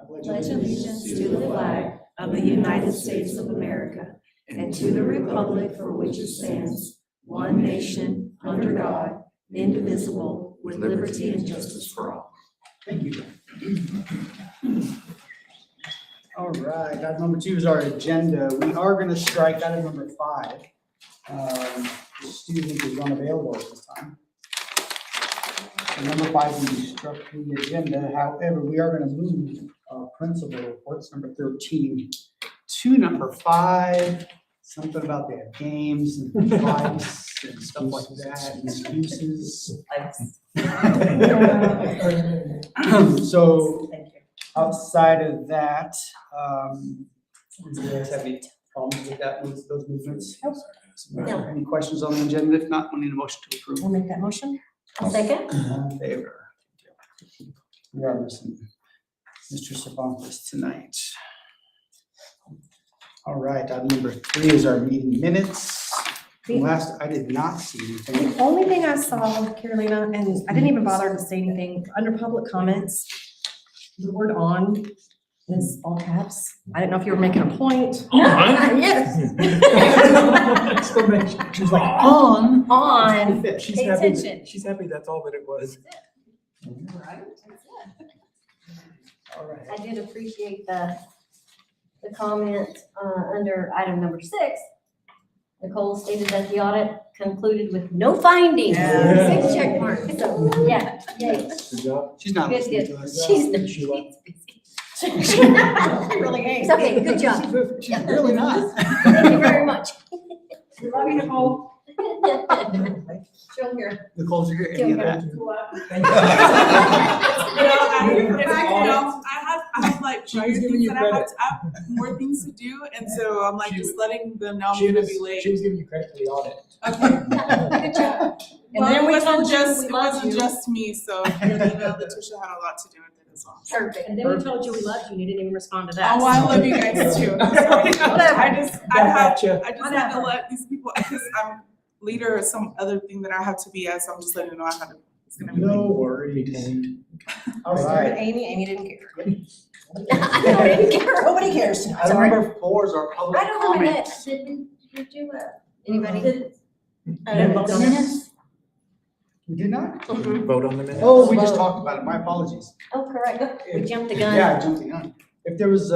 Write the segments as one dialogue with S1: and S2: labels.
S1: pledge allegiance to the flag of the United States of America and to the republic for which it stands, one nation, under God, indivisible, with liberty and justice for all.
S2: Thank you. All right, item number 2 is our agenda. We are going to strike item number 5. The student is unavailable at this time. So number 5 will be struck from the agenda. However, we are going to move our principal reports, number 13, to number 5. Something about they have games and flights and stuff like that, and excuses. So outside of that, do you guys have any problems with that, with those movements?
S1: No.
S2: Any questions on the agenda? If not, we'll need a motion to approve.
S3: I'll make that motion.
S1: A second?
S2: All in favor? We are missing Mr. Cervantes tonight. All right, item number 3 is our meeting minutes. Last, I did not see anything.
S3: The only thing I saw, Carolina, and I didn't even bother to say anything, under public comments, the word "on" is all caps. I didn't know if you were making a point. Yes.
S4: Exclamation. She's like, on.
S3: On.
S4: She's
S3: Pay
S4: happy.
S3: attention.
S4: She's happy that's all that it was.
S2: All right.
S1: I did appreciate the comment under item number 6. Nicole stated that the audit concluded with no findings.
S3: Yeah.
S1: 6 check marks. So, yeah, yay.
S4: Good job.
S2: She's not
S1: Good,
S2: listening
S1: good.
S2: to us.
S1: She's
S4: She
S1: busy.
S3: She really ain't.
S1: It's okay, good job.
S2: She's really not.
S1: Thank you very much.
S3: Love you, Nicole.
S1: Show here.
S2: Nicole, did you hear any of that?
S5: I have like
S4: She was
S5: other
S4: giving
S5: things
S4: you
S5: that I
S4: credit.
S5: have more things to do, and so I'm like
S4: She
S5: just letting them know I'm
S4: She
S5: gonna
S4: was,
S5: be late.
S4: she was giving you credit for the audit.
S5: Okay.
S1: Good job. And
S5: Well,
S1: then we
S5: it
S1: told
S5: wasn't
S1: you
S5: just,
S1: we
S5: it
S1: love
S5: wasn't
S1: you.
S5: just me, so Letitia had a lot to do with it as well.
S1: Perfect.
S3: And then we told you we loved you, and you didn't even respond to that.
S5: Oh, I love you guys too. I'm sorry. I just had to let these people, because I'm leader of some other thing that I have to be as, so I'm just letting you know I had to, it's gonna be late.
S2: No worries. All
S3: But
S2: right.
S3: Amy didn't care.
S1: I didn't care.
S3: Nobody cares.
S2: Item number 4 is our public
S1: I don't know
S2: comment.
S1: that. Did you, anybody?
S3: Minutes?
S2: We did not?
S4: Vote on the minutes.
S2: Oh, we just talked about it. My apologies.
S1: Oh, correct. We jumped the gun.
S2: Yeah, I jumped the gun. If there was,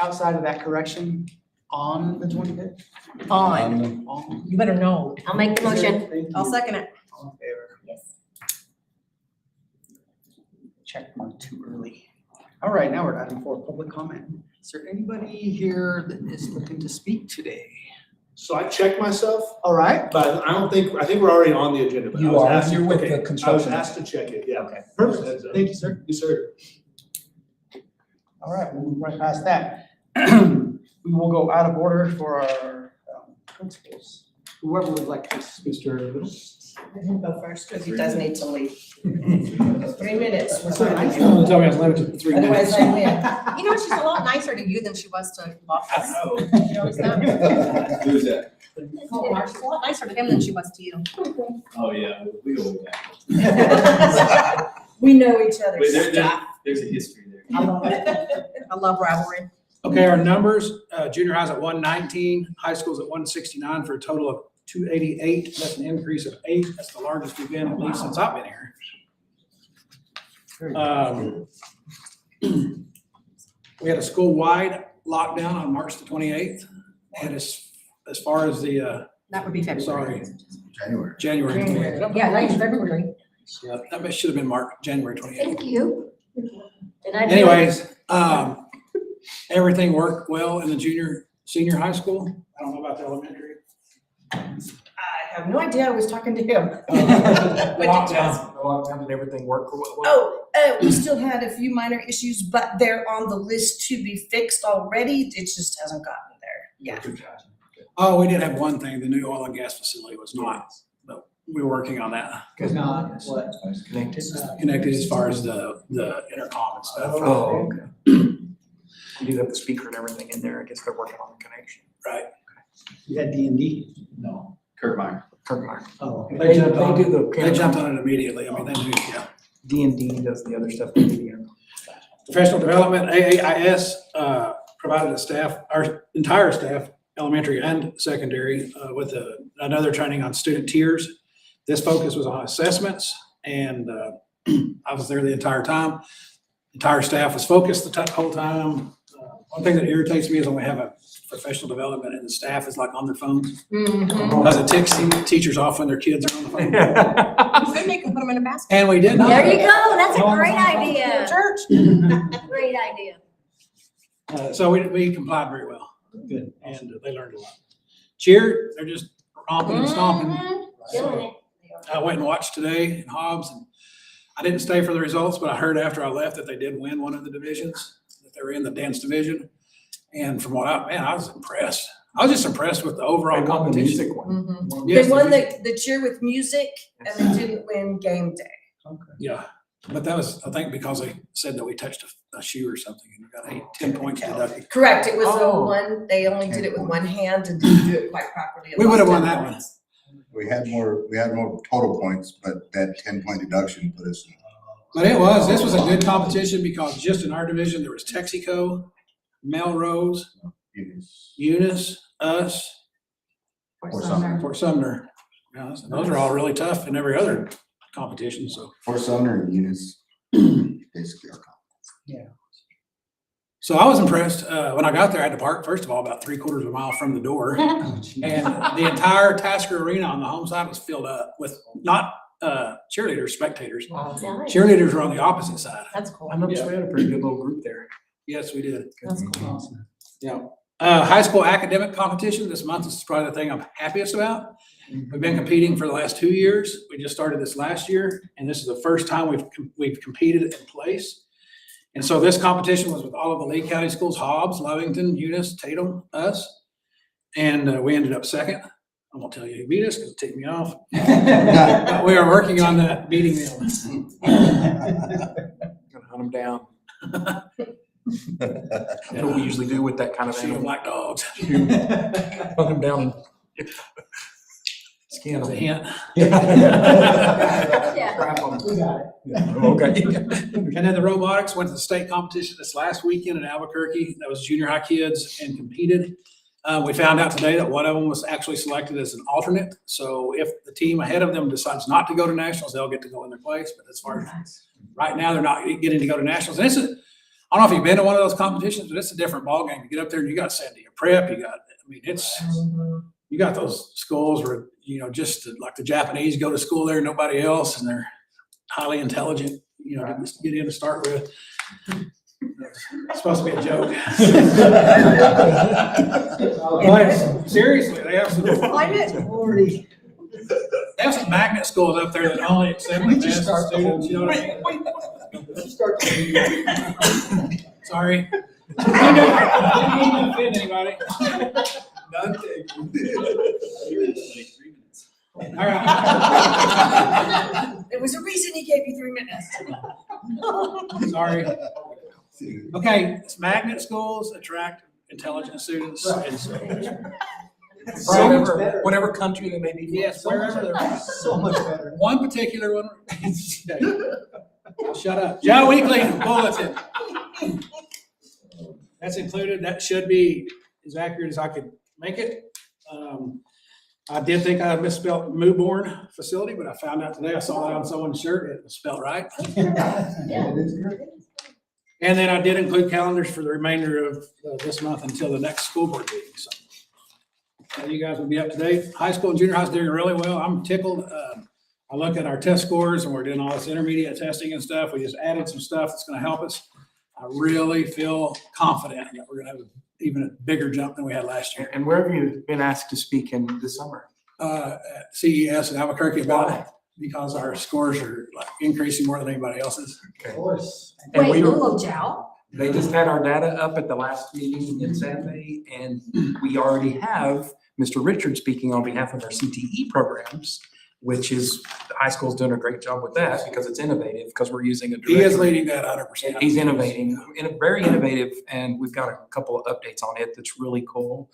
S2: outside of that correction, on the 25th?
S3: On.
S2: On.
S3: You better know.
S1: I'll make the motion.
S2: Thank you.
S3: I'll second it.
S2: All in favor?
S1: Yes.
S2: Check mark too early. All right, now we're at item 4, public comment. Is there anybody here that is looking to speak today?
S6: So I checked myself,
S2: All right.
S6: but I think we're already on the agenda. But I
S4: You
S6: was
S4: are.
S6: asked-
S4: You're with
S6: okay,
S4: the
S6: I was
S4: construction.
S6: asked to check it, yeah.
S2: Okay, perfect.
S6: Heads up.
S2: Thank you, sir.
S6: Yes, sir.
S2: All right, we'll move right past that. We will go out of order for our principals. Whoever would like to speak.
S6: Mr. Little?
S3: Go first, because he does need to leave. 3 minutes.
S6: Tell me I was limited to 3 minutes.
S3: Otherwise I win. You know, she's a lot nicer to you than she was to Loftus. You notice that?
S7: Who's that?
S3: She's a lot nicer to him than she was to you.
S7: Oh, yeah, we go way back.
S3: We know each other.
S7: Wait, there's a history there.
S3: I love it. I love rivalry.
S8: Okay, our numbers, junior high's at 119, high school's at 169 for a total of 288. That's an increase of 8. That's the largest we've been at least since I've been here. We had a school-wide lockdown on March the 28th. And as far as the,
S3: That would be February.
S8: sorry, January 28th.
S3: Yeah, nice February.
S8: Yeah, that should have been January 28th.
S1: Thank you. And I.
S8: Anyways, everything worked well in the senior high school. I don't know about the elementary.
S3: I have no idea. I was talking to him.
S4: The lockdown, did everything work for what?
S9: We still had a few minor issues, but they're on the list to be fixed already. It just hasn't gotten there. Yeah.
S8: Oh, we did have one thing, the new oil and gas facility was not, but we were working on that.
S2: Because not what?
S4: Connected.
S8: Connected as far as the intercom and stuff.
S4: Oh, okay. You do have the speaker and everything in there. I guess they're working on the connection.
S8: Right.
S2: You had D&D?
S7: No, Kurt Meyer.
S4: Kirkmeyer.
S2: Oh, okay.
S8: They jumped on,
S4: They do the
S8: they jumped
S4: camera.
S8: on it immediately. I mean, they knew, yeah.
S4: D&D does the other stuff. With the,
S8: Professional development, AAIS, provided our entire staff, elementary and secondary, with another training on student tiers. This focus was on assessments, and I was there the entire time. Entire staff was focused the whole time. One thing that irritates me is when we have a professional development and the staff is like on their phones. Because it ticks teachers off when their kids are on the phone.
S3: You could make them put them in a basket.
S8: And we did not.
S1: There you go, that's a great idea.
S3: Church.
S1: Great idea.
S8: So we complied very well. Good. And they learned a lot. Cheer, they're just romping and stomping.
S1: Mhm, Doing it.
S8: I went and watched today in Hobbs, and I didn't stay for the results, but I heard after I left that they did win one of the divisions, that they were in the dance division. And from what I was impressed. I was just impressed with the overall competition.
S7: Music one.
S3: Mhm.
S8: Yes,
S9: They won the cheer with music and they didn't win game day.
S8: Yeah, but that was, I think, because they said that we touched a shoe or something and we got 10 points deducted.
S9: Correct, it was
S7: Oh.
S9: they only did it with one hand and didn't do it quite properly.
S8: We would have won that one.
S10: We had more total points, but that 10-point deduction put us in.
S8: But this was a good competition because just in our division, there was Texaco, Melrose, Eunice, us,
S10: Fort Sumner.
S8: Fort Sumner. Yeah, so those are all really tough in every other competition, so.
S10: Fort Sumner and Eunice, basically our competition.
S8: So I was impressed. When I got there, I had to park, first of all, about 3/4 of a mile from the door. And the entire Tasker Arena on the home side was filled up with not cheerleaders, spectators.
S1: Nice.
S8: Cheerleaders were on the opposite side.
S3: That's cool.
S4: I noticed we had a pretty good little group there.
S8: Yes, we did.
S3: That's cool.
S8: Yeah. High school academic competition this month is probably the thing I'm happiest about. We've been competing for the last 2 years. We just started this last year, and this is the first time we've competed in place. And so this competition was with all of the Lee County schools, Hobbs, Lovington, Eunice, Tatum, us. And we ended up second. I won't tell you who beat us because it ticked me off. But we are working on that, beating them.
S4: Gonna hunt them down. That's what we usually do with that kind of
S8: Shoot them
S4: animal.
S8: like dogs.
S4: Hunt them down and skin
S8: As a
S4: them.
S8: hint.
S1: Yeah.
S4: Crap on them.
S2: We got it.
S4: Okay.
S8: And then the robotics went to the state competition this last weekend in Albuquerque. That was junior high kids and competed. We found out today that one of them was actually selected as an alternate. So if the team ahead of them decides not to go to nationals, they'll get to go in their place. But as far as right now, they're not getting to go to nationals. And I don't know if you've been to one of those competitions, but it's a different ballgame. You get up there and you got Sandia Prep. You got those schools where, just like the Japanese go to school there, nobody else, and they're highly intelligent, to get in to start with. It's supposed to be a joke. But seriously, they have some magnet schools up there that only accept the best students, you know what I mean? Sorry. I didn't mean to offend anybody. All right.
S9: There was a reason he gave you 3 minutes.
S8: Sorry. Okay, it's magnet schools attract intelligent students. And so,
S4: Whatever country they may be. from.
S8: yes, wherever they're.
S2: So much better.
S8: One particular one. Shut up. Joe Weekly Bulletin. That's included. That should be as accurate as I could make it. I did think I misspelled Mewborn facility, but I found out today, I saw that on someone's shirt, it was spelled right.
S2: It is great.
S8: And then I did include calendars for the remainder of this month until the next school board meeting, so. You guys will be up to date. High school and junior high is doing really well. I'm tickled. I look at our test scores and we're doing all this intermediate testing and stuff. We just added some stuff that's gonna help us. I really feel confident that we're gonna have even a bigger jump than we had last year.
S4: And where have you been asked to speak in the summer?
S8: At CES in Albuquerque about it, because our scores are like increasing more than anybody else's.
S2: Of course.
S4: And
S1: Wait,
S4: we were,
S1: Lulu Chow?
S4: they just had our data up at the last meeting in Saturday, and we already have Mr. Richard speaking on behalf of our CTE programs. which is, the high school's doing a great job with that because it's innovative, because we're using a
S8: He is
S4: directory.
S8: leading that 100%.
S4: He's innovating, very innovative, and we've got a couple of updates on it that's really cool.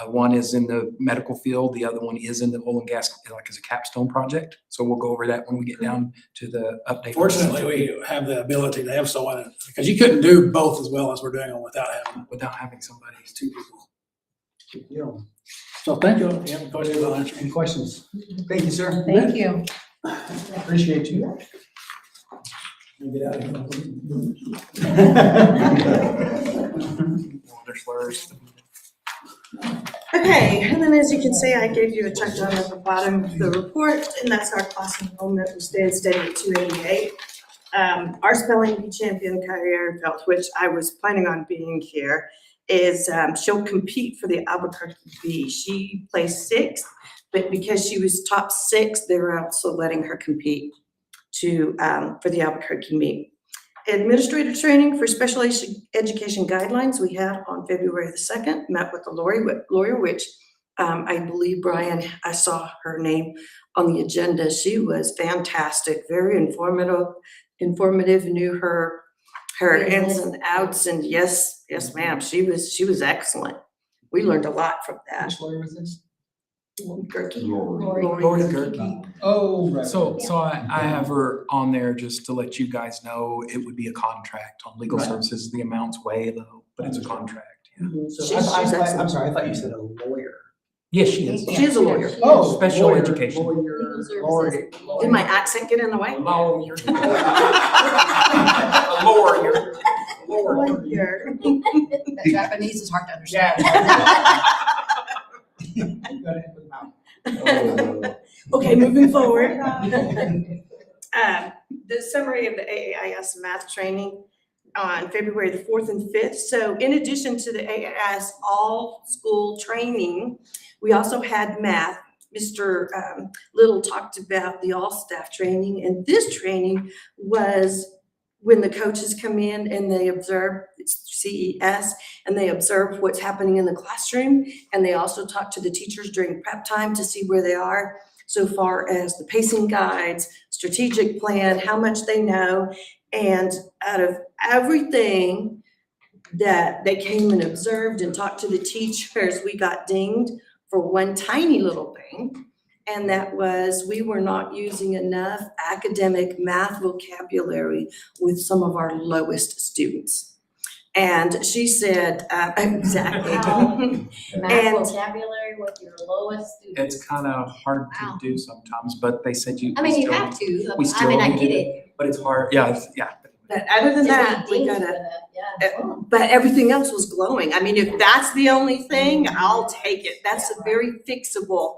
S4: One is in the medical field, the other one is in the oil and gas, like as a capstone project. So we'll go over that when we get down to the update.
S8: Fortunately, we have the ability to have someone, because you couldn't do both as well as we're doing them
S4: Without having somebody.
S8: two people.
S2: Good deal.
S8: So thank you. If you have any questions, I'll answer.
S2: Any questions? Thank you, sir.
S3: Thank you.
S2: Appreciate you.
S8: Get out of here.
S4: Their slurs.
S9: Okay, and then as you can see, I gave you a check down at the bottom of the report, and that's our class enrollment, we stayed steady at 288. Our spelling bee champion, Kyrie Ehrenfeld, which I was planning on being here, is she'll compete for the Albuquerque Bee. She placed 6th, but because she was top 6, they were also letting her compete for the Albuquerque meet. Administrative training for special education guidelines we had on February the 2nd, met with the lawyer, which I believe, Brian, I saw her name on the agenda. She was fantastic, very informative, knew her ins and outs, and yes, ma'am, she was excellent. We learned a lot from that.
S2: Which lawyer was this?
S9: Gerke.
S4: Lori Gerke.
S2: Oh, right.
S4: So I have her on there just to let you guys know it would be a contract on legal
S2: Right.
S4: services. The amount's way low, but it's a contract. Yeah.
S2: So
S9: She's excellent.
S2: I'm sorry, I thought you said a lawyer.
S4: Yes, she is.
S9: She is a lawyer.
S2: Oh,
S4: Special
S2: lawyer,
S4: education.
S2: Lawyer,
S3: Legal
S2: lawyer.
S9: Did my accent get in the way?
S4: Lawyer. A lawyer.
S9: Lawyer.
S3: That Japanese is hard to understand.
S9: Okay, moving forward. The summary of the AAIS math training on February the 4th and 5th. So in addition to the AAIS all-school training, we also had math. Mr. Little talked about the all-staff training, and this training was when the coaches come in and they observe, it's CES, and they observe what's happening in the classroom, and they also talk to the teachers during prep time to see where they are so far as the pacing guides, strategic plan, how much they know, and out of everything that they came and observed and talked to the teachers, we got dinged for one tiny little thing, and that was we were not using enough academic math vocabulary with some of our lowest students. And she said, exactly.
S1: Math
S9: And-
S1: vocabulary with your lowest student.
S4: It's kind of hard to
S1: Wow.
S4: do sometimes, but they said you.
S1: I mean,
S4: we
S1: you
S4: still-
S1: have to,
S4: we
S1: I
S4: still
S1: mean, I
S4: need
S1: get
S4: to-
S1: it.
S4: But it's hard, yeah,
S9: But other than that, we
S1: Just
S9: got
S1: be
S9: a,
S1: yeah.
S9: but everything else was glowing. I mean, if that's the only thing, I'll take it. That's a very fixable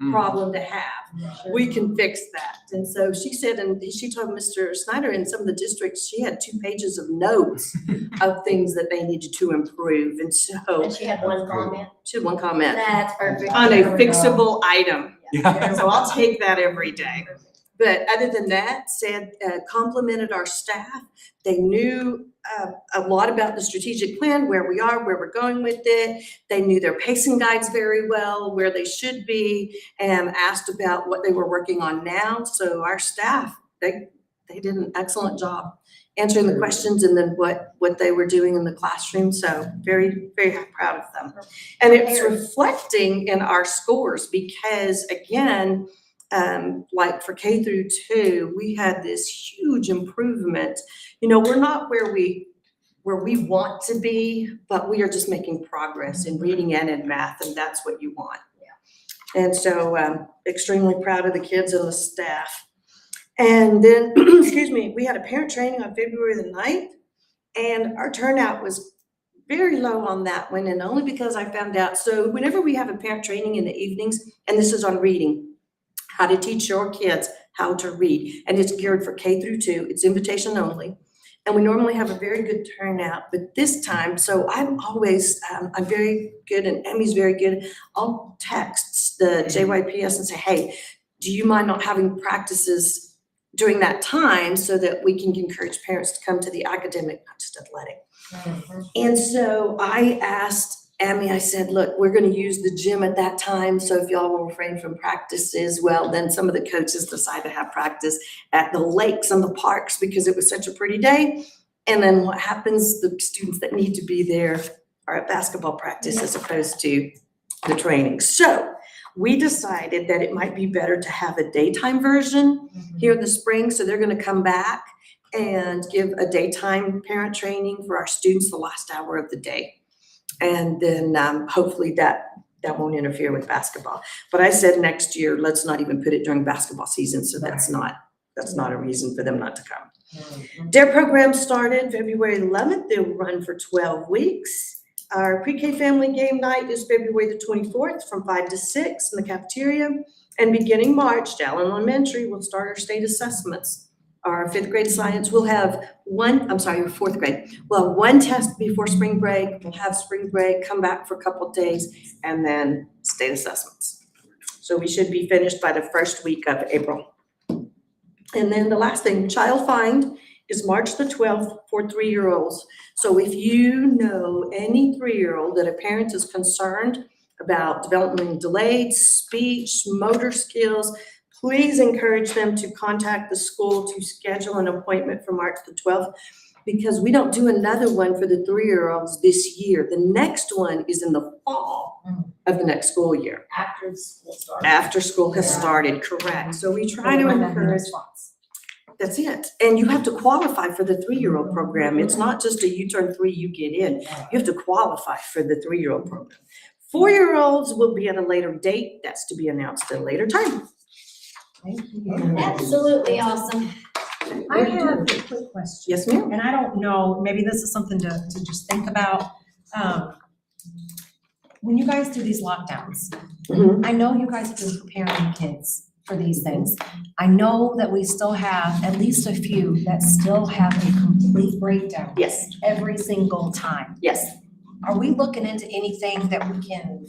S4: Mm.
S9: problem to have. We can fix that. And so she said, and she told Mr. Snyder in some of the districts, she had 2 pages of notes of things that they needed to improve. And so
S1: And she had one comment.
S9: she had one comment
S1: That's perfect.
S9: on
S1: There
S9: a
S1: we go.
S9: fixable item.
S4: Yeah.
S9: So I'll take that every day. But other than that, said, complimented our staff. They knew a lot about the strategic plan, where we are, where we're going with it. They knew their pacing guides very well, where they should be, and asked about what they were working on now. So our staff, they did an excellent job answering the questions and then what they were doing in the classroom. So very, very proud of them. And it's reflecting in our scores because, again, like for K through 2, we had this huge improvement. You know, we're not where we want to be, but we are just making progress in reading and in math, and that's what you want. Yeah. And so extremely proud of the kids and the staff. And then, excuse me, we had a parent training on February the 9th, and our turnout was very low on that one, and only because I found out. So whenever we have a parent training in the evenings, and this is on reading, how to teach your kids how to read. And it's geared for K through 2. It's invitation only. And we normally have a very good turnout, but this time, so I'm always, I'm very good and Emmy's very good. I'll text the JYPS and say, hey, do you mind not having practices during that time so that we can encourage parents to come to the academic, not just athletic. And so I asked Amy, I said, look, we're gonna use the gym at that time, so if y'all will refrain from practices, well, then some of the coaches decide to have practice at the lakes and the parks because it was such a pretty day. And then what happens, the students that need to be there are at basketball practice as opposed to the training. So we decided that it might be better to have a daytime version here in the spring, so they're gonna come back and give a daytime parent training for our students the last hour of the day. And then hopefully that won't interfere with basketball. But I said next year, let's not even put it during basketball season, so that's not a reason for them not to come. Their program started February 11th. They'll run for 12 weeks. Our pre-K family game night is February the 24th from 5 to 6 in the cafeteria. And beginning March, Dallin Elementary will start our state assessments. Our 5th grade science will have fourth grade. Well, one test before spring break. We'll have spring break, come back for a couple of days, and then state assessments. So we should be finished by the first week of April. And then the last thing, Child Find is March the 12th for 3-year-olds. So if you know any 3-year-old that a parent is concerned about development delayed speech, motor skills, please encourage them to contact the school to schedule an appointment for March the 12th, because we don't do another one for the 3-year-olds this year. The next one is in the fall of the next school year.
S1: After school starts.
S9: After school has staryou correct. So we try to encourage, that's it. And you have to qualify for the 3-year-old program. It's not just a you turn 3, you get in. You have to qualify for the 3-year-old program. 4-year-olds will be at a later date. That's to be announced at a later time.
S3: Thank you.
S1: Absolutely awesome.
S3: I have a quick question.
S9: Yes, ma'am.
S3: And I don't know, maybe this is something to just think about. When you guys do these lockdowns,
S9: Mhm.
S3: I know you guys have been preparing kids for these things. I know that we still have at least a few that still have a complete breakdown
S9: Yes,
S3: every single time.
S9: yes.
S3: Are we looking into anything that we can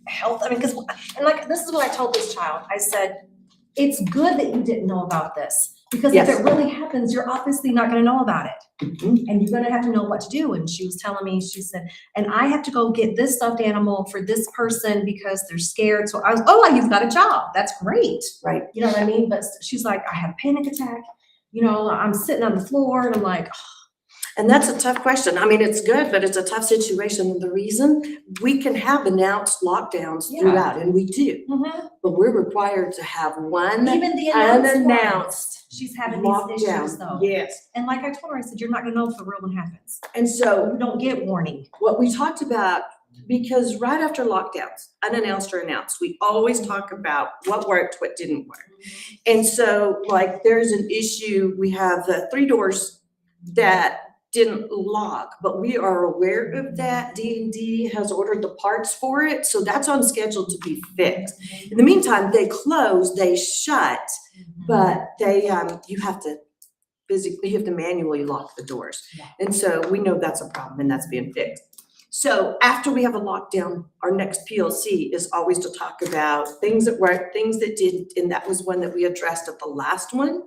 S3: help? I mean, because, and like, this is what I told this child. I said, it's good that you didn't know about this. Because if
S9: Yes.
S3: it really happens, you're obviously not gonna know about it.
S9: Mhm.
S3: And you're gonna have to know what to do. And she was telling me, she said, and I have to go get this stuffed animal for this person because they're scared. So I was, oh, you've got a job. That's great.
S9: Right.
S3: You know what I mean? But she's like, I have a panic attack. You know, I'm sitting on the floor and I'm like,
S9: And that's a tough question. I mean, it's good, but it's a tough situation. The reason we can have announced lockdowns
S3: Yeah.
S9: throughout, and we do, but we're required to have one
S3: even the announced ones,
S9: unannounced
S3: she's having these issues
S9: lockdown.
S3: though.
S9: Yes.
S3: And like I told her, I said, you're not gonna know if the real one happens.
S9: And so
S3: You don't get warning.
S9: what we talked about, because right after lockdowns, unannounced or announced, we always talk about what worked, what didn't work. And so like there's an issue, we have the 3 doors that didn't lock, but we are aware of that. D&D has ordered the parts for it, so that's on schedule to be fixed. In the meantime, they close, they shut, but they, you have to manually lock the doors.
S3: Yeah.
S9: And so we know that's a problem and that's being fixed. So after we have a lockdown, our next PLC is always to talk about things that worked, things that didn't, and that was one that we addressed at the last one,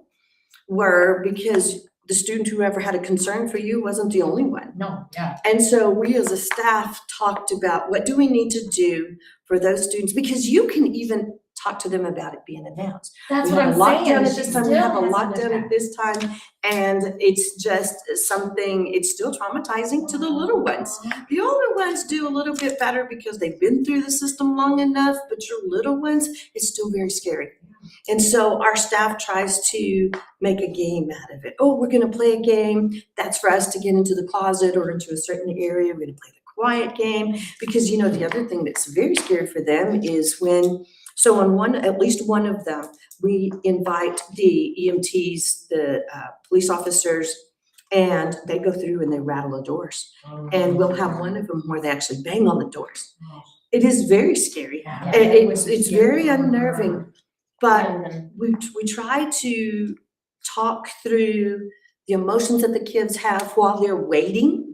S9: were because the student who ever had a concern for you wasn't the only one.
S3: No, yeah.
S9: And so we as a staff talked about what do we need to do for those students, because you can even talk to them about it being announced.
S3: That's
S9: We
S3: what
S9: have
S3: I'm
S9: a lockdown
S3: saying.
S9: at
S3: She
S9: this time, we
S3: still
S9: have a
S3: has an
S9: lockdown at
S3: impact.
S9: this time, and it's just something, it's still traumatizing to the little ones. The older ones do a little bit better because they've been through the system long enough, but your little ones, it's still very scary. And so our staff tries to make a game out of it. Oh, we're gonna play a game. That's for us to get into the closet or into a certain area. We're gonna play the quiet game. Because you know, the other thing that's very scary for them is when, so on at least one of them, we invite the EMTs, the police officers, and they go through and they rattle the doors. And we'll have one of them where they actually bang on the doors. It is very scary.
S3: Yeah.
S9: It's very unnerving. But we try to talk through the emotions that the kids have while they're waiting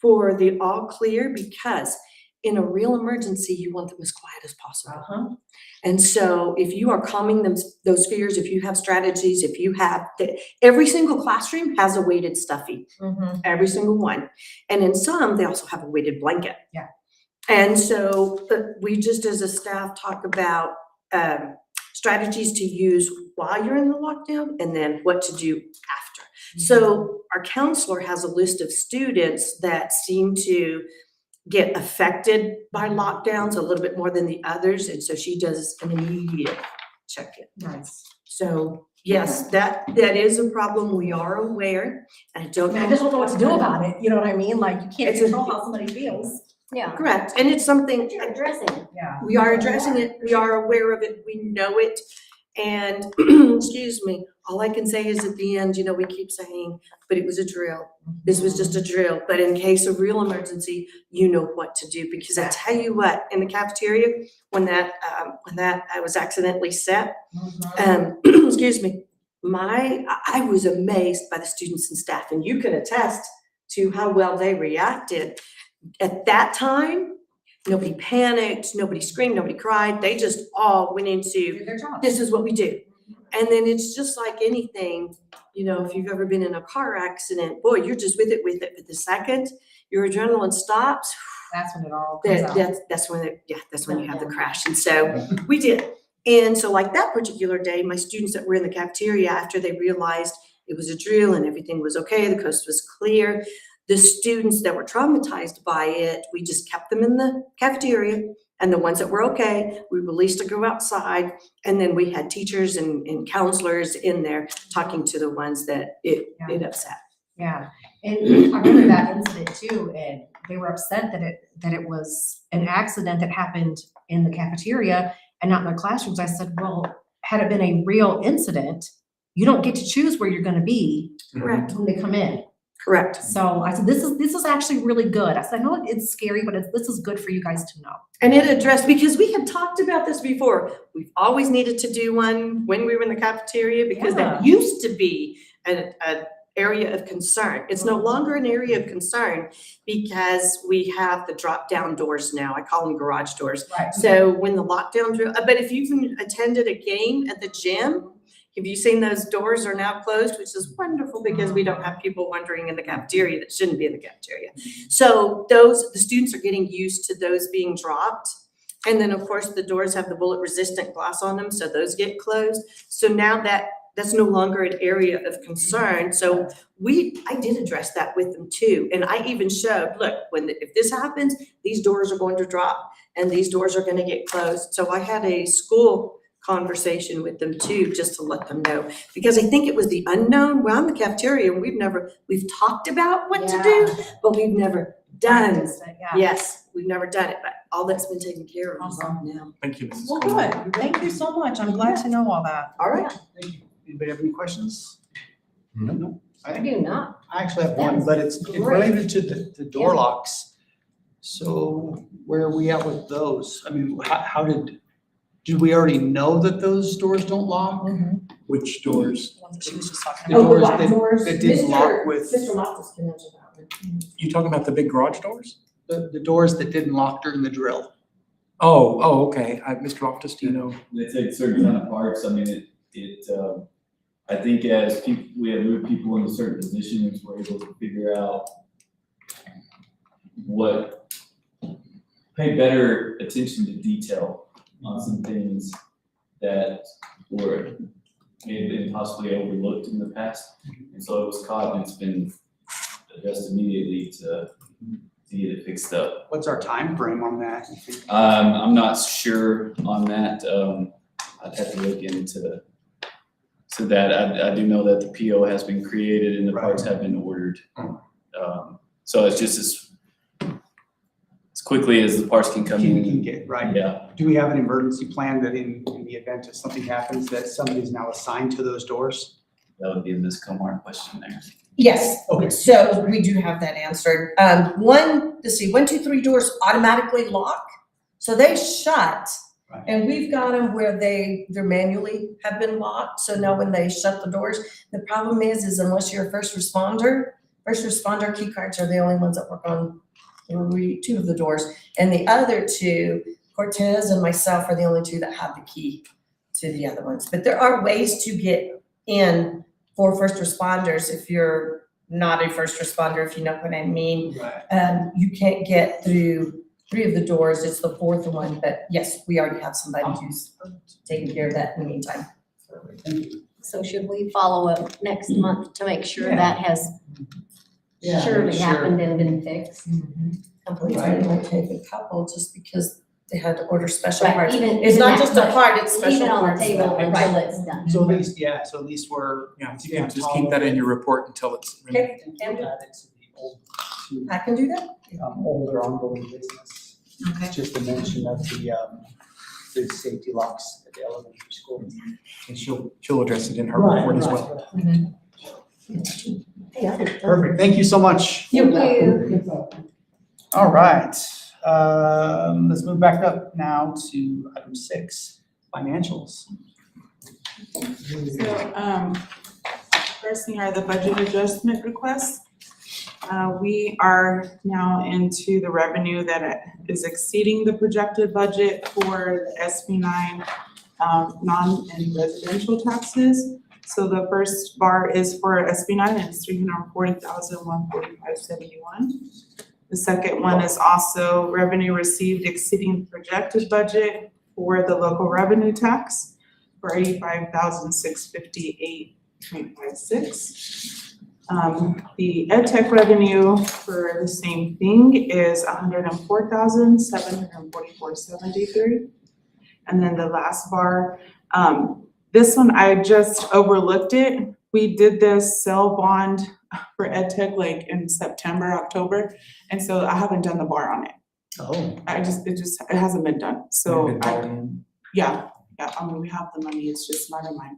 S9: for the all clear, because in a real emergency, you want them as quiet as possible. And so if you are calming them, those fears, if you have strategies, if you have, every single classroom has a weighted stuffy, every single one. And in some, they also have a weighted blanket.
S3: Yeah.
S9: And so we just as a staff talk about strategies to use while you're in the lockdown and then what to do after. So our counselor has a list of students that seem to get affected by lockdowns a little bit more than the others. And so she does an immediate check-in.
S3: Nice.
S9: So yes, that is a problem. We are aware. And I don't know.
S3: I just don't know what to do about it, you know what I mean? Like, you can't
S9: It's a-
S3: control how somebody feels.
S1: Yeah.
S9: Correct. And it's something
S1: You're addressing.
S3: Yeah.
S9: we are addressing it. We are aware of it. We know it. And excuse me, all I can say is at the end, we keep saying, but it was a drill. This was just a drill. But in case of real emergency, you know what to do. Because I tell you what, in the cafeteria, when that I was accidentally set, excuse me, I was amazed by the students and staff, and you can attest to how well they reacted. At that time, nobody panicked, nobody screamed, nobody cried. They just all went into,
S3: Do their job.
S9: this is what we do. And then it's just like anything, if you've ever been in a car accident, boy, you're just with it. But the second your adrenaline stops,
S3: That's when it all comes out.
S9: that's when you have the crash. And so we did. And so like that particular day, my students that were in the cafeteria, after they realized it was a drill and everything was okay, the coast was clear, the students that were traumatized by it, we just kept them in the cafeteria. And the ones that were okay, we released to go outside. And then we had teachers and counselors in there talking to the ones that it upset.
S3: Yeah, and I remember that incident too, and they were upset that it was an accident that happened in the cafeteria and not in their classrooms. I said, well, had it been a real incident, you don't get to choose where you're gonna be
S9: Correct.
S3: when they come in.
S9: Correct.
S3: So I said, this is actually really good. I said, I know it's scary, but this is good for you guys to know.
S9: And it addressed, because we had talked about this before, we've always needed to do one when we were in the cafeteria, because that used to be an area of concern. It's no longer an area of concern because we have the drop-down doors now. I call them garage doors.
S3: Right.
S9: So when the lockdown drill, but if you've attended a game at the gym, have you seen those doors are now closed, which is wonderful because we don't have people wandering in the cafeteria that shouldn't be in the cafeteria. So the students are getting used to those being dropped. And then of course the doors have the bullet resistant glass on them, so those get closed. So now that's no longer an area of concern. So I did address that with them too. And I even showed, look, if this happens, these doors are going to drop and these doors are going to get closed. So I had a school conversation with them too, just to let them know, because I think it was the unknown. We're in the cafeteria and we've talked about what to do, but we've never done.
S3: Yeah.
S9: Yes, we've never done it, but all that's been taken care of
S3: Awesome.
S9: now.
S4: Thank you, Mrs.
S3: Well,
S4: Coleman.
S3: good. Thank you so much. I'm glad to know all that.
S9: All right.
S2: Anybody have any questions? No.
S1: I do not.
S2: I actually have one, but it's related to the door locks. So where are we at with those? I mean, how did we already know that those doors don't lock?
S6: Which doors?
S3: The ones that she was just talking
S2: The
S3: about.
S2: doors
S1: black
S2: that-
S1: doors.
S2: that didn't lock with-
S1: Mr. Loftus can answer that one.
S4: You talking about the big garage doors?
S2: The doors that didn't lock during the drill.
S4: Oh, okay. Mr. Loftus, do you know?
S7: They take certain kind of parts, I mean, I think as we have moved people into certain positions, we're able to figure out pay better attention to detail on some things that may have been possibly overlooked in the past. And so it was caught and it's been addressed immediately to get it fixed up.
S2: What's our time frame on that?
S7: I'm not sure on that. I'd have to look into that. I do know that the PO has been created and the parts have been ordered. So it's just as quickly as the parts can come
S2: Can
S7: in.
S2: get, right?
S7: Yeah.
S2: Do we have an emergency plan that in the event if something happens, that somebody is now assigned to those doors?
S7: That would be a Ms. Comar question there.
S9: Yes,
S2: Okay.
S9: so we do have that answered. 1, 2, 3 doors automatically lock, so they shut.
S2: Right.
S9: And we've got them where they're manually have been locked, so now when they shut the doors, the problem is unless you're a first responder key cards are the only ones that work on 2 of the doors. And the other 2, Cortez and myself are the only 2 that have the key to the other ones. But there are ways to get in for first responders if you're not a first responder, if you know what I mean.
S2: Right.
S9: You can't get through
S3: 3 of the doors, it's the 4th one, but yes, we already have somebody who's taking care of that in the meantime.
S1: So should we follow up next month to make sure
S2: Yeah.
S1: that has
S2: Yeah,
S1: surely
S2: sure.
S1: happened and been fixed? Completely.
S3: It might take a couple just because they had to order special
S1: Right,
S3: parts.
S1: even-
S3: It's
S1: even
S3: not
S1: that
S3: just a
S1: much.
S3: part, it's special
S1: Even on
S3: parts.
S1: the table
S2: Right.
S1: until it's done.
S2: So at least, yeah, so at least we're.
S4: Yeah, you can just keep that in your report until it's.
S3: Okay.
S2: And add it to the old, to,
S3: I can do that?
S2: older ongoing business.
S3: Okay.
S2: Just a mention of the safety locks at the elementary school.
S4: And she'll address it in her report as well.
S2: Perfect, thank you so much.
S1: Thank you.
S2: All right, let's move back up now to item 6, financials.
S5: So, first thing are the budget adjustment requests. We are now into the revenue that is exceeding the projected budget for the SB9 non and residential taxes. So the first bar is for SB9, and it's $340,145.71. The second one is also revenue received exceeding projected budget for the local revenue tax for $85,658.56. The ed tech revenue for the same thing is $104,744.73. And then the last bar, this one I just overlooked it. We did this sell bond for ed tech like in September, October, and so I haven't done the bar on it.
S2: Oh.
S5: It hasn't been done, so
S4: Been bought in.
S5: yeah, I mean, we have the money, it's just not in my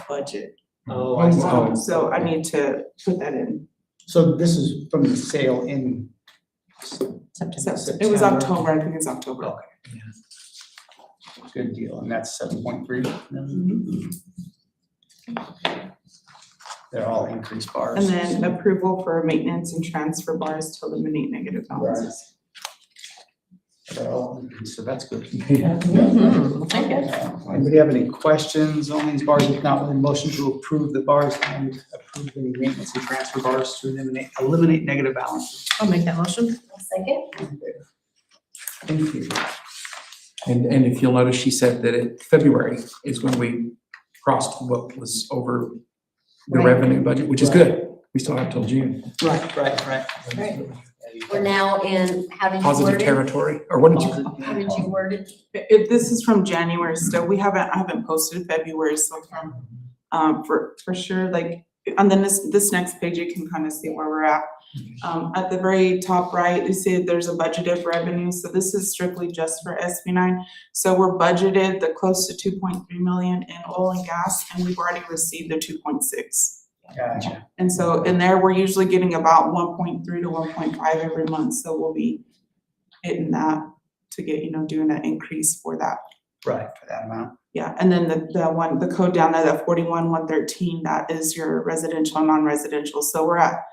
S5: budget.
S2: Oh, I see.
S4: Oh.
S5: So I need to put that in.
S2: So this is from the sale in
S5: So it was October, I think it's October.
S2: Okay. Good deal, and that's 7.3 million. They're all increased bars.
S5: And then approval for maintenance and transfer bars to eliminate negative balances.
S2: They're all increased, so that's good.
S3: Thank you.
S2: Anybody have any questions on these bars? If not, with a motion to approve the bars and approve the maintenance and transfer bars to eliminate negative balances.
S3: I'll make that motion.
S1: Second?
S2: Thank you.
S4: And if you'll notice, she said that February is when we crossed what was over the
S1: Right.
S4: revenue budget, which is good. We still have till June.
S2: Right.
S1: Right. We're now in, how did you
S4: Positive
S1: word it?
S4: territory, or what did you?
S1: How did you word it?
S5: This is from January still, I haven't posted February, so from, for sure, like, and then this next page, you can kind of see where we're at. At the very top right, you see there's a budgeted revenue, so this is strictly just for SB9. So we're budgeted the close to 2.3 million in oil and gas, and we've already received the 2.6.
S2: Gotcha.
S5: And so in there, we're usually getting about 1.3 to 1.5 every month, so we'll be hitting that to get, doing that increase for that.
S2: Right, for that amount.
S5: Yeah, and then the code down there, that 41,113, that is your residential, non-residential, so we're at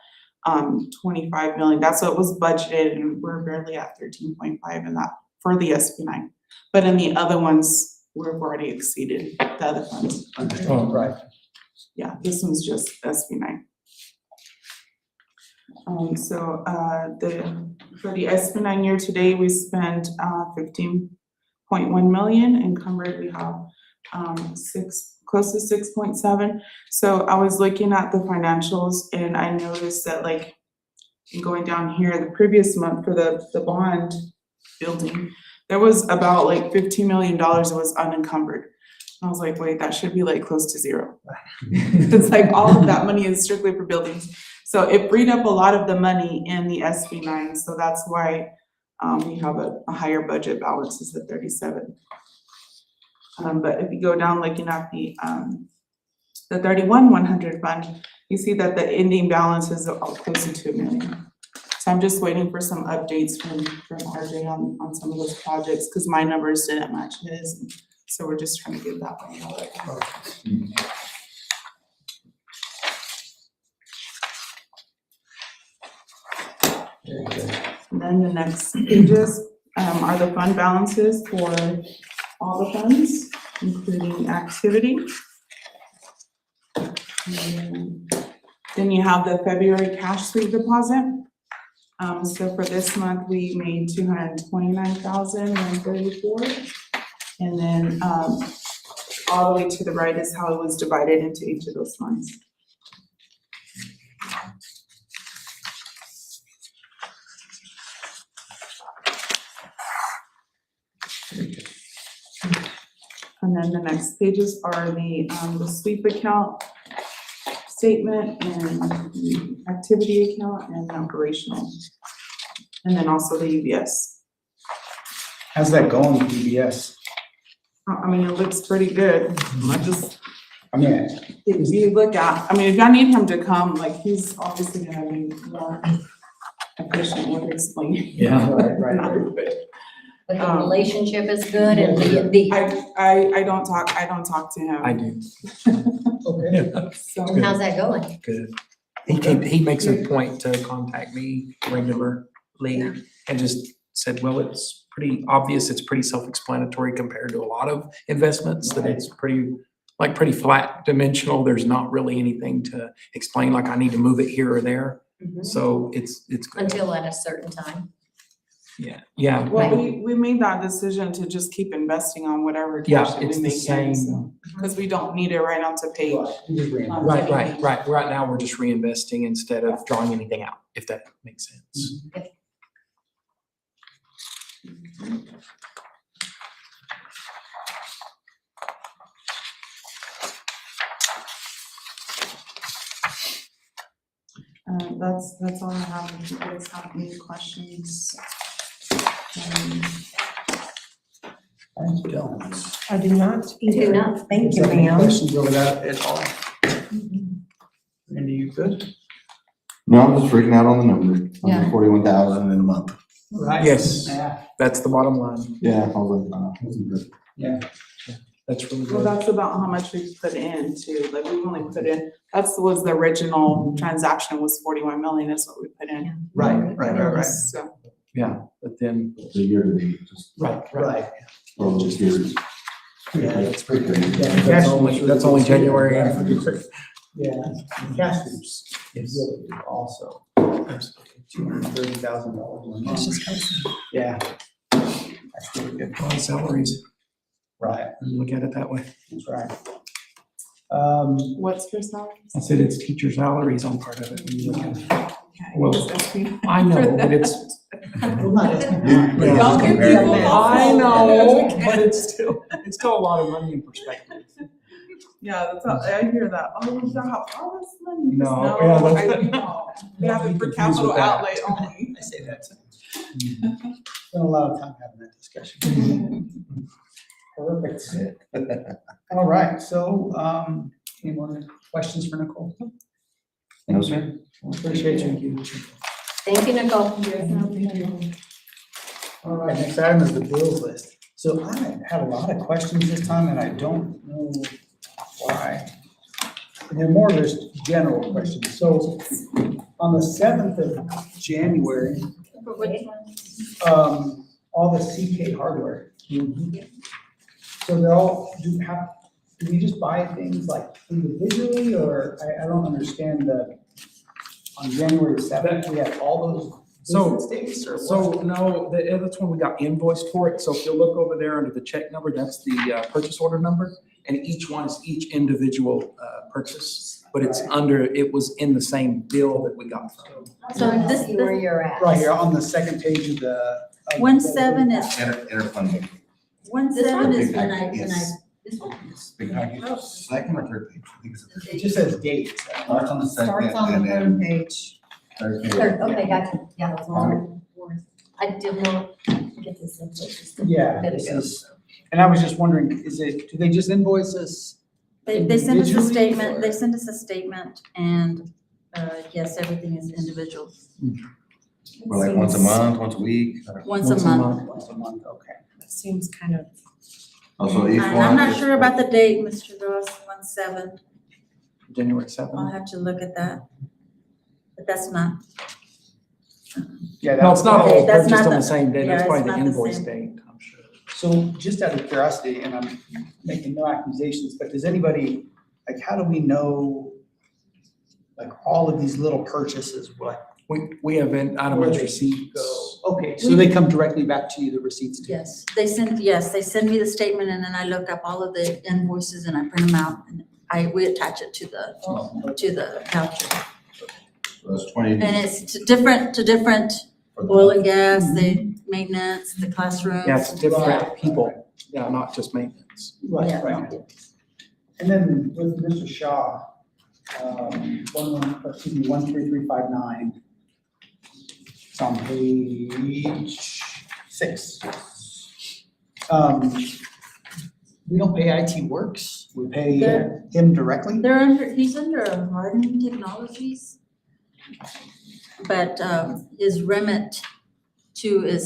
S5: 25 million, that's what was budgeted, and we're barely at 13.5 in that for the SB9. But in the other ones, we've already exceeded the other funds.
S4: Oh,
S2: Right.
S5: Yeah, this one's just SB9. For the SB9 year to date, we spent 15.1 million, encumbered we have close to 6.7. So I was looking at the financials and I noticed that, like, going down here, the previous month for the bond building, there was about like $15 million that was unencumbered. I was like, wait, that should be like close to zero. It's like all of that money is strictly for buildings. So it freed up a lot of the money in the SB9, so that's why we have a higher budget balance is at 37. But if you go down looking at the 31,100 fund, you see that the ending balance is close to 2 million. So I'm just waiting for some updates from RJ on some of those projects, because my numbers didn't match his. So we're just trying to get that one out. And then the next pages are the fund balances for all the funds, including activity. And then you have the February cash sweep deposit. So for this month, we made 229,134. And then, all the way to the right is how it was divided into each of those months. And then the next pages are the sweep account statement and the activity account and operational. And then also the UBS.
S2: How's that going, PBS?
S5: I mean, it looks pretty good.
S2: I mean,
S5: If you look at, I mean, if y'all need him to come, like, he's obviously gonna be more efficient with explaining.
S4: Yeah.
S2: right.
S1: But the relationship is good and the,
S5: I don't talk to him.
S4: I do.
S2: Okay.
S5: So,
S1: and how's that going?
S4: Good. He makes a point to contact me regularly and just said, well, it's pretty obvious, it's pretty self-explanatory compared to a lot of investments, that it's pretty flat dimensional. There's not really anything to explain, like I need to move it here or there. So it's good.
S1: Until at a certain time.
S4: Yeah.
S5: well, we made that decision to just keep investing on whatever
S4: Yeah,
S5: cash that
S4: it's
S5: we
S4: the
S5: make
S4: same.
S5: in, so, because we don't need it right onto page.
S4: Right. Right now, we're just reinvesting instead of drawing anything out, if that makes sense.
S5: That's all I have. If you guys have any questions.
S2: I don't.
S3: I do not either.
S1: Do not.
S3: Thank you,
S2: Any
S3: ma'am.
S2: questions over that at all? Randy, you good?
S10: No, I'm just freaking out on the number,
S1: Yeah.
S10: 41,000 in a month.
S2: Right.
S4: Yes.
S2: Yeah,
S4: That's the bottom line.
S10: Yeah, I was like, this is good.
S2: yeah.
S4: That's really
S5: Well,
S4: good.
S5: that's about how much we put in too, like we only put in, was the original transaction was 41 million is what we put in.
S2: Right.
S5: So,
S4: Yeah, but then,
S10: The year to date, just,
S2: Right.
S10: well, just years.
S2: Yeah,
S10: That's pretty crazy.
S2: Yeah,
S4: that's only January.
S2: Yeah, cash groups is really good also. $230,000 a month. Yeah. That's really good.
S4: Well, salaries,
S2: Right,
S4: look at it that way.
S2: that's right.
S5: what's your salary?
S4: I said it's teacher salaries on part of it. when you look at it.
S5: Yeah,
S4: Well,
S5: just ask me.
S4: I know, but it's,
S5: Y'all give people
S4: I know,
S5: lots.
S4: but it's still a lot of money in perspective.
S5: Yeah, that's how, I hear that, oh, we don't have all this money.
S4: No, yeah,
S5: No,
S4: that's-
S5: we don't. We have it for
S4: Confused
S5: capital
S4: with that.
S5: outlay only.
S2: I say that. Spent a lot of time having that discussion. Perfect. All right, so, any more questions for Nicole?
S10: No, sir.
S2: Appreciate you.
S1: Thank you, Nicole.
S2: All right, next item is the bills list. So I had a lot of questions this time and I don't know why. And they're more just general questions. So on the 7th of January, all the CK hardware. So they're all, do we just buy things like individually or I don't understand on January 7th, we have all those
S4: So-
S2: business dates or what?
S4: So, no, that's when we got invoiced for it. So if you look over there under the check number, that's the purchase order number. And each one is each individual purchase, but it was in the same bill that we got from.
S11: So this,
S1: Where you're at.
S2: Right here on the second page of the. of
S11: 1/7 is,
S10: Interfunding.
S11: 1/7 is
S10: Big
S11: when I,
S10: packet,
S11: when I,
S10: yes.
S11: this one
S10: It's big package. Second or third page? I think it's the third
S2: It
S10: page.
S2: just says dates.
S10: Starts on the second
S11: starts on
S10: and
S11: the
S10: then
S11: home page.
S10: third page.
S1: Third, okay, gotcha. Yeah, that's one. I did not get this info just a
S2: Yeah,
S1: bit
S2: this
S1: ago.
S2: is, and I was just wondering, do they just invoice us?
S11: They send us a
S2: Individually,
S11: statement,
S2: or-
S11: they send us a statement and, yes, everything is individual,
S10: Or like once a month, once a week. or-
S11: once a month.
S2: Once a month, okay.
S3: That seems kind of,
S10: Also each one.
S11: And I'm not
S10: is-
S11: sure about the date, Mr. Ross, 1/7,
S4: January
S11: I'll
S4: 7th.
S11: have to look at that. But that's not,
S2: Yeah,
S4: No, it's not
S11: Okay,
S4: all
S11: that's
S4: purchased
S11: not
S4: on the
S11: the-
S4: same day.
S11: yeah,
S4: That's
S11: it's
S4: probably the
S11: not the
S4: invoice
S11: same.
S4: date, I'm sure.
S2: So just out of curiosity, and I'm making no accusations, but does anybody, like, how do we know, like, all of these little purchases, like,
S4: We have an itemized receipts.
S2: Go, okay, so they come directly back to you, the receipts do?
S11: Yes, they send me the statement and then I look up all of the invoices and I print them out and we attach it to the voucher.
S10: So that's 20.
S11: And it's to different oil and gas, the maintenance, the classrooms.
S4: Yeah, it's different people. Yeah, not just maintenance.
S2: Right,
S11: Yeah.
S2: right. And then with Mr. Shaw, 13359. It's on page 6. We don't pay IT Works, we pay
S11: They're-
S2: him directly?
S11: He's under Harden Technologies. But his remit to him.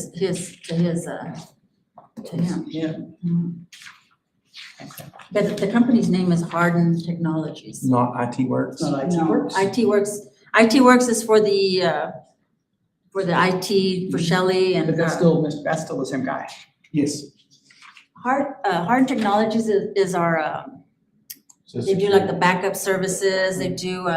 S2: Yeah.
S11: But the company's name is Harden Technologies.
S4: Not IT Works.
S2: It's not IT
S11: No,
S2: Works?
S11: IT Works is for the IT for Shelley and
S2: But that's still the same guy.
S4: Yes.
S11: Harden Technologies is our, they do like the backup services, they do,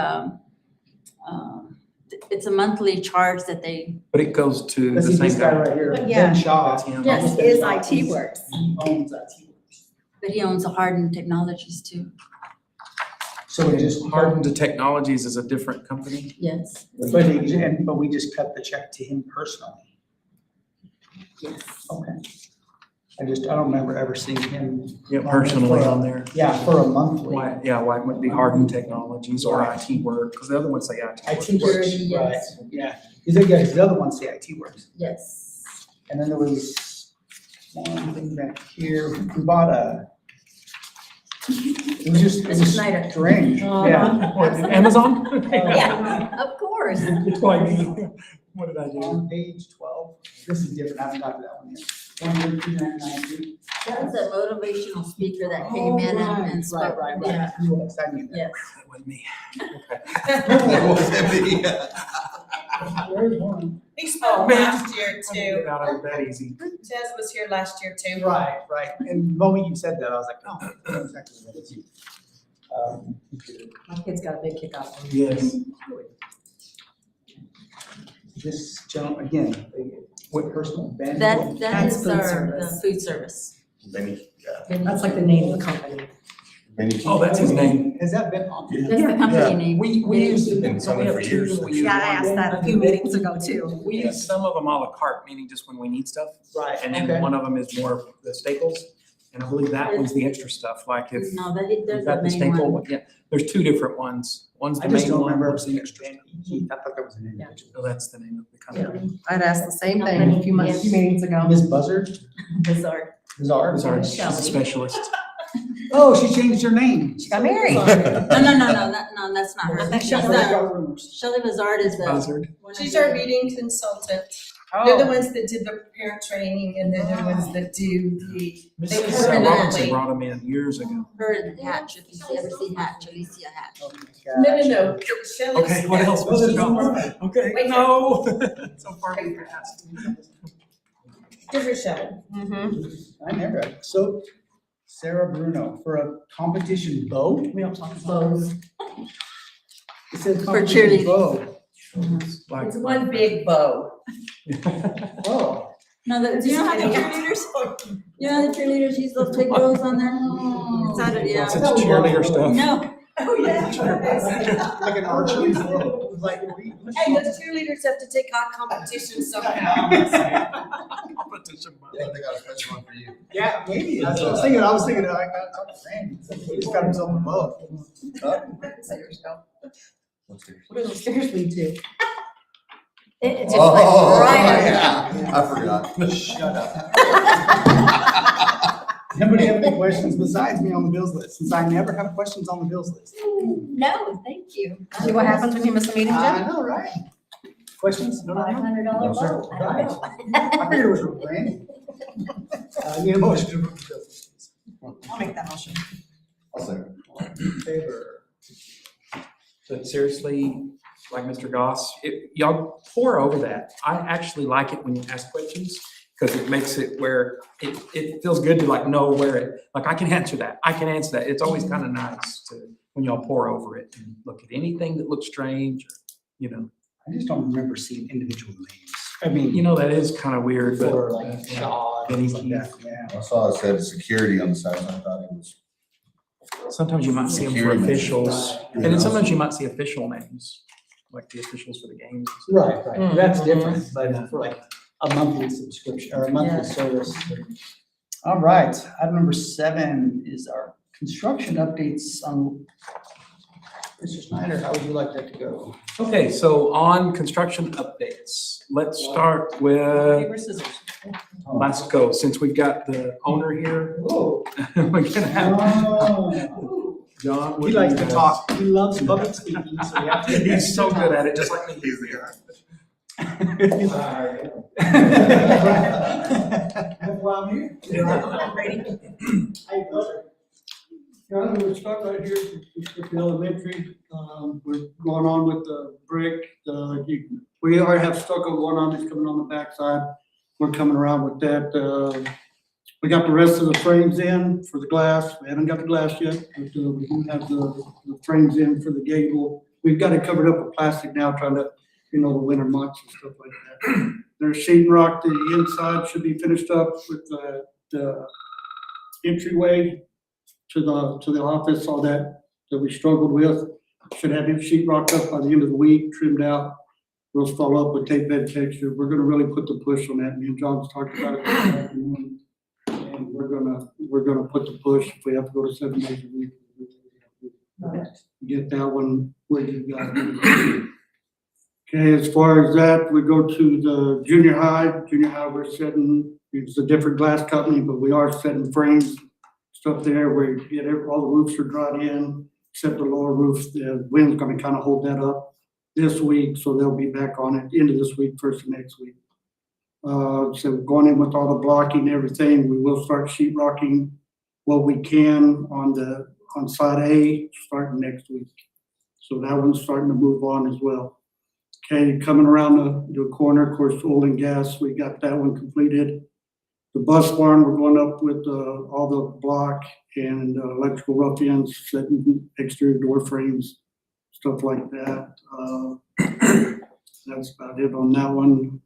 S11: it's a monthly charge that they,
S4: But it goes to the
S2: This is this
S4: same
S2: guy
S4: guy.
S2: right here,
S1: But yeah.
S2: Ben Shaw.
S4: That's him.
S11: Yes,
S2: Ben
S1: is
S2: Shaw.
S1: IT Works.
S2: He owns IT Works.
S11: but he owns a Harden Technologies too,
S2: So we just,
S4: Harden to Technologies is a different company.
S11: yes.
S2: but we just cut the check to him personally.
S11: Yes.
S2: Okay. I don't remember ever seeing him.
S4: Yeah, personally on there.
S2: Yeah, for a monthly.
S4: Why it wouldn't be Harden Technologies or IT Work, because the other ones say IT Work.
S2: IT Works,
S11: Security,
S2: right,
S11: yes.
S2: yeah. The other ones say IT Works.
S11: Yes.
S2: And then there was one thing back here, we bought it was
S11: Snyder.
S2: strange, yeah.
S4: What, Amazon?
S11: Yeah, of course.
S4: It's like me. What did I do?
S2: On page 12, this is different, I haven't got to that one yet. 132,993.
S11: That was a motivational speaker that came in and spoke.
S2: Right.
S11: Yeah,
S2: You want to send me that?
S11: yes.
S4: That wasn't me.
S10: That wasn't me.
S2: There's one.
S1: He spoke last year
S4: I didn't
S1: too.
S4: get out of it that easy.
S1: Jez was here last year too.
S2: Right. And the moment you said that, I was like, oh, I know exactly what it is.
S3: My kid's got a big kick out on
S4: Yes.
S2: This gentleman, again, what personal Ben?
S11: That
S3: That's
S11: is
S3: food
S11: our,
S3: service.
S11: the food service.
S3: That's like the name of the company.
S4: Oh, that's his name.
S2: Has that been on?
S11: That's the company name.
S4: We used it.
S10: Been
S4: so we
S10: coming
S4: have
S10: for
S4: two,
S10: years.
S4: we use
S3: Yeah, I
S4: one.
S3: asked that a few meetings ago too.
S4: We use some of them à la carte, meaning just when we need stuff.
S2: Right,
S4: And then
S2: okay.
S4: one of them is more of the staples. And I believe that one's the extra stuff, like if
S11: No, there's
S4: you've
S11: the
S4: got the
S11: main
S4: staple,
S11: one.
S4: yeah, there's two different ones. One's
S2: I
S4: the
S2: just
S4: main
S2: don't
S4: one,
S2: remember
S4: one's the
S2: seeing
S4: extra.
S2: Ben Eat. I thought that was an individual.
S4: So that's the name of the company.
S3: I'd asked the same thing a few meetings ago.
S2: Miss Buzzard?
S11: Bizarre.
S2: Bizarre?
S4: Sorry, she's a
S11: Shelley.
S4: specialist.
S2: Oh, she changed her name.
S3: She got married.
S11: No, that's not her.
S3: I think
S11: That's
S3: Shelley
S11: the- Shelley Bizarre is the.
S4: Buzzard.
S11: one of
S1: She's
S11: the-
S1: our meeting consultant. They're the ones that did the parent training and they're the ones that do the.
S4: Mrs.
S1: permanently-
S4: Robinson brought him in years ago.
S11: Her and Hatch, if you ever see Hatch, Alicia Hatch.
S1: No. Shelley's.
S4: Okay, what else?
S2: Well, there's one more.
S4: Okay,
S1: Wait.
S4: no. So far we passed.
S1: Give her Shelley.
S2: I never, so Sarah Bruno for a competition bow?
S3: We don't talk about
S11: Bows.
S2: It says
S11: For
S2: competition
S11: cheerleading.
S2: bow.
S4: Like-
S1: It's one big bow.
S2: Oh.
S11: No, do you know how the cheerleaders, you know how the cheerleaders use those big bows on there? It's out of, yeah.
S4: It's cheerleader stuff.
S11: No,
S1: Oh, yeah.
S2: Like an archery bow. It was like,
S1: Hey, those cheerleaders have to take on competition somehow.
S4: Competition.
S10: Yeah, they got a special one for you.
S2: yeah, maybe, that's what I was thinking, I gotta talk to Randy, he just got himself a bow.
S3: What do those stairs lead to?
S11: it's just
S10: Oh,
S11: like right
S10: yeah, I forgot.
S2: Shut up. Anybody have any questions besides me on the bills list, since I never have questions on the bills list?
S11: No, thank you.
S3: See what happens when you miss a meeting,
S2: I
S3: Jim?
S2: know, right? Questions? No, no, no.
S11: $500
S10: sir.
S11: bow. I don't know.
S2: I figured it was from Randy. Need a motion to approve the bills, please.
S3: I'll make that motion.
S10: I'll say.
S2: In favor?
S4: But seriously, like Mr. Goss, y'all pour over that. I actually like it when you ask questions because it makes it where it feels good to like know where it, like I can answer that. I can answer that. It's always kind of nice to, when y'all pour over it and look at anything that looks strange, or, you know.
S2: I just don't remember seeing individual names. I mean,
S4: You know, that is kind of weird, but.
S2: for like Shaw and things like that, yeah.
S10: I saw it said security on the side, and I thought it was.
S4: Sometimes you might see them for
S10: Security.
S4: officials, and then sometimes you might see official names, like the officials for the games.
S2: Right,
S3: Mhm.
S2: that's different, but for like a monthly subscription or a monthly
S11: Yeah.
S2: service. All right, item number 7 is our construction updates on. Mr. Snyder, how would you like that to go?
S4: Okay, so on construction updates, let's start with,
S3: Paper, scissors.
S4: let's go, since we've got the owner here.
S2: Whoa.
S4: We're gonna have
S2: Oh.
S4: John.
S2: He likes to talk, he loves public speaking, so we have to.
S4: He's so good at it, just like me.
S10: He's the guy.
S2: That's why I'm here. Hey, brother.
S12: I'm gonna start right here at the elementary. We're going on with the brick. We already have stucco going on, it's coming on the backside. We're coming around with that. We got the rest of the frames in for the glass. We haven't got the glass yet, but we do have the frames in for the gable. We've got it covered up with plastic now, trying to, the winter months and stuff like that. There's sheet rock, the inside should be finished up with the entryway to the office, all that we struggled with. Should have it sheet rocked up by the end of the week, trimmed out. We'll follow up with tape bed texture. We're gonna really put the push on that. Me and John's talked about it this afternoon. And we're gonna put the push. If we have to go to 7 days a week, get that one where you guys need it. Okay, as far as that, we go to the junior high. Junior high, we're setting, it's a different glass company, but we are setting frames, stuff there where you get all the roofs are dried in, except the lower roof. The wind's gonna kind of hold that up this week, so they'll be back on it end of this week, first of next week. So going in with all the blocking and everything, we will start sheet rocking what we can on side A, starting next week. So that one's starting to move on as well. Okay, coming around the corner, of course, oil and gas, we got that one completed. The bus barn, we're going up with all the block and electrical rough ends, setting exterior door frames, stuff like that. That's about it on that one.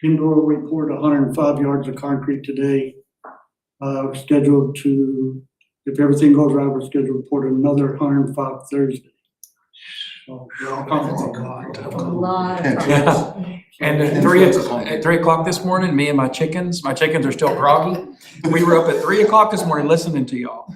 S12: Indoor, we poured 105 yards of concrete today. Scheduled to, if everything goes right, we're scheduled to pour another 105 Thursday. So, we're all confident.
S11: A lot of
S4: Yeah.
S11: problems.
S4: And at 3 o'clock this morning, me and my chickens are still groggy. We were up at 3 o'clock this morning listening to y'all.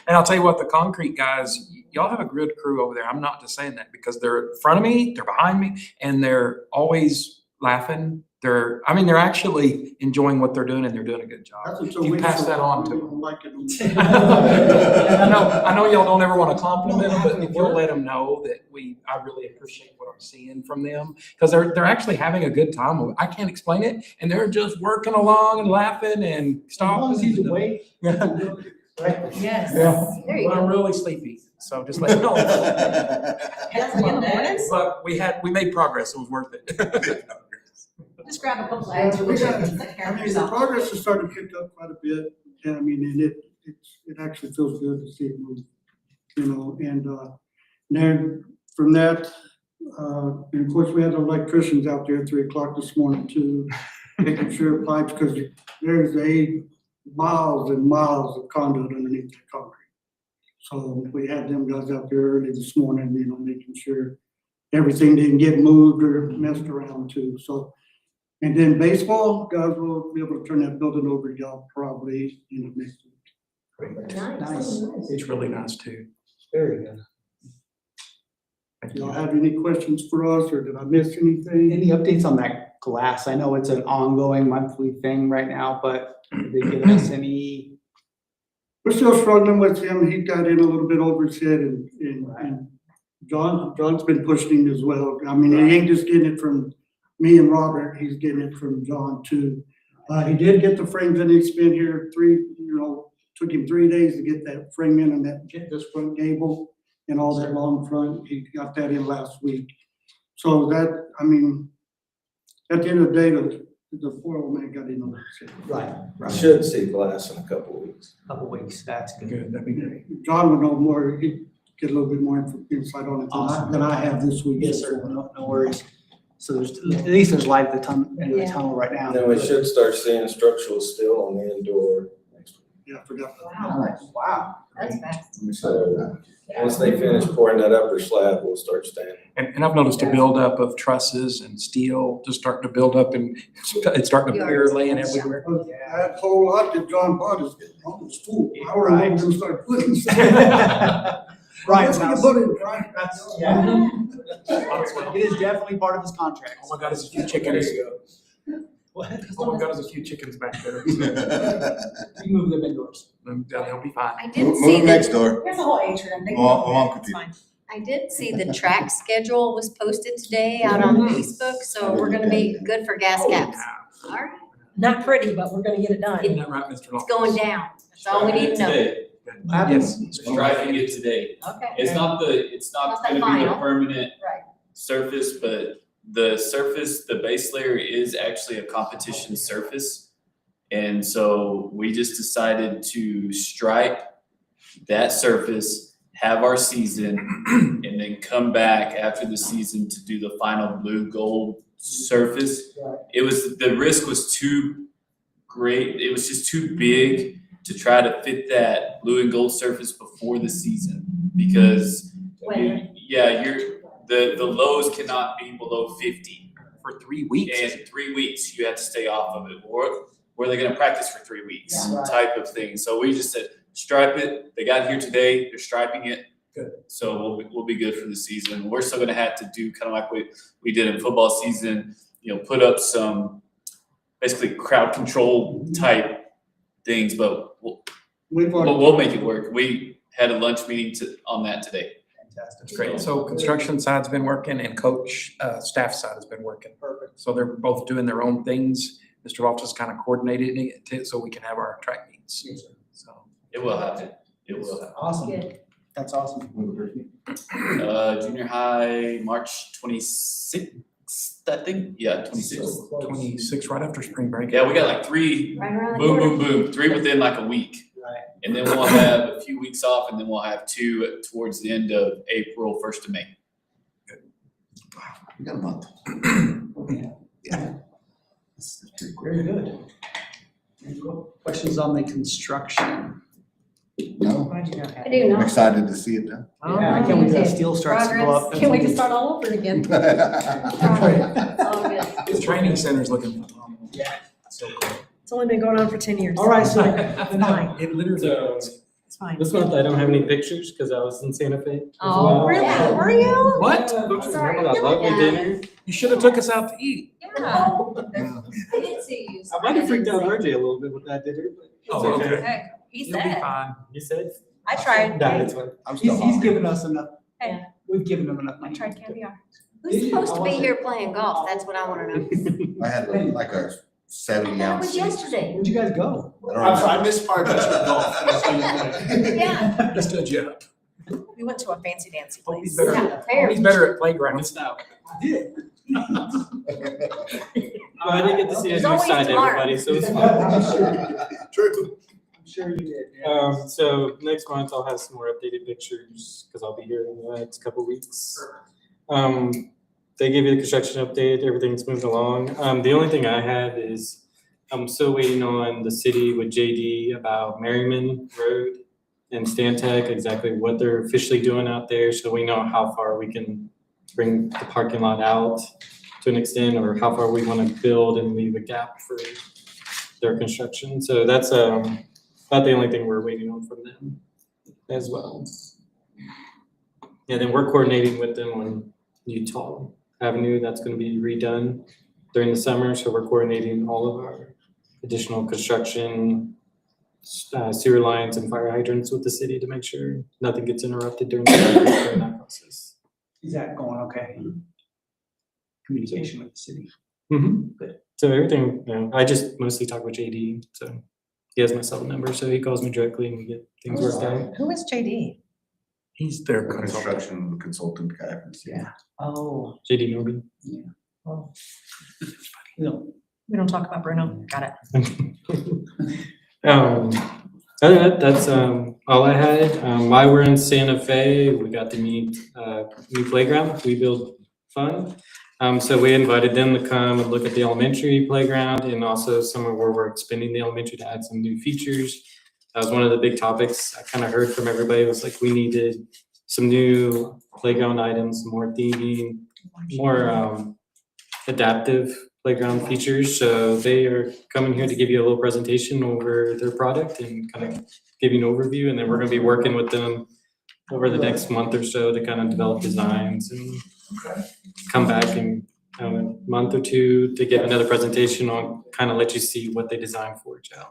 S4: And I'll tell you what, the concrete guys, y'all have a good crew over there. I'm not just saying that because they're in front of me, they're behind me, and they're always laughing. They're actually enjoying what they're doing and they're doing a good job.
S12: That's until
S4: You
S12: we
S4: pass that on to
S12: we
S4: them.
S12: don't like it.
S4: I know y'all don't ever want to compliment them, but if you'll let them know that I really appreciate what I'm seeing from them, because they're actually having a good time. I can't explain it, and they're just working along and laughing and
S2: As long as he's
S4: stopping.
S2: awake.
S3: Yes.
S4: Yeah.
S3: There you
S4: But I'm
S3: go.
S4: really sleepy, so just let me know.
S3: That's in the mornings?
S4: But we made progress, it was worth it.
S3: Just grab a couple eggs.
S12: The progress is starting to pick up quite a bit, and I mean, and it actually feels good to see it move, and then from that, and of course, we had the electricians out there at 3 o'clock this morning too, making sure pipes, because there's miles and miles of conduit underneath the concrete. So we had them guys out there early this morning, making sure everything didn't get moved or messed around too, so. And then baseball, guys will be able to turn that building over to y'all probably next week.
S2: Nice.
S4: It's really nice too.
S2: Very good.
S4: Thank
S12: Do y'all
S4: you.
S12: have any questions for us, or did I miss anything?
S2: Any updates on that glass? I know it's an ongoing monthly thing right now, but did they give us any?
S12: We're still struggling with him. He got in a little bit over his head, and John's been pushing him as well. I mean, he ain't just getting it from me and Robert, he's getting it from John too. He did get the frames in. He's been here took him 3 days to get that frame in and this front gable and all that long front. He got that in last week. So that, I mean, at the end of the day, the poor old man got in on it.
S2: Right.
S6: Should see glass in a couple of weeks.
S2: Couple weeks, that's good.
S4: Good, that'd be great.
S12: John would know more. get a little bit more insight on it
S2: Awesome.
S12: than I have this week.
S2: Yes, sir, no worries. So there's, at least there's light at the end of the tunnel right now.
S13: Then we should start seeing structural steel on the indoor next week.
S12: Yeah, I forgot.
S2: Wow.
S11: That's fast.
S13: So, once they finish pouring that upper slab, we'll start standing.
S4: And I've noticed a buildup of trusses and steel just starting to build up and it's starting to appear laying everywhere.
S12: That whole lot that John bought is almost full. How are we gonna start putting?
S2: Right.
S12: Yes, we can put it right.
S2: Yeah. It is definitely part of his contract.
S4: Oh my God, there's a few chickens. Oh my God, there's a few chickens back there.
S2: You can move them indoors.
S4: They'll be fine.
S1: I did
S10: Move
S1: see
S10: them next
S1: that,
S10: door.
S3: There's a whole atrium. They can
S10: Well,
S3: go
S10: well,
S3: there.
S10: I'm
S3: It's fine.
S1: I did see the track schedule was posted today out on Facebook, so we're gonna be good for gas caps. All right,
S3: Not pretty, but we're gonna get it done.
S4: Isn't that right, Mr.
S1: it's
S4: Loftus?
S1: going down. That's all we need to know.
S7: Today.
S4: Yes.
S7: Striping it today.
S1: Okay.
S7: It's not
S1: Not the
S7: gonna be the
S1: final.
S7: permanent
S1: Right.
S7: surface, but the surface, the base layer is actually a competition surface. And so we just decided to stripe that surface, have our season, and then come back after the season to do the final blue gold surface. The risk was too great, it was just too big to try to fit that blue and gold surface before the season. Because, the lows cannot be below 50.
S4: For 3 weeks.
S7: And 3 weeks, you have to stay off of it, or they're gonna practice for 3 weeks, type of thing. So we just said, stripe it, they got here today, they're striping it.
S4: Good.
S7: So we'll be good for the season. We're still gonna have to do kind of like we did in football season, put up some basically crowd control type things, but we'll make it work. We had a lunch meeting on that today.
S2: Fantastic.
S4: Great. So construction side's been working and coach, staff side has been working. Perfect. So they're both doing their own things. Mr. Loftus kind of coordinating it so we can have our track meets. So.
S7: It will happen. It will happen.
S2: Awesome.
S1: Good.
S2: That's awesome.
S7: Junior high, March 26th, I think. Yeah, 26th.
S4: 26 right after spring break.
S7: Yeah, we got like 3,
S1: Right around the
S7: boom,
S1: corner.
S7: boom, boom, 3 within like a week.
S2: Right.
S7: And then we'll have a few weeks off, and then we'll have 2 towards the end of April, 1st of May.
S10: We got a month.
S2: Yeah.
S10: This is pretty quick.
S2: Very good. Questions on the construction?
S10: No,
S3: Glad you know
S1: I
S3: that.
S1: do
S10: I'm
S1: know.
S10: excited to see it done.
S2: Yeah, I can't wait till that steel starts to go up.
S3: Can we just start all over again?
S1: It's all good.
S4: The training center's looking phenomenal.
S2: Yeah.
S4: So cool.
S3: It's only been going on for 10 years.
S2: All right, so
S3: It's fine.
S4: It literally.
S6: So
S3: It's fine.
S6: this month I don't have any pictures because I was in Santa Fe. as
S3: Oh,
S6: well.
S3: really? Were you?
S4: What?
S6: Remember that lovely dinner?
S4: You should have took us out to eat.
S1: Yeah. I did see you.
S6: I might have freaked out RJ a little bit with that dinner, but it's
S4: Oh, okay.
S6: okay.
S1: Heck, he
S4: You'll be
S1: said.
S4: fine.
S6: You said?
S3: I tried.
S6: Nah, it's fine.
S10: I'm still
S2: he's
S10: hungry.
S2: given us enough.
S1: Hey.
S2: We've given him enough
S3: I
S2: money.
S3: tried caviar.
S1: Who's supposed to be here playing golf? That's what I wanna know.
S10: I had like a 70
S1: That
S10: ounce.
S1: was yesterday.
S2: Where'd you guys go?
S6: I'm sorry, I missed part of your golf. That's how you play.
S1: Yeah.
S4: Just a job.
S3: We went to a fancy dancy
S4: Hope he's
S3: place.
S4: better.
S1: Yeah, fair.
S4: He's better at playgrounds.
S2: I did.
S6: Well, I didn't get to see a
S1: There's
S6: new
S1: always
S6: side to
S1: tomorrow.
S6: everybody, so it's fine.
S10: True.
S2: I'm sure you did. yeah.
S6: So next month I'll have some more updated pictures because I'll be here in the next couple weeks. They gave you the construction update, everything's moving along. The only thing I have is I'm still waiting on the city with JD about Merriman Road and Stantec, exactly what they're officially doing out there, so we know how far we can bring the parking lot out to an extent, or how far we want to build and leave a gap for their construction. So that's about the only thing we're waiting on from them as well. And then we're coordinating with them on Utah Avenue. That's going to be redone during the summer. So we're coordinating all of our additional construction, sewer lines and fire hydrants with the city to make sure nothing gets interrupted during that process.
S2: Is that going okay? Communication with the city.
S6: Good. So everything, I just mostly talk with JD. So he has my cell number, so he calls me directly and we get things worked out.
S3: Who is JD?
S4: He's their
S10: The
S4: consultant.
S10: construction consultant guy from the city.
S2: Yeah. Oh.
S6: JD Norby.
S2: Oh. No.
S3: We don't talk about Bruno. Got it.
S6: Other than that, that's all I had. While we're in Santa Fe, we got to meet new playground, We Build Fun. So we invited them to come and look at the elementary playground and also somewhere where we're expanding the elementary to add some new features. That was one of the big topics I kind of heard from everybody, was like we needed some new playground items, more theming, more adaptive playground features. So they are coming here to give you a little presentation over their product and kind of give you an overview. And then we're gonna be working with them over the next month or so to kind of develop designs and come back in a month or two to give another presentation on, kind of let you see what they designed for Joe.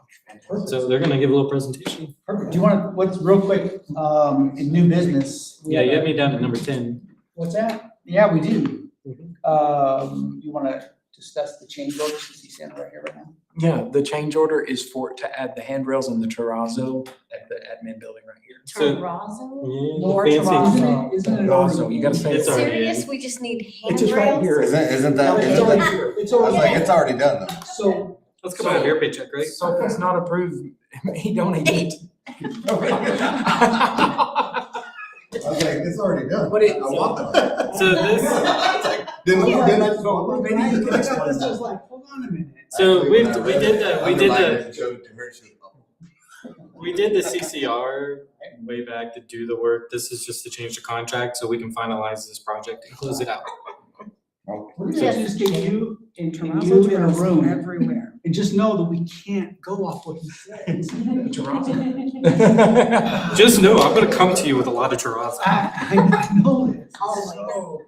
S6: So they're gonna give a little presentation.
S2: Perfect. Do you want to, what's real quick, in new business? we
S6: Yeah, you
S2: have
S6: have me down to number 10.
S2: What's that? Yeah, we do. You want to discuss the change orders since he's standing right here right now?
S4: Yeah, the change order is for, to add the handrails and the terrazzo at the admin building right here.
S6: So-
S3: Terrazzo?
S6: Yeah,
S3: Lord
S6: fancy.
S3: Terrazzo.
S2: Isn't it
S4: Terrazzo, you gotta say
S6: It's
S4: it.
S6: already in.
S1: Serious? We just need
S4: It's just right here.
S10: Isn't that,
S2: It's
S10: isn't
S2: already
S10: that,
S2: here. It's
S10: I was
S2: already.
S10: like, it's already done though.
S2: So,
S6: Let's come out of your paycheck, right?
S4: So if it's not approved, he donated.
S10: I was like, it's already done.
S4: But it-
S10: I want that.
S6: So this,
S10: Then I go.
S4: Maybe you can explain
S2: This
S4: that.
S2: is like, hold on a minute.
S6: so
S10: Actually,
S6: we
S10: when I
S6: did
S10: read it,
S6: the,
S10: I underlined it and showed it to her, she was,
S6: we did the CCR way back to do the work. This is just to change the contract so we can finalize this project and close it out.
S10: oh,
S2: We're gonna just get you and
S3: Terrazzo,
S2: you in a
S3: terrazzo
S2: room
S3: everywhere.
S2: and just know that we can't go off what he says.
S6: Just know, I'm gonna come to you with a lot of terrazzo.
S2: I know this.
S1: Always.
S2: So-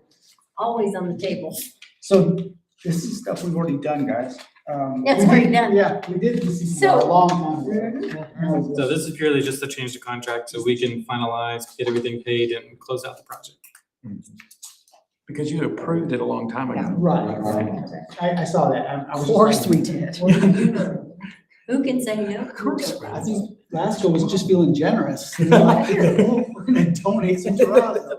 S1: Always on the table.
S2: So this is stuff we've already done, guys.
S1: That's
S2: we
S1: already
S2: did-
S1: done.
S2: Yeah, we did this a
S1: So-
S2: long time ago.
S6: So this is purely just to change the contract so we can finalize, get everything paid and close out the project.
S4: Because you approved it a long time ago.
S2: Right. I saw that. I was
S3: Of
S2: just
S3: course
S2: like-
S3: we did.
S1: Who can say no?
S2: Of course. I think Lasco was just feeling generous. Like, here, we're gonna donate some terrazzo.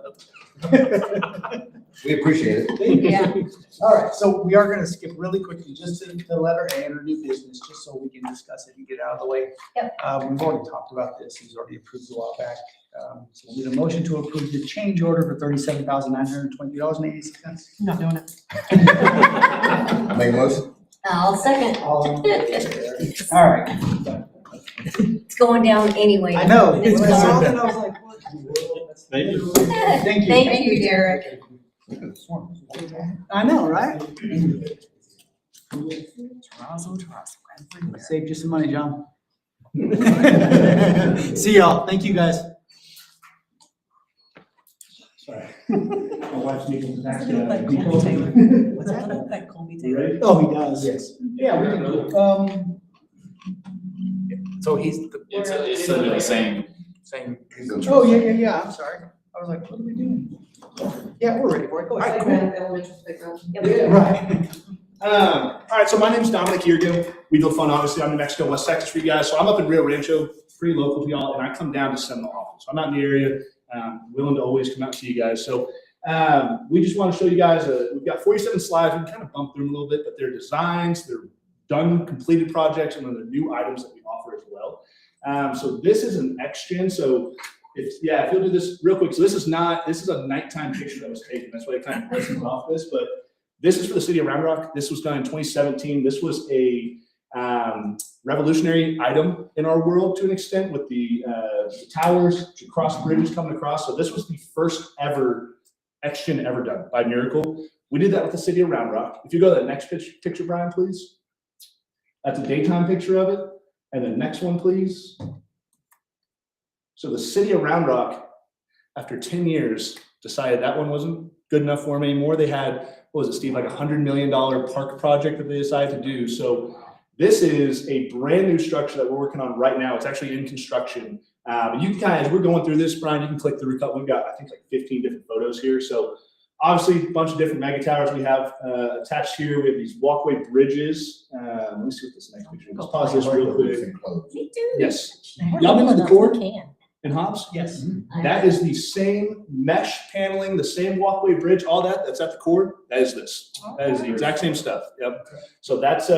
S10: we appreciate it.
S1: Yeah.
S2: All right, so we are gonna skip really quickly just to the letter A under new business, just so we can discuss it and get it out of the way.
S1: Yep.
S2: We've already talked about this, he's already approved a while back. So we need a motion to approve the change order for $37,920.86.
S3: Not doing it.
S10: I make a motion.
S1: I'll second.
S2: All right.
S1: It's going down anyway.
S2: I know.
S1: It's
S2: When I saw
S1: going.
S2: that, I was like, what?
S6: Thank you.
S2: Thank you.
S1: Thank you, Derek.
S2: I know, right?
S3: Terrazzo, terrazzo everywhere.
S2: Saved you some money, John. See y'all. Thank you, guys.
S12: Sorry. My wife's making
S3: Does it look like Colby Taylor? What's that? Look like Colby Taylor?
S2: Oh, he does. Yes. Yeah, we can do it.
S4: So he's the.
S7: It's the same.
S4: Same.
S2: Oh, yeah, I'm sorry. I was like, what are we doing? Yeah, we're ready for it. Go ahead. Right.
S14: All right, so my name's Dominic Yeargill. We build fun, obviously. I'm in Mexico, West Texas for you guys. So I'm up in Rio Rancho, pretty local to y'all, and I come down to Seminole office. I'm not in the area, willing to always come out to you guys. So we just want to show you guys, we've got 47 slides. We can kind of bump through them a little bit, but they're designs, they're done, completed projects, and then the new items that we offer as well. So this is an X-Gen. So if you'll do this real quick. So this is a nighttime picture that was taken. That's why it kind of places off this, but this is for the city of Round Rock. This was done in 2017. This was a revolutionary item in our world to an extent with the towers, the cross bridges coming across. So this was the first ever X-Gen ever done by Miracle. We did that with the city of Round Rock. If you go to that next picture, Brian, please. That's a daytime picture of it. And the next one, please. So the city of Round Rock, after 10 years, decided that one wasn't good enough for them anymore. They had, what was it, Steve, like $100 million park project that they decided to do. So this is a brand new structure that we're working on right now. It's actually in construction. You can kind of, as we're going through this, Brian, you can click through. We've got, I think, like 15 different photos here. So obviously, a bunch of different mega towers we have attached here. We have these walkway bridges. Let me see what this next picture is. Let's pause this real quick.
S1: Me too.
S14: Yes. Y'all been to the court in Hobbs?
S2: Yes.
S14: That is the same mesh paneling, the same walkway bridge, all that, that's at the core. That is this. That is the exact same stuff. Yep. So that's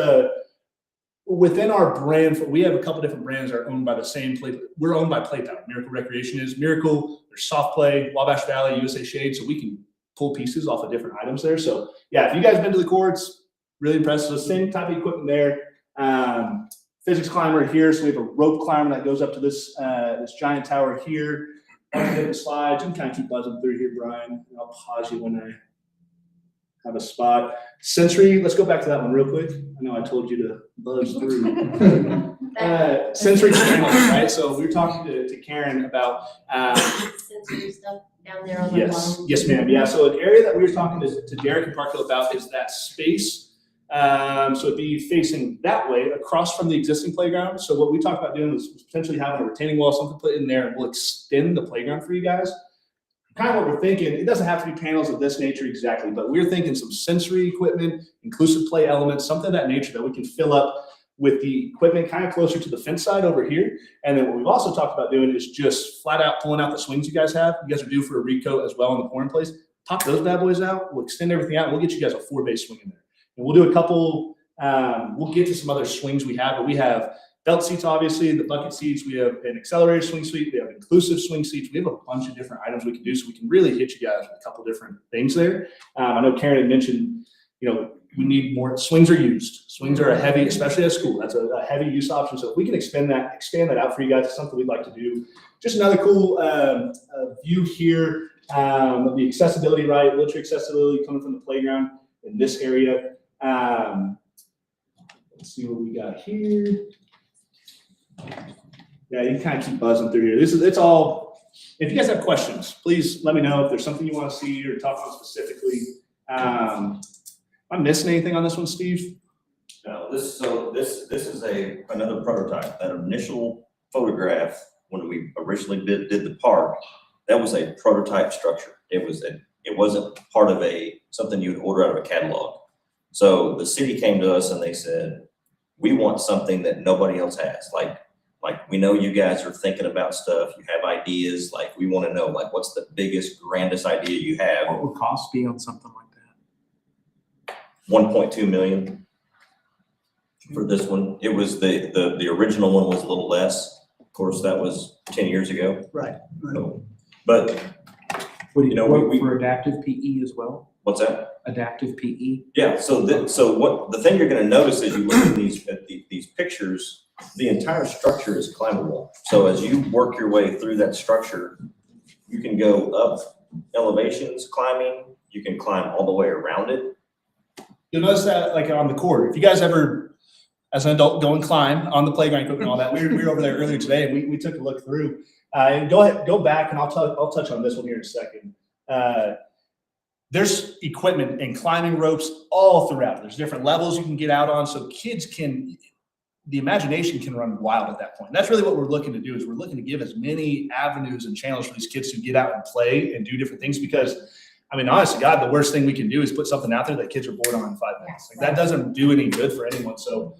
S14: within our brand, we have a couple different brands that are owned by the same play. We're owned by PlayPower. Miracle Recreation is Miracle. There's Soft Play, Wabash Valley, USA Shade. So we can pull pieces off of different items there. So yeah, if you guys been to the courts, really impressed. So same type of equipment there. Physics climber here. So we have a rope climber that goes up to this this giant tower here. Different slides. You can kind of keep buzzing through here, Brian. And I'll pause you when I have a spot. Sensory, let's go back to that one real quick. I know I told you to buzz through. Sensory channels, right? So we were talking to Karen about
S1: Sensory stuff down there on the bottom.
S14: yes, ma'am. Yeah, so an area that we were talking to Derek and Parkville about is that space. So it'd be facing that way across from the existing playground. So what we talked about doing was potentially having a retaining wall, something put in there, and we'll extend the playground for you guys. Kind of what we're thinking, it doesn't have to be panels of this nature exactly, but we're thinking some sensory equipment, inclusive play elements, something of that nature that we can fill up with the equipment kind of closer to the fence side over here. And then what we've also talked about doing is just flat out pulling out the swings you guys have. You guys are due for a recoat as well in the pouring place. Pop those bad boys out. We'll extend everything out. And we'll get you guys a 4-base swing in there. And we'll do a couple, we'll get to some other swings we have, but we have belt seats, obviously, the bucket seats. We have an accelerated swing suite. We have inclusive swing seats. We have a bunch of different items we can do, so we can really hit you guys with a couple different things there. I know Karen had mentioned, we need more. Swings are used. Swings are a heavy, especially at school. That's a heavy use option. So if we can expand that out for you guys, it's something we'd like to do. Just another cool view here of the accessibility, right? Wheelchair accessibility coming from the playground in this area. Let's see what we got here. Yeah, you can kind of keep buzzing through here. It's all, if you guys have questions, please let me know if there's something you want to see or talk about specifically. Am I missing anything on this one, Steve?
S15: No, this is another prototype. That initial photograph, when we originally did the park, that was a prototype structure. It wasn't part of something you would order out of a catalog. So the city came to us and they said, we want something that nobody else has. Like we know you guys are thinking about stuff, you have ideas, like we want to know what's the biggest, grandest idea you have.
S4: What would cost be on something like that?
S15: 1.2 million for this one. It was the original one was a little less. Of course, that was 10 years ago.
S2: Right.
S15: So, but
S4: Would it work
S15: we
S4: for adaptive PE as well?
S15: what's that?
S4: Adaptive PE?
S15: Yeah, so what the thing you're gonna notice as you look at these pictures, the entire structure is climbable. So as you work your way through that structure, you can go up elevations climbing, you can climb all the way around it.
S14: You'll notice that like on the court, if you guys ever, as an adult, go and climb on the playground equipment and all that, we were over there earlier today and we took a look through. And go back and I'll touch on this one here in a second. There's equipment and climbing ropes all throughout. There's different levels you can get out on, so kids the imagination can run wild at that point. And that's really what we're looking to do, is we're looking to give as many avenues and channels for these kids to get out and play and do different things, because I mean, honest to God, the worst thing we can do is put something out there that kids are bored on in 5 minutes. Like, that doesn't do any good for anyone. So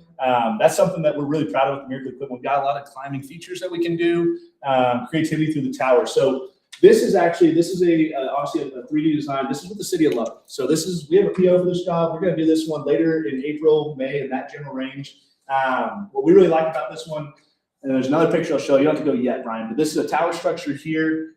S14: that's something that we're really proud of with Miracle Equipment. We've got a lot of climbing features that we can do, creativity through the tower. So this is obviously a 3D design. This is with the city of Lubbock. So we have a PO for this job. We're going to do this one later in April, May, in that general range. What we really like about this one, and there's another picture I'll show you. You don't have to go yet, Brian, but this is a tower structure here.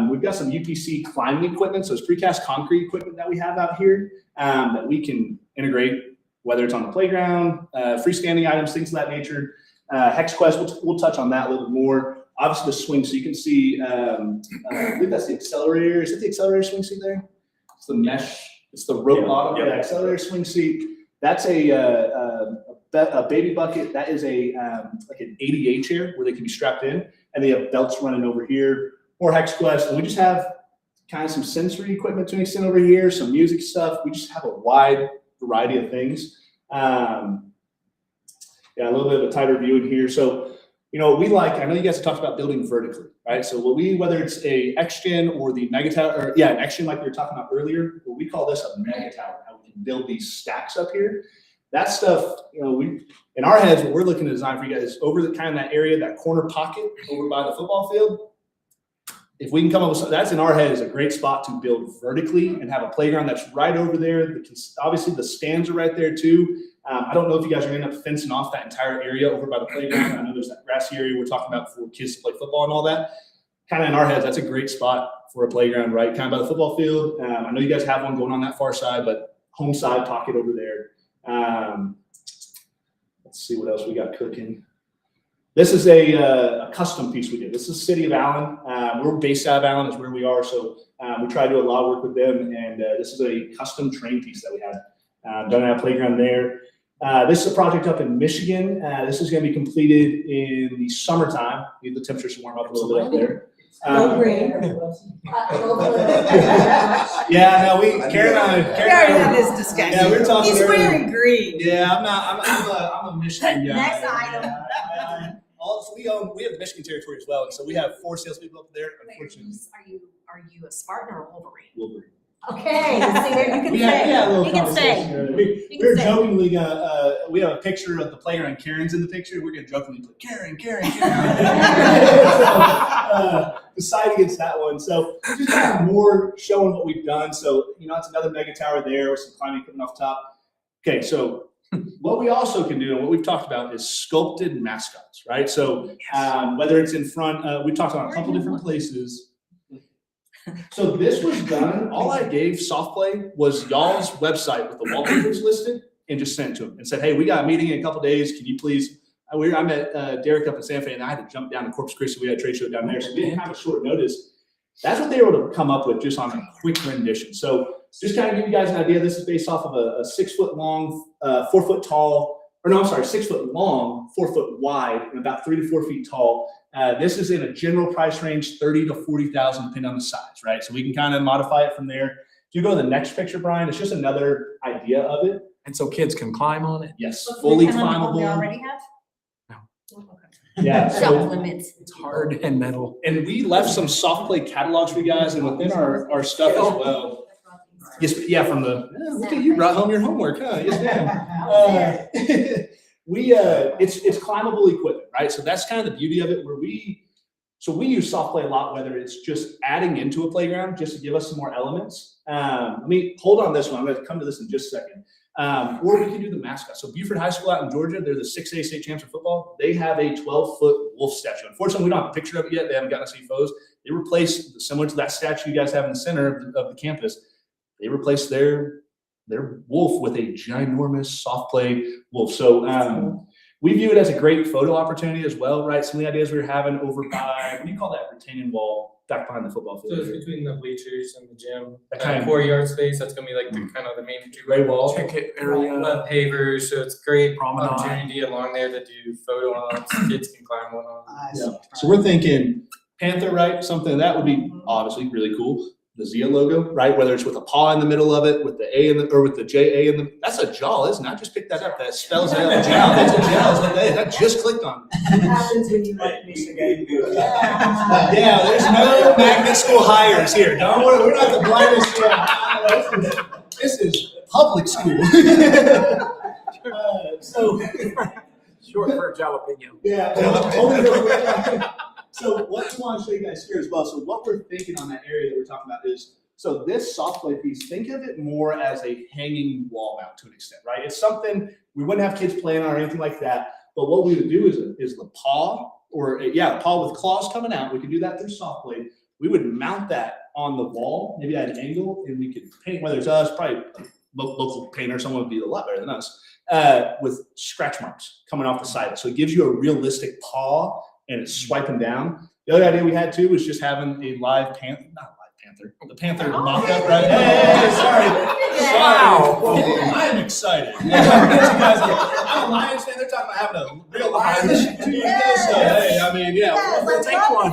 S14: We've got some UPC climbing equipment, so it's precast concrete equipment that we have out here that we can integrate, whether it's on the playground, freestanding items, things of that nature. Hex Quest, we'll touch on that a little bit more. Obviously, the swing, so you can see, I believe that's the accelerator. Is it the accelerator swing seat there? It's the mesh, it's the rope bottom. Yeah, accelerator swing seat. That's a baby bucket. That is like an ADA chair where they can be strapped in, and they have belts running over here. Or Hex Quest, and we just have kind of some sensory equipment to an extent over here, some music stuff. We just have a wide variety of things. Yeah, a little bit of a tighter view in here. So, we like, I know you guys have talked about building vertically, right? So whether it's a X-Gen or the Mega Tower, an X-Gen like we were talking about earlier, we call this a Mega Tower, how we can build these stacks up here. That stuff, in our heads, what we're looking to design for you guys over the kind of that area, that corner pocket over by the football field. if we can come up with, that's in our head is a great spot to build vertically and have a playground that's right over there. Obviously the stands are right there too. I don't know if you guys are gonna end up fencing off that entire area over by the playground. I know there's that grassy area we're talking about for kids to play football and all that. Kind of in our heads, that's a great spot for a playground, right? Kind of by the football field. I know you guys have one going on that far side, but home side pocket over there. Let's see what else we got cooking. This is a custom piece we did. This is City of Allen. We're based out of Allen is where we are. So we try to do a lot of work with them. And this is a custom train piece that we had done at a playground there. This is a project up in Michigan. This is going to be completed in the summertime. Need the temperatures to warm up a little bit up there. Yeah, no, Karen and I.
S1: We already had this discussion.
S14: Yeah, we were talking
S1: He's
S14: earlier.
S1: wearing green.
S14: Yeah, I'm a Michigan guy.
S1: Next item.
S14: Also, we have the Michigan territory as well, and so we have 4 salespeople up there. Unfortunately,
S3: Are you a Spartan or a Wolverine?
S14: Wolverine.
S3: Okay, see, there you can
S14: We had a
S3: say,
S14: little
S3: you can
S14: conversation
S3: say.
S14: earlier.
S3: You
S14: We're
S3: can say.
S14: jokingly gonna, we have a picture of the playground. Karen's in the picture. We're gonna jokingly put Karen. So, decide against that one. So just kind of more showing what we've done. So, it's another mega tower there with some climbing equipment off top. Okay, so what we also can do and what we've talked about is sculpted mascots, right? So whether it's in front, we talked about a couple different places. So this was done, all I gave Softplay was y'all's website with the wallpapers listed and just sent it to them and said, hey, we got a meeting in a couple days. Can you please, I met Derek up in Santa Fe and I had to jump down to Corpus Christi. We had a trade show down there. So we didn't have a short notice. That's what they were able to come up with just on a quick rendition. So just kind of give you guys an idea. This is based off of a 6 foot long, 4 foot tall, 6 foot long, 4 foot wide, and about 3 to 4 feet tall. This is in a general price range, 30 to 40,000, depending on the size, right? So we can kind of modify it from there. If you go to the next picture, Brian, it's just another idea of it.
S4: And so kids can climb on it?
S14: Yes, fully
S3: They
S14: climbable.
S3: already have?
S4: No.
S3: Oh, okay.
S14: Yeah, so,
S11: Limits.
S4: It's hard and metal.
S14: and we left some soft play catalogs for you guys and within our stuff as well. Yes, yeah, from the, look at you brought home your homework, huh? Yes, ma'am. It's climbable equipment, right? So that's kind of the beauty of it where we use soft play a lot, whether it's just adding into a playground just to give us some more elements. Let me hold on this one. I'm going to come to this in just a second. Or we can do the mascot. So Buford High School out in Georgia, they're the 6A state champs of football. They have a 12-foot wolf statue. Unfortunately, we don't have a picture of it yet. They haven't gotten to see photos. They replaced, similar to that statue you guys have in the center of the campus, they replaced their wolf with a ginormous soft play wolf. So we view it as a great photo opportunity as well, right? Some of the ideas we were having over by, what do you call that retaining wall back behind the football
S6: So
S14: field?
S6: it's between the bleachers and the gym,
S14: That
S6: that
S14: kind of-
S6: courtyard space, that's gonna be like the kind of the main entryway wall.
S4: Ticket area.
S6: Pavers, so it's great
S4: Promenade.
S6: opportunity along there to do photo ops, kids can climb one on.
S14: Yeah. So we're thinking Panther, right? Something that would be obviously really cool. The Zia logo, right? Whether it's with a paw in the middle of it, with the A in the, or with the JA in the, that's a jaw, isn't it? I just picked that up. That spells out a jowl. That's a jowl. That just clicked on.
S1: What happens when you like Michigan?
S14: Yeah, there's no magnet school hires here. Don't worry, we're not the blindest. This is public school. So.
S4: Short for a jalapeno.
S14: Yeah. So what we want to show you guys here as well. So what we're thinking on that area that we're talking about is, so this soft play piece, think of it more as a hanging wall mount to an extent, right? It's something we wouldn't have kids playing on or anything like that. But what we would do is the paw, or a paw with claws coming out. We could do that through soft play. We would mount that on the wall, maybe at an angle, and we could paint, whether it's us, probably a local painter, someone would be a lot better than us, with scratch marks coming off the side. So it gives you a realistic paw and it's swiping down. The other idea we had too was just having a live panther, the panther mock-up, right? Hey, sorry.
S4: Wow.
S14: I am excited. I'm a Lions fan. They're talking about having a real Lions. So, hey, I mean, we'll take one.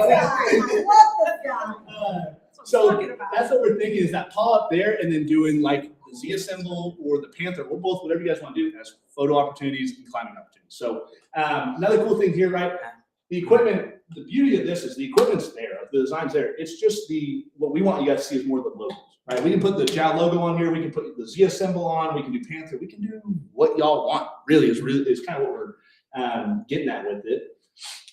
S14: So that's what we're thinking is that paw up there and then doing like the Zia symbol or the panther or both, whatever you guys want to do as photo opportunities and climbing opportunities. So another cool thing here, right? The equipment, the beauty of this is the equipment's there, the design's there. It's just what we want you guys to see is more of the logos, right? We can put the JAL logo on here. We can put the Zia symbol on. We can do Panther. We can do what y'all want, really is kind of what we're getting at with it.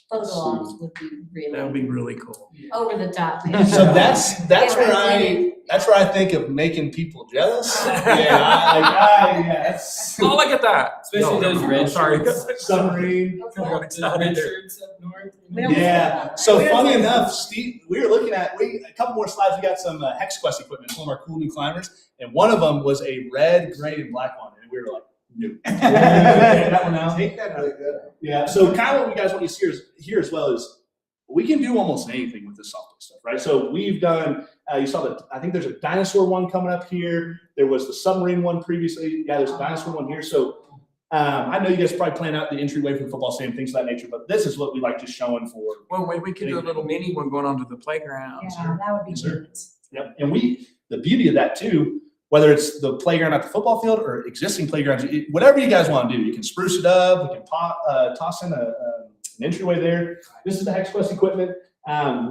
S1: Photo ops would be
S4: That would
S1: really
S4: be really cool.
S1: over the top.
S14: So that's where I think of making people jealous. Yeah, yes.
S4: Oh, look at that.
S7: Especially those red
S4: Sorry.
S7: shirts.
S14: Submarine.
S4: Got excited there.
S7: shirts up north.
S14: Yeah, so funny enough, Steve, we were looking at, a couple more slides, we got some Hex Quest equipment, some of our cool new climbers, and one of them was a red, gray, and black one, and we were like, no. That one out.
S10: Take that really good.
S14: Yeah, so kind of what you guys want to see here as well is, we can do almost anything with this software stuff, right? So we've done, you saw I think there's a dinosaur one coming up here, there was the submarine one previously, yeah, there's a dinosaur one here, so I know you guys probably plan out the entryway for the football stadium, things of that nature, but this is what we like just showing for.
S4: Well, we could do a little mini one going onto the playground.
S1: Yeah, that would be
S14: Yes, sir.
S1: good.
S14: Yep, and the beauty of that too, whether it's the playground at the football field or existing playgrounds, whatever you guys want to do, you can spruce it up, we can toss in an entryway there. This is the Hex Quest equipment.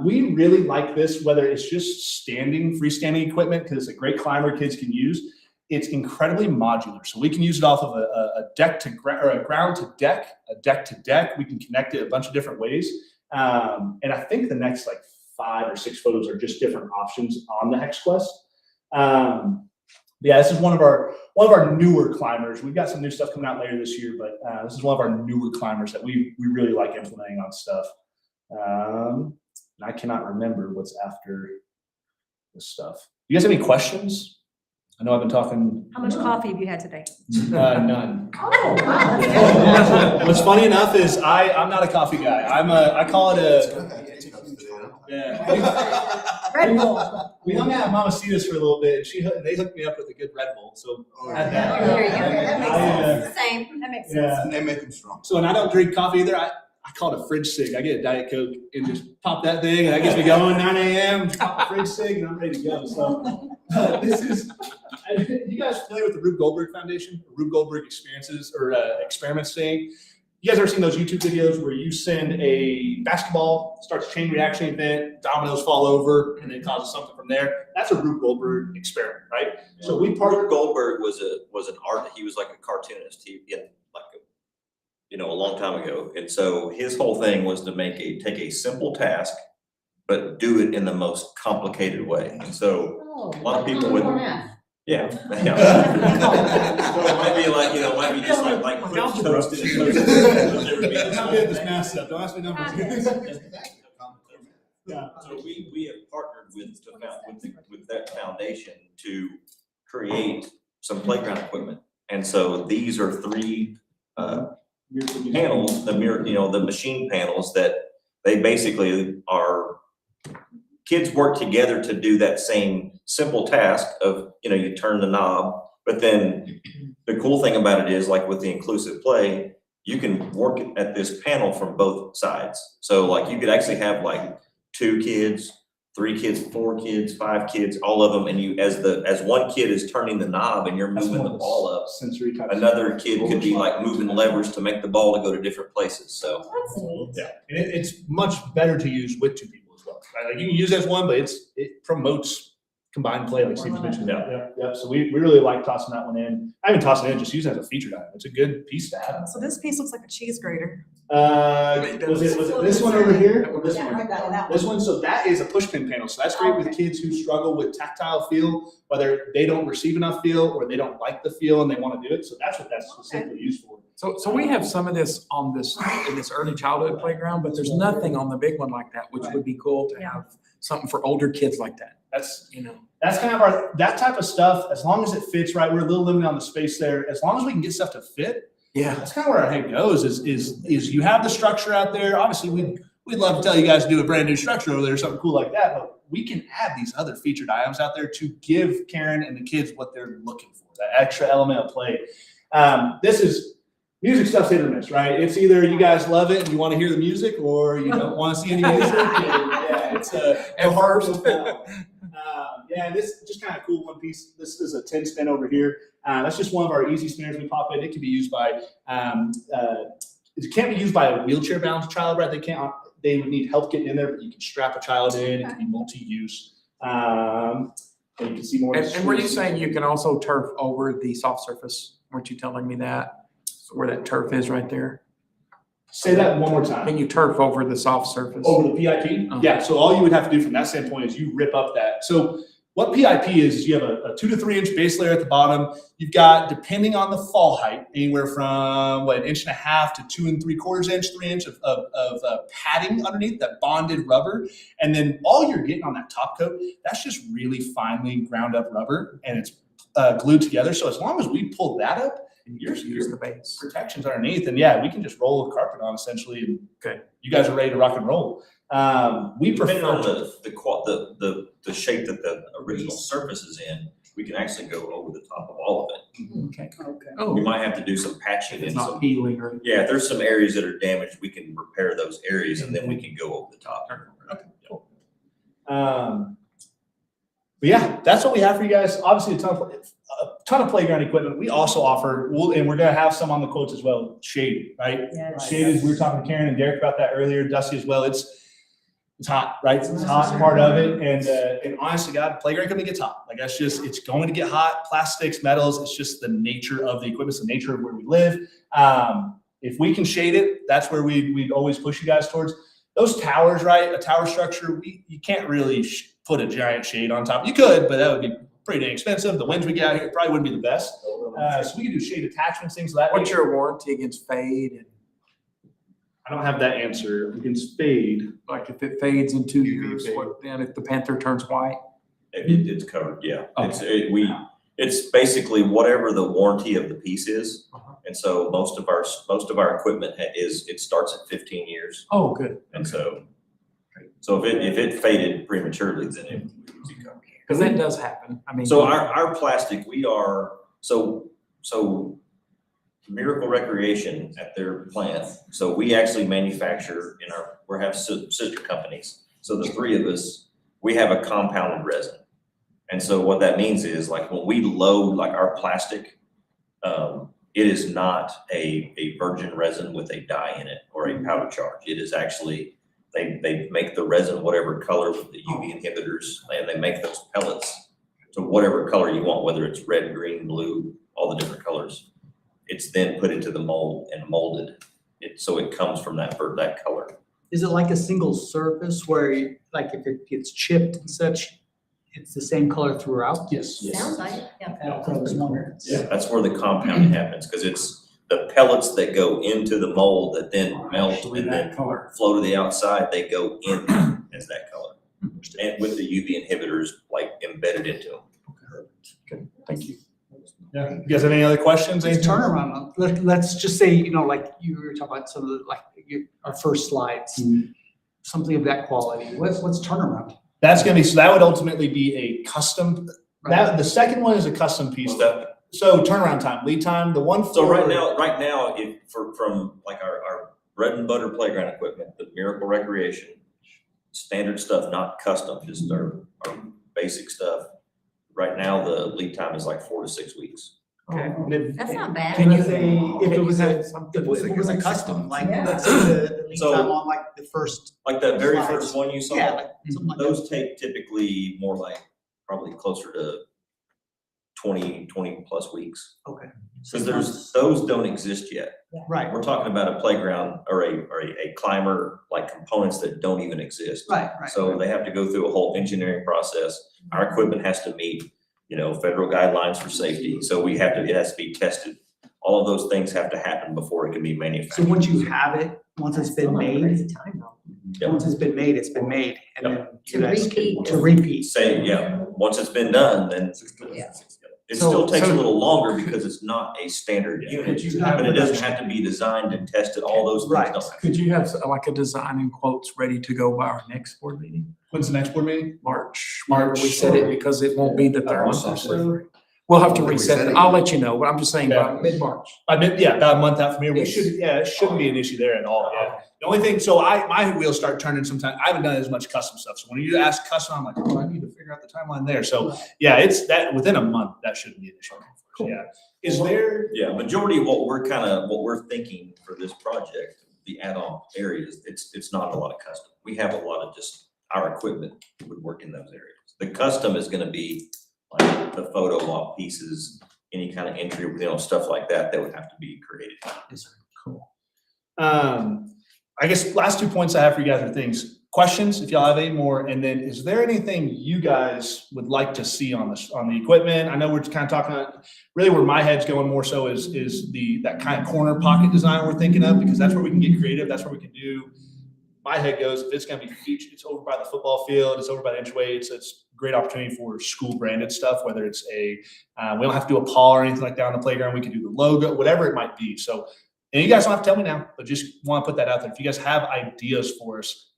S14: We really like this, whether it's just freestanding equipment, because it's a great climber kids can use. It's incredibly modular, so we can use it off of a deck to or a ground to deck, a deck to deck. We can connect it a bunch of different ways. And I think the next like 5 or 6 photos are just different options on the Hex Quest. Yeah, this is one of our newer climbers. We've got some new stuff coming out later this year, but this is one of our newer climbers that we really like implementing on stuff. And I cannot remember what's after this stuff. You guys have any questions? I know I've been talking.
S3: How much coffee have you had today?
S14: None.
S3: Oh, wow.
S14: What's funny enough is I'm not a coffee guy. I call it a. Yeah.
S3: Red Bull.
S14: We hung out at Mamacita's for a little bit. And they hooked me up with a good Red Bull. So I had that.
S1: There you go. That makes
S14: I,
S1: sense. Same. That makes sense.
S14: yeah.
S10: And they make them strong.
S14: So when I don't drink coffee either, I call it a fridge cig. I get a Diet Coke and just pop that thing, and that gets me going 9 a.m. Pop a fridge cig, and I'm ready to go. So this is. You guys familiar with the Rube Goldberg Foundation, Rube Goldberg experiences or experiments thing? You guys ever seen those YouTube videos where you send a basketball, starts a chain reaction event, dominoes fall over, and then causes something from there? That's a Rube Goldberg experiment, right? So we partnered.
S15: Rube Goldberg was an artist. He was like a cartoonist. A long time ago. And so his whole thing was to take a simple task, but do it in the most complicated way. And so a lot of people would. Yeah. So it might be like, it might be just like quick toasted and toasted.
S14: How good this math stuff? Don't ask me numbers. Yeah.
S15: So we have partnered with that foundation to create some playground equipment. And so these are 3 panels, the machine panels that they basically are, kids work together to do that same simple task of, you turn the knob, but then the cool thing about it is, like with the inclusive play, you can work at this panel from both sides. So like you could actually have like 2 kids, 3 kids, 4 kids, 5 kids, all of them, and you as one kid is turning the knob and you're moving the ball up,
S14: sensory type.
S15: another kid could be like moving levers to make the ball to go to different places. So
S1: That's neat.
S14: Yeah, and it's much better to use with 2 people as well, right? Like you can use it as one, but it promotes combined play, like Steve mentioned. Yeah. So we really like tossing that one in. I even toss it in, just use it as a featured item. It's a good piece to have.
S3: So this piece looks like a cheese grater.
S14: Was it this one over here or this
S1: Yeah,
S14: one?
S1: that one.
S14: This one, so that is a push pin panel. So that's great with kids who struggle with tactile feel, whether they don't receive enough feel or they don't like the feel and they want to do it. So that's what that's specifically used for.
S4: So we have some of this in this early childhood playground, but there's nothing on the big one like that, which would be cool to have something for older kids like that.
S14: That's kind of that type of stuff, as long as it fits right. We're a little limited on the space there. As long as we can get stuff to fit,
S4: yeah,
S14: that's kind of where our head goes is you have the structure out there. Obviously we'd love to tell you guys to do a brand new structure over there or something cool like that, but we can add these other featured items out there to give Karen and the kids what they're looking for, that extra element of play. Music stuff's hit or miss, right? It's either you guys love it and you want to hear the music, or you don't want to see any music. Yeah, it's
S4: at first.
S14: Yeah, this is just kind of cool one piece. This is a 10 spin over here. That's just one of our easy spinners we pop in. It can be used by, it can't be used by a wheelchair bound child, right? They would need help getting in there, but you can strap a child in. It can be multi-use. And you can see more.
S4: And were you saying you can also turf over the soft surface? Weren't you telling me that? Where that turf is right there?
S14: Say that one more time.
S4: Can you turf over the soft surface?
S14: Over the PIP? Yeah, so all you would have to do from that standpoint is you rip up that. So what PIP is you have a 2 to 3 inch base layer at the bottom. You've got, depending on the fall height, anywhere from an 1.5 to 2 3/4 inch, 3 inch of padding underneath, that bonded rubber. And then all you're getting on that top coat, that's just really finely ground up rubber, and it's glued together. So as long as we pull that up,
S4: Use the base.
S14: protections underneath, and yeah, we can just roll the carpet on essentially, and
S4: Okay.
S14: you guys are ready to rock and roll. We
S15: Depending on
S14: prefer,
S15: the shape that the original surface is in, we can actually go over the top of all of it.
S4: Okay.
S2: Okay.
S4: Oh,
S15: We might have to do some patching
S4: it's
S15: and
S4: not
S15: some,
S4: peeling or.
S15: yeah, if there's some areas that are damaged, we can repair those areas and then we can go over the top.
S14: but yeah, that's what we have for you guys. Obviously, a ton of playground equipment. We also offer, and we're gonna have some on the quotes as well, shade, right?
S3: Yes.
S14: Shade is, we were talking to Karen and Derek about that earlier, Dusty as well. It's hot, right? It's a hot part of it. And honestly, God, playground equipment gets hot. Like that's just, it's going to get hot. Plastics, metals, it's just the nature of the equipment, it's the nature of where we live. If we can shade it, that's where we'd always push you guys towards. Those towers, right? A tower structure, you can't really put a giant shade on top. You could, but that would be pretty dang expensive. The winds we get out here probably wouldn't be the best. So we can do shade attachments, things like that.
S4: What's your warranty against fade and
S14: I don't have that answer. We can fade.
S4: like if it fades in 2 years, what then if the Panther turns white?
S15: It's covered, yeah. It's basically whatever the warranty of the piece is. And so most of our equipment it starts at 15 years.
S4: Oh, good.
S15: And so if it faded prematurely, then it would be covered.
S4: Because that does happen. I mean.
S15: So our plastic, so Miracle Recreation at their plant, so we actually manufacture we have sister companies. So the three of us, we have a compounded resin. And so what that means is like when we load like our plastic, it is not a virgin resin with a dye in it or a powder charge. It is actually, they make the resin whatever color with the UV inhibitors, and they make those pellets to whatever color you want, whether it's red, green, blue, all the different colors. It's then put into the mold and molded. So it comes from that color.
S2: Is it like a single surface where, like if it gets chipped and such, it's the same color throughout?
S14: Yes.
S11: Sounds like it, yeah.
S2: That's what I was wondering.
S15: Yeah, that's where the compounding happens, because it's the pellets that go into the mold that then melt and then
S4: color.
S15: flow to the outside, they go in as that color. And with the UV inhibitors like embedded into them.
S4: Good, thank you.
S14: Yeah. You guys have any other questions?
S2: It's turnaround. Let's just say, like you were talking about some of the, our first slides, something of that quality. What's turnaround?
S14: That's gonna be, so that would ultimately be a custom, the second one is a custom piece. So turnaround time, lead time, the one.
S15: So right now, from like our bread and butter playground equipment, the Miracle Recreation, standard stuff, not custom, just our basic stuff. Right now, the lead time is like 4 to 6 weeks.
S2: Okay.
S11: That's not bad.
S2: Can you say, if it was a custom, like, let's say the lead
S15: So-
S2: time on like the first.
S15: Like that very
S2: Slides.
S15: first one you saw?
S2: Yeah, like something like that.
S15: Those take typically more like, probably closer to 20 plus weeks.
S2: Okay.
S15: Because those don't exist yet.
S2: Right,
S15: We're talking about a playground or a climber, like components that don't even exist.
S2: right.
S15: So they have to go through a whole engineering process. Our equipment has to meet, federal guidelines for safety. So it has to be tested. All of those things have to happen before it can be
S2: So
S15: manufactured.
S2: once you have it, once it's been made,
S15: Yep.
S2: once it's been made, it's been made, and then
S11: To
S2: you guys
S11: repeat.
S2: to repeat.
S15: Once it's been done, then
S11: Yeah.
S15: it still takes a
S4: So-
S15: little longer because it's not a standard unit, but it doesn't have to be designed and tested. All those things
S2: Right.
S15: don't have to.
S4: Could you have like a design and quotes ready to go by our next board meeting?
S14: When's the next board meeting?
S4: March, whenever we set it, because it won't be the third.
S14: month or so.
S4: We'll have to
S10: When we
S4: reset
S10: set
S4: it.
S10: it.
S4: I'll let you know, but I'm just saying by
S14: Yeah.
S4: mid-March.
S14: About a month out from here.
S4: Yes.
S14: It shouldn't be an issue there at all, yeah. The only thing, so my wheels start turning sometime. I haven't done as much custom stuff. So when you ask custom, I'm like, oh, I need to figure out the timeline there. So yeah, it's that within a month, that shouldn't be an issue. Yeah. Is there,
S15: Yeah, majority of what we're thinking for this project, the add-on areas, it's not a lot of custom. We have a lot of just our equipment would work in those areas. The custom is gonna be like the photo op pieces, any kind of entry, stuff like that would have to be created.
S4: Cool.
S14: I guess last 2 points I have for you guys are things, questions, if y'all have any more, and then is there anything you guys would like to see on the equipment? I know we're kind of talking about, really where my head's going more so is that kind of corner pocket design we're thinking of, because that's where we can get creative, that's where we can do. My head goes, if it's gonna be featured, it's over by the football field, it's over by the entryway, it's a great opportunity for school branded stuff, whether it's we don't have to do a paw or anything like that on the playground, we can do the logo, whatever it might be. So, and you guys don't have to tell me now, but just want to put that out there. If you guys have ideas for us,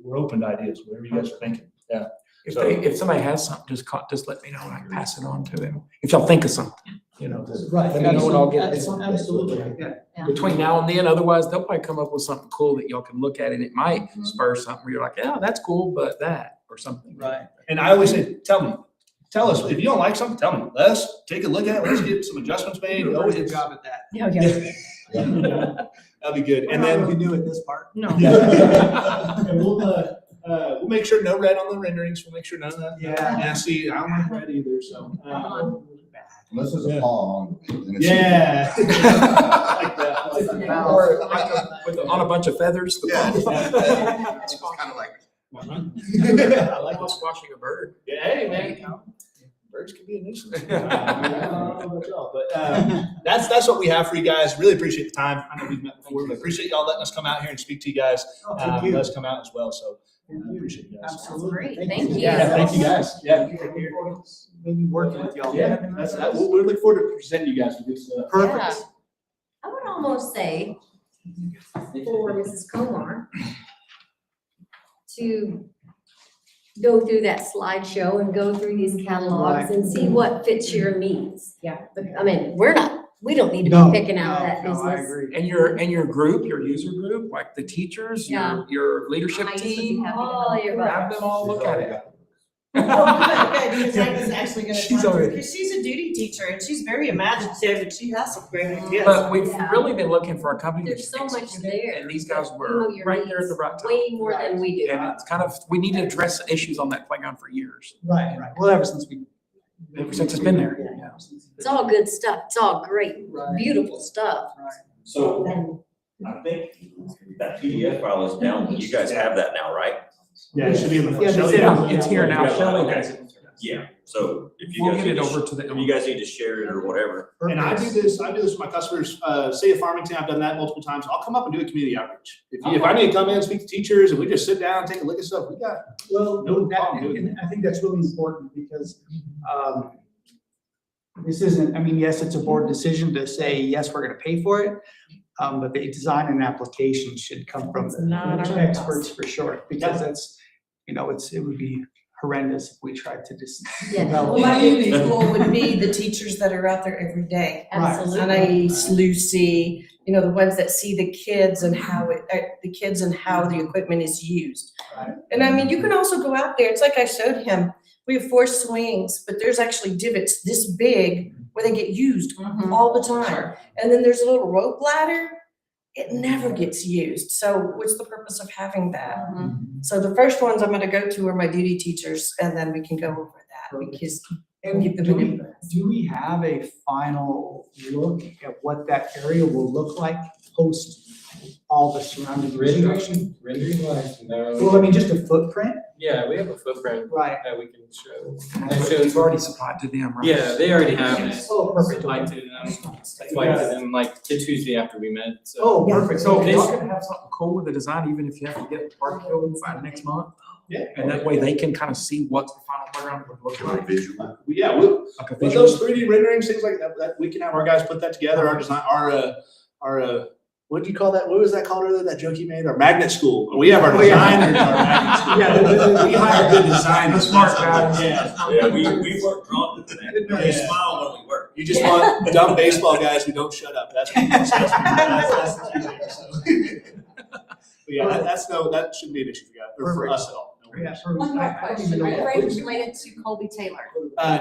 S14: we're open to ideas, whatever you guys are thinking. Yeah.
S4: If somebody has something, just let me know and I can pass it on to them. If y'all think of something,
S2: Right.
S4: Let me know and I'll get it.
S2: Absolutely, yeah.
S4: between now and then. Otherwise, they'll probably come up with something cool that y'all can look at and it might spur something where you're like, yeah, that's cool, but that or something.
S2: Right.
S14: And I always say, tell us, if you don't like something, tell me. Let us take a look at it. Let's get some adjustments made.
S2: You're doing a good job at that.
S3: Yeah, yeah.
S14: That'd be good. And then
S2: we do at this part.
S3: No.
S14: and we'll make sure no red on the renderings. We'll make sure none of that.
S2: Yeah.
S14: Nasty. I don't like red either. So.
S10: Unless there's a paw on it. then it's-
S14: Yeah. Like that.
S4: Or like on a bunch of feathers.
S10: Yeah.
S14: It's
S10: kind of like.
S14: I like
S4: Like squashing a bird.
S14: Yeah, hey, man. Birds can be a nuisance. I don't know about y'all, but that's what we have for you guys. Really appreciate the time. I know we've met before, but appreciate y'all letting us come out here and speak to you guys.
S2: Thank you.
S14: Let us come out as well. So I appreciate you guys.
S2: Absolutely.
S3: Great. Thank you.
S14: Yeah, thank you guys. Yeah.
S2: Maybe working with y'all.
S14: Yeah, we're looking forward to presenting you guys with good stuff.
S2: Perfect.
S1: I would almost say for Mrs. Komar to go through that slideshow and go through these catalogs and see what fits your needs.
S3: Yeah.
S1: I mean, we don't need to
S2: No,
S1: be picking out that
S2: no, I
S1: business.
S2: agree.
S4: And your group, your user group, like the teachers,
S1: Yeah.
S4: your leadership
S1: I used to be
S4: team,
S1: happy to help.
S3: your
S4: have them all look at it.
S16: Oh, good, because Agnes is actually gonna
S4: She's
S16: talk,
S4: already-
S16: because she's a duty teacher and she's very imaginative and she has some great ideas.
S4: But we've
S1: Yeah.
S4: really been looking for a company.
S1: There's
S4: that's
S1: so much
S4: executing,
S1: there.
S4: And these guys
S1: You know
S4: were
S1: your
S4: right there at the
S1: needs
S4: right time.
S1: Way more than we do.
S4: And it's kind of, we need to address issues on that playground for years,
S2: Right, right. Well, ever since we.
S4: ever since it's been there.
S2: Yeah.
S1: It's all good stuff. It's all great,
S2: Right.
S1: beautiful stuff.
S15: So
S1: And
S15: I think that PDF file is down. You guys have that now, right?
S14: Yeah, it should be in the.
S2: Yeah, they
S14: Shelley
S2: said
S14: has it.
S4: It's here now.
S15: Yeah.
S4: Shelley has it.
S15: Yeah, so if you
S4: We'll
S15: guys
S4: get
S15: need
S4: it
S15: to,
S4: over to the.
S15: if you guys need to share it or whatever.
S14: And I do this with my customers, City of Farmington, I've done that multiple times. I'll come up and do a community outreach. If I need to come in and speak to teachers and we just sit down and take a look at stuff, we got.
S2: Well,
S14: No problem doing
S2: and I think that's really important because, this isn't, I mean, yes, it's a board decision to say, yes, we're gonna pay for it. But the design and application should come from
S3: It's not
S2: the
S3: our
S2: experts for sure, because that's, it would be horrendous if we tried to just.
S1: Yeah.
S2: develop-
S16: Well, my duty pool would be the teachers that are out there every day.
S1: absolutely.
S16: Anais, Lucy, the ones that see the kids and how the equipment is used.
S2: Right.
S16: And I mean, you can also go out there, it's like I showed him, we have 4 swings, but there's actually divots this big where they get used all the time. And then there's a little rope ladder, it never gets used. So what's the purpose of having that? So the first ones I'm gonna go to are my duty teachers, and then we can go over that because
S2: And
S16: Get the
S2: do we,
S16: video.
S2: do we have a final look at what that area will look like post all the surrounding construction?
S6: Rendering wise, no.
S2: Well, I mean, just a footprint,
S6: Yeah, we have a footprint
S2: right?
S6: that we can show.
S4: You've already supplied to them, right?
S6: Yeah, they already have it.
S2: Oh, perfect.
S6: Supplied to them, supplied to them like the Tuesday after we met, so.
S2: Oh, perfect. So,
S4: So y'all can have something cool with the design, even if you have to get the park building by next month.
S14: Yeah.
S4: And that way they can kind of see what the final playground would look like.
S10: Visual.
S14: Yeah, we'll,
S4: Like a
S14: with
S4: visual.
S14: those 3D renderings, things like that, we can have our guys put that together, our design, what do you call that? What was that called earlier, that joke you made? Our magnet school. We have our
S2: Oh, yeah.
S14: designers, our magnet school.
S2: Yeah,
S14: We hire good designers.
S4: Smart guys.
S14: Yeah.
S15: Yeah, we work on it. We smile when we work.
S14: You just want dumb baseball guys who don't shut up. That's what you want. That's what you want, so. But yeah, that shouldn't be an issue for you guys, or for us at all. No
S2: yeah,
S14: worries.
S2: perfect.
S1: One more
S2: I don't
S1: question,
S2: even know
S1: are
S2: what
S1: you
S2: that is.
S1: related to Colby Taylor?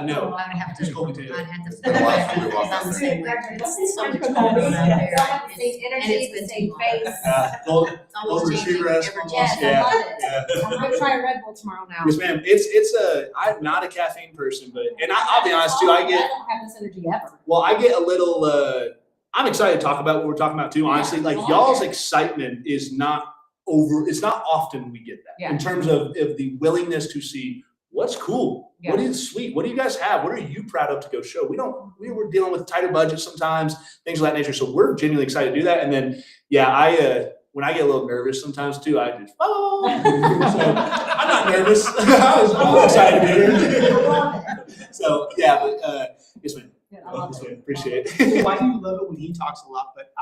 S14: No.
S1: I'd have
S14: Who's
S1: to,
S14: Colby Taylor?
S1: I'd have to.
S10: The last one we walked
S1: I'm
S10: through.
S1: saying, it's so much Colby out there. And it's been too long.
S14: Golden
S1: It's almost
S14: Golden
S1: changing
S14: Retriever
S1: every
S14: almost,
S1: day.
S14: yeah.
S1: I love it.
S14: Yeah.
S1: I'm gonna try a Red Bull tomorrow now.
S14: Yes, ma'am. I'm not a caffeine person, but, and I'll be honest too,
S1: I don't have this energy ever.
S14: I get a little, I'm excited to talk about what we're talking about too, honestly, like y'all's excitement is not it's not often we get that. In terms of the willingness to see what's cool, what is sweet, what do you guys have, what are you proud of to go show? We were dealing with tighter budgets sometimes, things of that nature, so we're genuinely excited to do that. And then, when I get a little nervous sometimes too, I just, so I'm not nervous. I'm excited to be here. So, yes, ma'am. Yes, ma'am. Appreciate it.
S2: Why do you love it when he talks a lot, but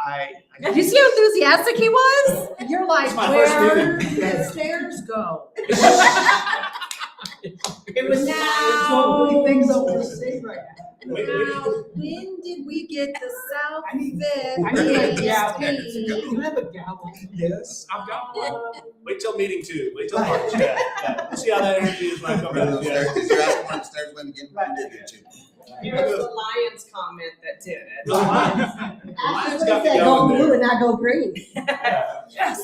S3: Did you see how enthusiastic he was? You're like,
S14: It's my first
S3: where
S14: meeting.
S3: did the stairs go?
S16: It was
S2: so many things I want to say right now.
S3: Now, when did we get the South Fifth?
S2: I need a gavel.
S3: ESP?
S2: You have a gavel?
S14: Yes, I've got one. Wait till meeting 2. Wait till March. We'll see how that energy is when I come back.
S10: You're asking for upstairs when again? Did you?
S16: It was the Lions comment that did it.
S14: The Lions got me
S3: Go
S14: going
S3: blue
S14: there.
S3: and not go green.
S16: Yes.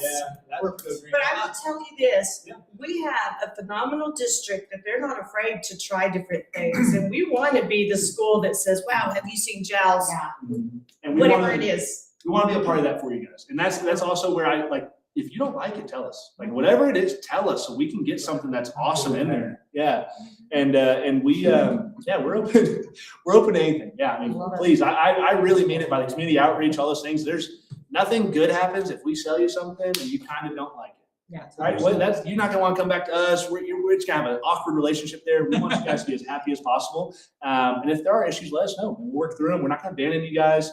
S14: That worked good.
S16: But I will tell you this, we have a phenomenal district that they're not afraid to try different things. And we want to be the school that says, wow, have you seen Giles?
S14: And we
S16: Whatever
S14: wanna-
S16: it is.
S14: We want to be a part of that for you guys. And that's also where I like, if you don't like it, tell us. Like whatever it is, tell us so we can get something that's awesome in there. Yeah. And we, we're open, we're open to anything. Yeah, I mean, please, I really mean it by the community outreach, all those things. There's nothing good happens if we sell you something and you kind of don't like it.
S3: Yeah.
S14: Right? Well, you're not gonna want to come back to us. We're just gonna have an awkward relationship there. We want you guys to be as happy as possible. And if there are issues, let us know. We'll work through them. We're not gonna abandon you guys.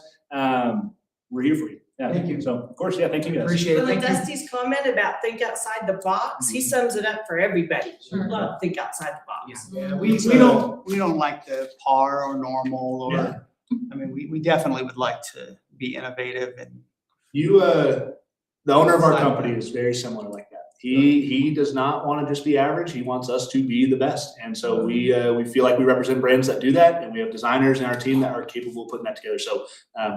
S14: We're here for you. Yeah.
S2: Thank you.
S14: So of course, thank you guys.
S2: Appreciate it.
S16: But like
S2: Thank you.
S16: Dusty's comment about think outside the box, he sums it up for everybody. Love think outside the box.
S2: Yeah, we don't like the par or normal or, I mean, we definitely would like to be innovative and.
S14: You, the owner of our company is very similar like that. He does not want to just be average. He wants us to be the best. And so we feel like we represent brands that do that. And we have designers in our team that are capable of putting that together. So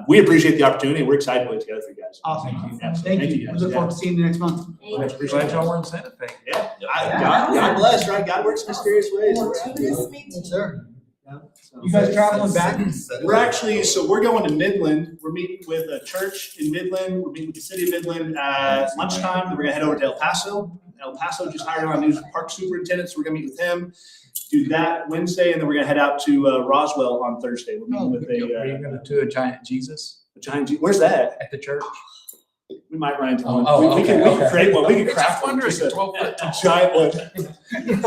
S14: we appreciate the opportunity. We're excited to put it together for you guys.
S2: Awesome.
S14: Yeah, so
S2: Thank you.
S14: guys.
S2: Look forward to seeing you next month.
S4: Glad y'all were in Santa Fe.
S14: Yeah. God bless, right? God works in mysterious ways.
S2: Yes, sir.
S14: Yeah, so-
S2: You guys traveling back?
S14: We're actually, so we're going to Midland. We're meeting with a church in Midland. We're meeting with the city of Midland at lunchtime. Then we're gonna head over to El Paso. El Paso just hired our new park superintendent, so we're gonna meet with him. Do that Wednesday, and then we're gonna head out to Roswell on Thursday. We're meeting with
S4: Are you gonna do a giant Jesus
S14: where's that?
S4: at the church?
S14: We might run into
S4: Oh,
S14: one.
S4: oh,
S14: We can
S4: okay.
S14: create one. We can
S4: It's
S14: craft
S4: just
S14: one.
S4: wondering,
S14: Just a
S4: 12-foot tall.
S14: giant one.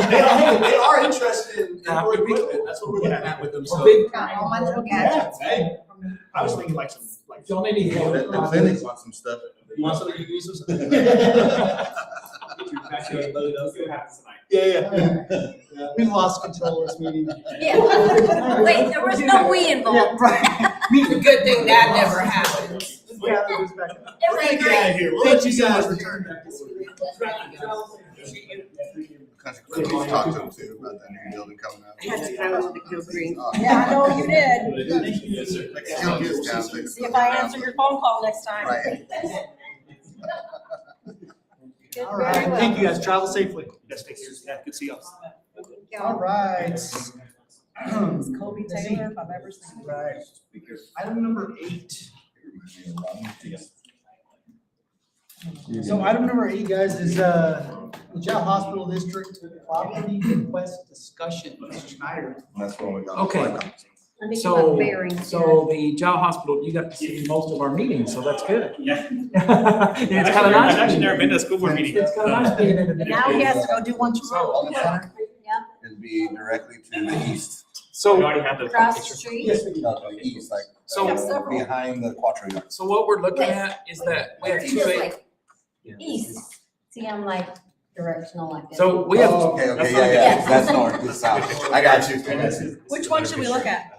S14: They are interested in indoor equipment. That's what we're looking at with them. So,
S3: Got all my little
S14: yeah,
S3: gadgets.
S14: hey, I was thinking like some, like.
S4: Y'all need to
S10: The
S4: help.
S10: clinic wants some stuff.
S14: You want something you can use? Yeah.
S2: We lost control of this meeting.
S11: Yeah. Wait, there was no we
S2: Yeah,
S11: involved.
S2: right.
S16: Good thing that never happened.
S2: Yeah, that was back.
S14: We're gonna get out of here. We'll let you guys return back to work.
S10: Chris talked to him too about that new building coming up.
S9: I had to go to go green.
S3: Yeah, I know you did.
S10: Like, still gets down, so it's
S3: See if I answer your phone call next time.
S10: Right.
S2: All right, thank you guys. Travel safely.
S14: Yes, take care. Yeah, good to see y'all.
S2: All right.
S3: It's Kobe Taylor, if I've ever seen.
S2: Right. Item number 8. So item number 8, guys, is the Jail Hospital District property request discussion. Mr. Schneider.
S10: That's what we got.
S4: Okay.
S3: I think
S4: So,
S3: about bearings.
S4: so the jail hospital, you got to see most of our meetings, so that's good.
S14: Yeah.
S4: It's kind of nice.
S14: I've actually never been to a school board meeting.
S4: It's kind of nice being in the.
S3: Now he has to go do one tomorrow.
S10: It'd be directly to the east.
S4: So,
S11: Across the street.
S10: No, the east, like,
S4: So-
S10: behind the Quattro.
S4: so what we're looking at is that we have two,
S11: Just like east. See, I'm like directional like this.
S4: so we have.
S10: Oh, okay,
S14: That's
S10: yeah,
S14: not-
S10: yeah, that's north, this south. I got you.
S3: Which one should we look at?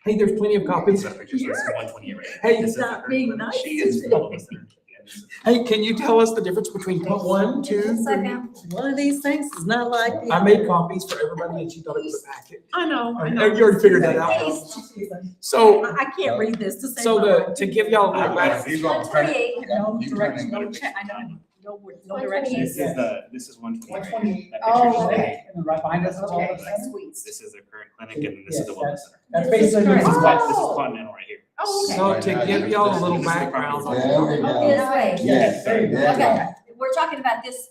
S4: Hey, there's plenty of copies. Hey,
S3: Stop being nice.
S4: hey, can you tell us the difference between put 1, 2, 3?
S3: One of these things is not like the.
S4: I made copies for everybody and she thought it was a packet.
S3: I know, I
S4: You
S3: know.
S4: already figured that out. though. So,
S3: I can't read this to say.
S4: so to give y'all a little back,
S10: He's wrong.
S3: No
S10: You
S3: direction,
S10: turn
S3: no
S10: in.
S3: check, I know, no direction.
S11: This is
S14: This is 128.
S2: 128.
S3: Oh, okay.
S2: And then right behind us is all
S3: Okay,
S2: the.
S3: sweet.
S14: This is their current clinic and this is the
S2: Yes,
S14: wellness center.
S2: That's basically.
S3: This is
S14: This is
S3: Oh.
S14: Continental right here.
S3: Oh, okay.
S4: So to give y'all a little background on
S10: There we go.
S11: This way.
S10: Yes, there you go.
S11: Okay, we're talking about this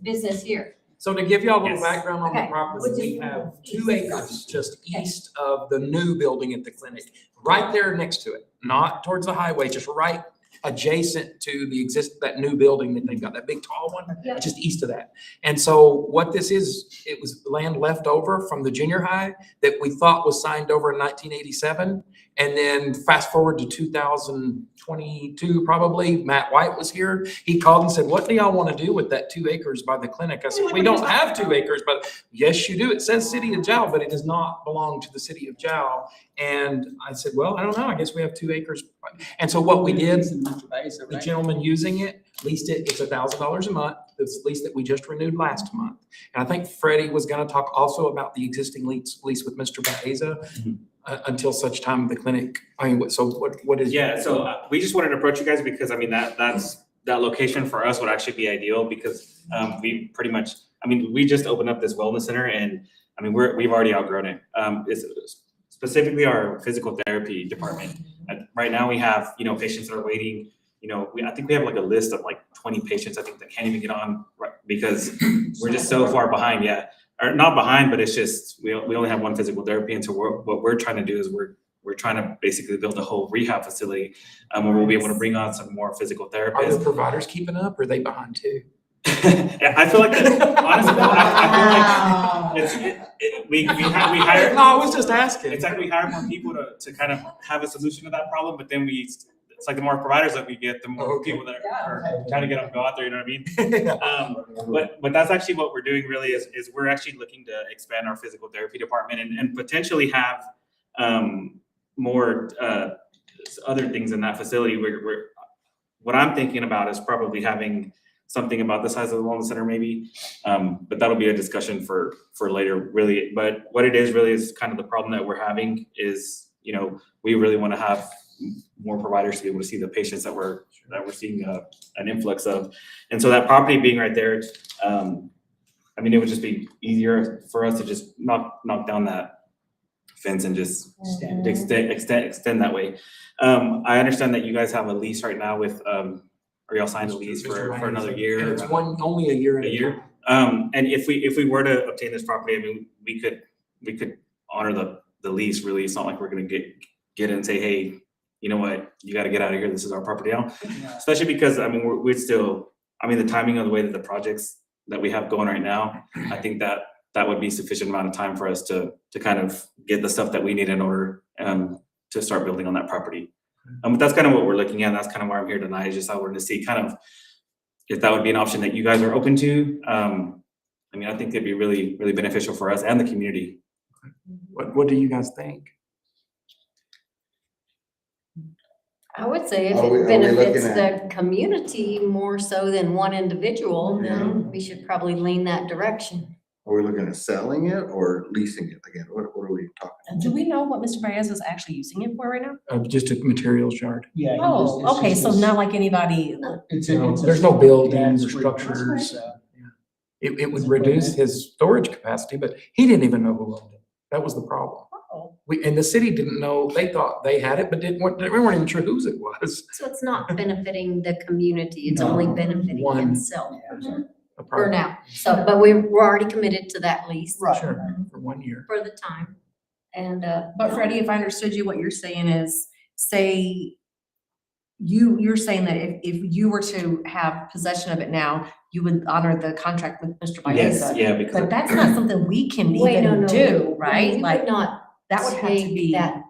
S11: business here.
S4: So to give y'all a little
S6: Yes.
S4: background on the
S11: Okay.
S4: property,
S11: Which
S4: we
S11: is-
S4: have 2 acres just east of the new building at the clinic, right there next to it, not towards the highway, just right adjacent to that new building that they've got, that big tall one,
S11: Yeah.
S4: just east of that. And so what this is, it was land left over from the junior high that we thought was signed over in 1987. And then fast forward to 2022, probably, Matt White was here. He called and said, what do y'all want to do with that 2 acres by the clinic? I said, we don't have 2 acres, but yes, you do. It says City of Jow, but it does not belong to the City of Jow. And I said, well, I don't know. I guess we have 2 acres. And so what we did, the gentleman using it leased it. It's $1,000 a month. This lease that we just renewed last month. And I think Freddie was going to talk also about the existing lease with Mr. Baeza. Until such time the clinic, so what is?
S17: Yeah, so we just wanted to approach you guys because I mean, that location for us would actually be ideal because we pretty much, I mean, we just opened up this wellness center and I mean, we've already outgrown it. It's specifically our physical therapy department. Right now we have, patients that are waiting, I think we have like a list of like 20 patients, I think, that can't even get on because we're just so far behind, yeah. Or not behind, but it's just, we only have 1 physical therapy. And so what we're trying to do is we're trying to basically build a whole rehab facility where we'll be able to bring on some more physical
S4: Are
S17: therapists.
S4: the providers keeping up or are they behind too?
S17: I feel like, honestly, I feel like we hire.
S4: No, I was just asking.
S17: It's like we hire more people to kind of have a solution to that problem, but then it's like the more providers that we get, the more people that are trying to get them to go out there, you know what I mean? But that's actually what we're doing really is we're actually looking to expand our physical therapy department and potentially have more other things in that facility. What I'm thinking about is probably having something about the size of the wellness center maybe, but that'll be a discussion for later really. But what it is really is kind of the problem that we're having is, we really want to have more providers to be able to see the patients that we're seeing an influx of. And so that property being right there, I mean, it would just be easier for us to just knock down that fence and just extend that way. I understand that you guys have a lease right now with, or y'all signed a lease for another year.
S4: And it's only a year.
S17: A year. And if we were to obtain this property, I mean, we could honor the lease really. It's not like we're gonna get in and say, hey, you know what, you gotta get out of here, this is our property now. Especially because, I mean, we're still, I mean, the timing of the way that the projects that we have going right now, I think that would be sufficient amount of time for us to kind of get the stuff that we need in order to start building on that property. But that's kind of what we're looking at. That's kind of why I'm here tonight, is just I wanted to see kind of if that would be an option that you guys are open to. I mean, I think it'd be really, really beneficial for us and the community.
S4: What do you guys think?
S1: I would say if
S10: Are we
S1: it benefits
S10: looking
S1: the community more so than one individual, then we should probably lean that direction.
S10: Are we looking at selling it or leasing it again? What are we talking?
S3: And do we know what Mr. Baez is actually using it for right now?
S4: Just a materials yard.
S2: Yeah.
S3: Oh, okay, so not like anybody.
S4: There's no buildings or
S2: Yeah,
S4: structures. It would reduce his storage capacity, but he didn't even know who owned it. That was the problem.
S3: Oh.
S4: And the city didn't know, they thought they had it, but they weren't even sure whose it was.
S1: So it's not benefiting the community, it's only benefiting
S4: One.
S1: himself
S4: A
S1: for
S4: project.
S1: now. So, but we're already committed to that lease.
S4: Sure, for 1 year.
S1: For the time. And,
S3: But Freddie, if I understood you, what you're saying is, say, you're saying that if you were to have possession of it now, you would honor the contract with Mr.
S17: Yes,
S3: Baeza.
S17: yeah, because
S3: But that's not something we can
S1: Wait, no,
S3: even
S1: no,
S3: do, right?
S1: we
S3: Like,
S1: would not
S3: that would have to
S1: take
S3: be.
S1: that.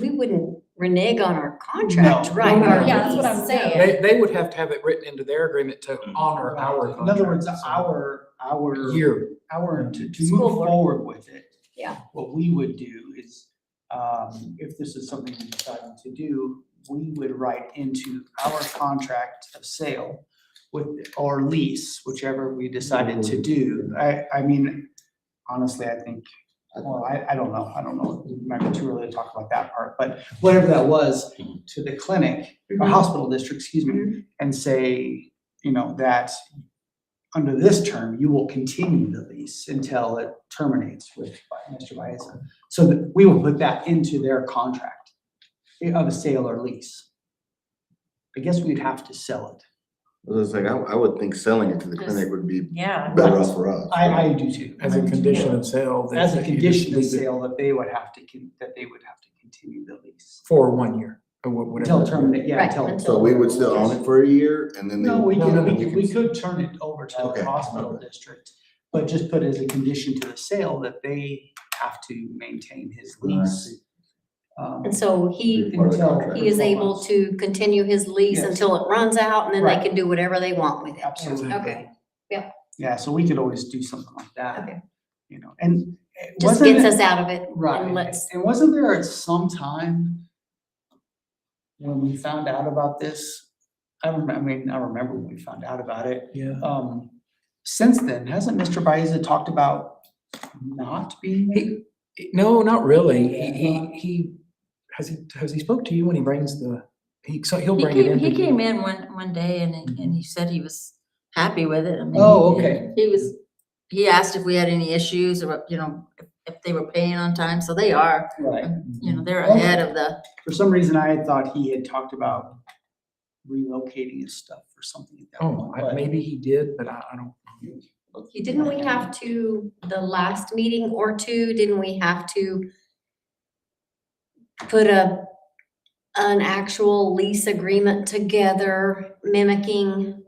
S1: We wouldn't renege on our contract,
S2: No.
S1: right?
S3: No,
S1: Our
S3: yeah, that's what I'm
S1: lease.
S3: saying.
S4: They would have to have it written into their agreement to honor our contract.
S2: In other words, our
S4: Year.
S2: to
S1: School
S2: move
S1: board.
S2: forward with it.
S1: Yeah.
S2: What we would do is, if this is something we decided to do, we would write into our contract of sale with, or lease, whichever we decided to do. I mean, honestly, I think, well, I don't know. It might be too early to talk about that part, but whatever that was to the clinic, or hospital district, excuse me, and say, that under this term, you will continue the lease until it terminates with Mr. Baeza. So that we will put that into their contract. of a sale or lease. I guess we'd have to sell it.
S10: I would think selling it to the clinic would be
S3: Yeah.
S10: better off for us.
S2: I do too.
S4: As a condition of sale.
S2: As a
S4: that you
S2: condition of
S4: just leave it
S2: sale, that they would have to continue the lease.
S4: For 1 year, or whatever.
S2: Until terminate, yeah,
S11: Right,
S2: until.
S11: until-
S10: So we would still own it for a year and then they.
S2: No, we
S4: No,
S2: could,
S4: no, no,
S2: we could turn it over to the
S10: Okay.
S2: hospital district, but just put as a condition to the sale that they have to maintain his lease.
S11: And so he is able to continue his lease
S2: Yes.
S11: until it runs out, and then they
S2: Right.
S11: can do whatever they want with it.
S2: Absolutely.
S11: Okay,
S2: Yeah, so we could always do something like that.
S11: Okay.
S2: You know, and it
S11: just
S2: wasn't
S11: gets
S2: it-
S11: us out of it
S2: Right,
S11: and let's,
S2: and wasn't there at some time when we found out about this? I remember when we found out about it.
S4: Yeah.
S2: Since then, hasn't Mr. Baeza talked about not being there?
S4: No, not really. Has he spoke to you when he brings so he'll
S11: he
S4: bring it
S11: came,
S4: in?
S11: he came in one day and he said he was happy with it. I mean,
S2: Oh, okay.
S11: he asked if we had any issues or, you know, if they were paying on time, so they are,
S2: Right.
S11: you know, they're ahead of the,
S2: For some reason, I had thought he had talked about relocating his stuff or something at that
S4: Oh,
S2: point. but-
S4: maybe he did, but I don't.
S1: Didn't we have to, the last meeting or two, didn't we have to put an actual lease agreement together mimicking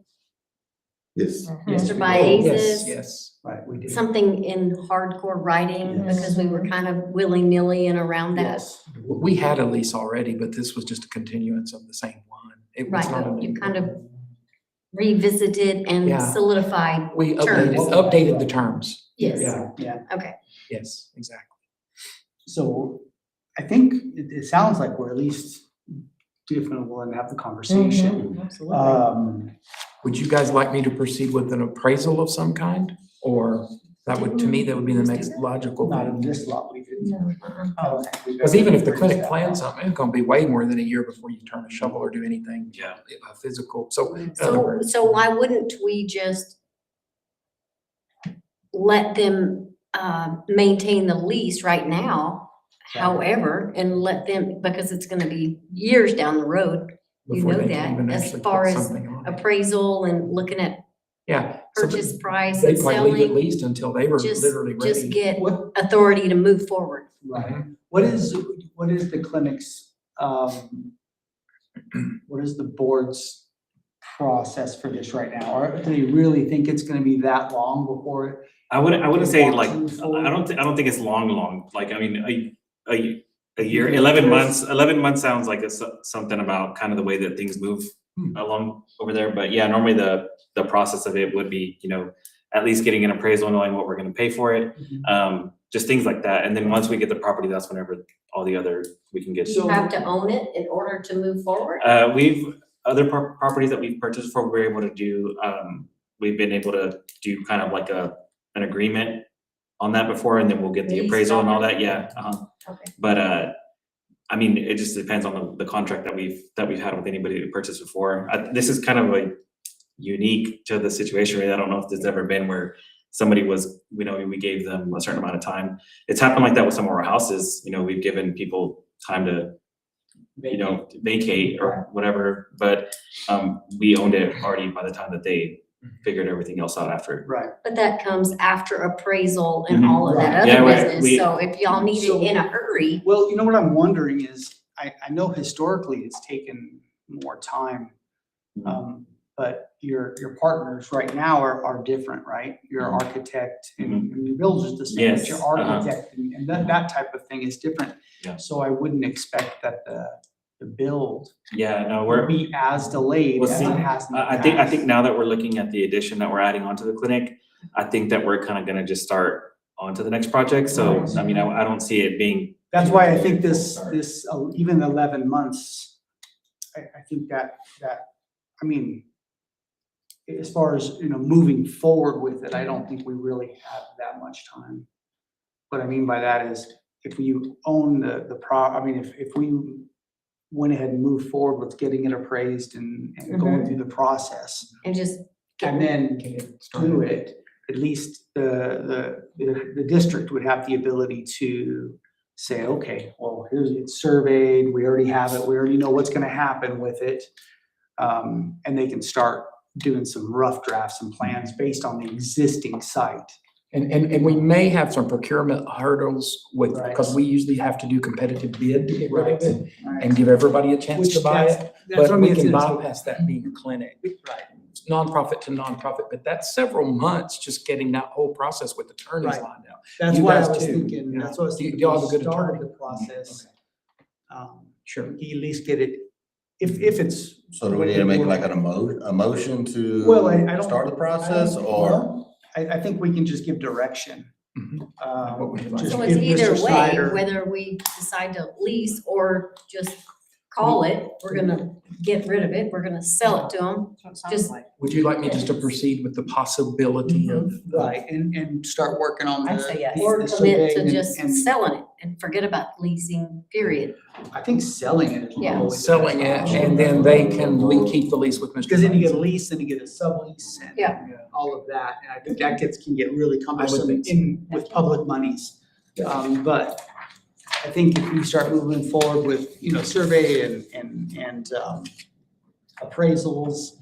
S10: Yes.
S1: Mr.
S2: we
S1: Baez's?
S4: Yes.
S2: Right, we did.
S1: Something in hardcore writing,
S10: Yes.
S1: because we were kind of willy-nilly and around that.
S2: Yes.
S4: We had a lease already, but this was just a continuance of the same one. It was
S1: Right,
S4: not a
S1: but you
S4: new
S1: kind
S4: one.
S1: of revisited and
S4: Yeah.
S1: solidified
S4: We
S1: terms.
S4: updated the terms.
S1: Yes,
S4: Yeah,
S2: Yeah,
S1: okay.
S4: yes, exactly.
S2: so I think it sounds like we're at least definitely willing to have the conversation.
S3: Absolutely.
S4: Would you guys like me to proceed with an appraisal of some kind? Or that would, to me, that would be the next logical
S2: Not in
S4: thing.
S2: this lot, we didn't.
S4: Because even if the clinic plans something, it's gonna be way more than a year before you turn a shovel or do anything.
S7: Yeah.
S4: Physical, so. in other words-
S1: So why wouldn't we just let them maintain the lease right now? However, and let them, because it's gonna be years down the road, you
S4: before
S1: know
S4: they can even
S1: that, as
S4: actually
S1: far
S4: put
S1: as
S4: something on it.
S1: appraisal and looking at
S4: Yeah. so
S1: purchase price
S4: They
S1: and
S4: probably leave it
S1: selling.
S4: leased until they were
S1: Just,
S4: literally
S1: just
S4: ready.
S1: get
S2: What,
S1: authority to move forward.
S2: right, what is the clinic's, what is the board's process for this right now? Or do they really think it's gonna be that long before?
S17: I wouldn't say
S2: Want
S17: like,
S2: to move forward?
S17: I don't think it's long, like, I mean, a year, 11 months sounds like it's something about kind of the way that things move along over there, but yeah, normally the process of it would be, you know, at least getting an appraisal, knowing what we're gonna pay for it, just things like that, and then once we get the property, that's whenever all the other, we can get.
S1: You have to own it in order to move forward?
S17: Other properties that we've purchased for, we're able to do, we've been able to do kind of like an agreement on that before, and then we'll get the
S1: Lease
S17: appraisal and all
S1: property?
S17: that, yeah,
S1: Okay.
S17: But, I mean, it just depends on the contract that we've had with anybody who purchased before. This is kind of like unique to the situation, right? I don't know if there's ever been where somebody was, you know, we gave them a certain amount of time. It's happened like that with some of our houses, you know, we've given people time to, you know, vacate or whatever, but, we owned it already by the time that they figured everything else out after.
S2: Right.
S1: But that comes after appraisal and
S17: Mhm.
S1: all of that
S17: Yeah,
S1: other
S17: right,
S1: business, so if y'all need it in a hurry,
S2: Well, you know what I'm wondering is, I know historically it's taken more time. But your partners right now are different, right? Your architect and your builder's the same, but
S17: Yes,
S2: your architect and that type of thing is different.
S17: Yeah.
S2: So I wouldn't expect that the build
S17: Yeah, no,
S2: will
S17: we're.
S2: be as delayed
S17: Well,
S2: as
S17: see,
S2: it has in the
S17: I think
S2: past.
S17: now that we're looking at the addition that we're adding onto the clinic, I think that we're kind of gonna just start on to the next project, so, I mean, I don't see it being.
S2: That's why I think this, even 11 months, I think that, I mean, as far as, you know, moving forward with it, I don't think we really have that much time. What I mean by that is, if you own I mean, if we went ahead and moved forward with getting it appraised and going through the process,
S1: and just
S2: and then do it, at least the district would have the ability to say, okay, well, here's, it's surveyed, we already have it, we already know what's gonna happen with it. And they can start doing some rough drafts and plans based on the existing site.
S4: And we may have some procurement hurdles with,
S2: Right.
S4: because we usually have to do competitive bid to get rid of it and give everybody a chance
S2: Which
S4: to buy
S2: that's-
S4: it.
S2: that's what I
S4: But we
S2: mean,
S4: can
S2: it's-
S4: bypass that being a clinic.
S2: Right.
S4: Nonprofit to nonprofit, but that's several months just getting that whole process with attorneys
S2: Right.
S4: lined out.
S2: That's
S4: You
S2: why I
S4: guys
S2: was
S4: too,
S2: thinking,
S4: you know.
S2: that's what I was
S4: You-
S2: thinking.
S4: y'all have a
S2: we
S4: good
S2: started
S4: attorney.
S2: The process.
S4: Sure.
S2: We can at least get it, if it's.
S10: So do we need to make like a motion to
S2: Well, I don't.
S10: start the process, or?
S2: I think we can just give direction.
S4: What we
S2: Just
S1: So it's
S2: give
S1: either
S2: Mr.
S1: way,
S2: Snyder-
S1: whether we decide to lease or just call it, we're gonna get rid of it, we're gonna sell it to them. Just,
S4: Would you like me just to proceed with the possibility of?
S2: Right, and start working on the.
S3: I'd say yes.
S2: the
S1: or commit to
S2: surveying
S1: just
S2: and
S1: selling it and forget about leasing, period.
S2: I think selling it is
S1: Yeah.
S2: always. the
S4: Selling
S2: best
S4: it,
S2: option.
S4: and then they can keep the lease with Mr.
S2: Because then you get a
S4: Jones.
S2: lease, then you get a sublease and
S1: Yeah.
S2: all of that, and I think that can get really cumbersome
S4: think so.
S2: with public monies. But I think if you start moving forward with, survey and appraisals,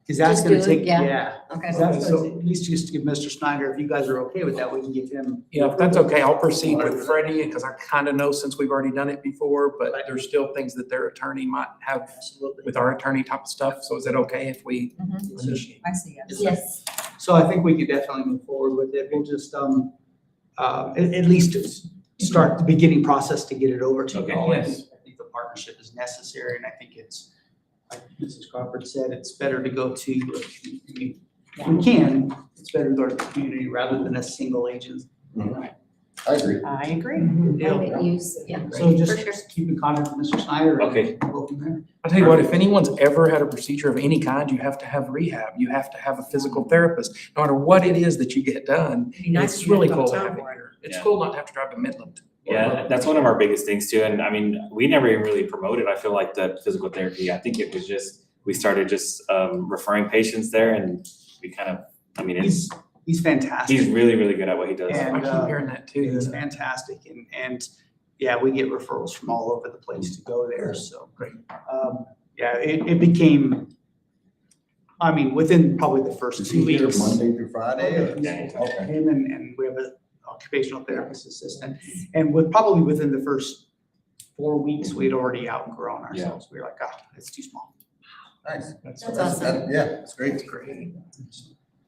S2: because that's
S1: Just
S2: gonna
S1: do it,
S2: take,
S1: yeah.
S2: yeah.
S1: Okay.
S2: 'Cause that's, at least just to give Mr. Snyder, if you guys are okay with that, we can give him.
S4: Yeah, if that's okay, I'll proceed with Freddie, because I kind of know since we've already done it before, but there's still things that their attorney might have
S2: Absolutely.
S4: with our attorney type of stuff. So is that okay if we initiate?
S3: I see yes.
S1: Yes.
S2: So I think we could definitely move forward with it. We'll just, at least start the beginning process to get it over to
S4: Okay,
S2: y'all. I
S4: yes.
S2: think the partnership is necessary, and I think it's, like Mrs. Crawford said, it's better to go to, we can, it's better to go to the community rather than a single agent.
S10: I agree.
S3: I agree.
S1: Private use, yeah.
S2: So
S1: for sure.
S2: just keep in contact with Mr. Snyder. and
S17: Okay.
S2: Go from there.
S4: I'll tell you what, if anyone's ever had a procedure of any kind, you have to have rehab, you have to have a physical therapist, no matter what it is that you get done.
S3: It'd be nice
S4: It's
S3: to get
S4: really
S3: it
S4: cool to
S3: done
S4: have it
S3: for it.
S4: here. It's
S17: Yeah.
S4: cool not to have to drive to Midland.
S17: Yeah, that's one of our biggest things too. And I mean, we never even really promoted, I feel like, the physical therapy. I think it was just, we started just referring patients there and we kind of, I mean, it's,
S2: He's fantastic.
S17: he's really, really good at what he does.
S2: And,
S4: I keep hearing that too.
S2: It's fantastic, and yeah, we get referrals from all over the place to go there, so.
S4: Great.
S2: Yeah, it became, I mean, within probably the first
S10: Is
S2: 2
S10: he here
S2: weeks.
S10: Monday through Friday? or-
S17: Yeah.
S10: Okay.
S2: Him and we have an occupational therapist assistant, and probably within the first 4 weeks, we'd already outgrown ourselves. We were like, it's too small.
S10: Nice.
S1: That's awesome.
S10: Yeah, it's great.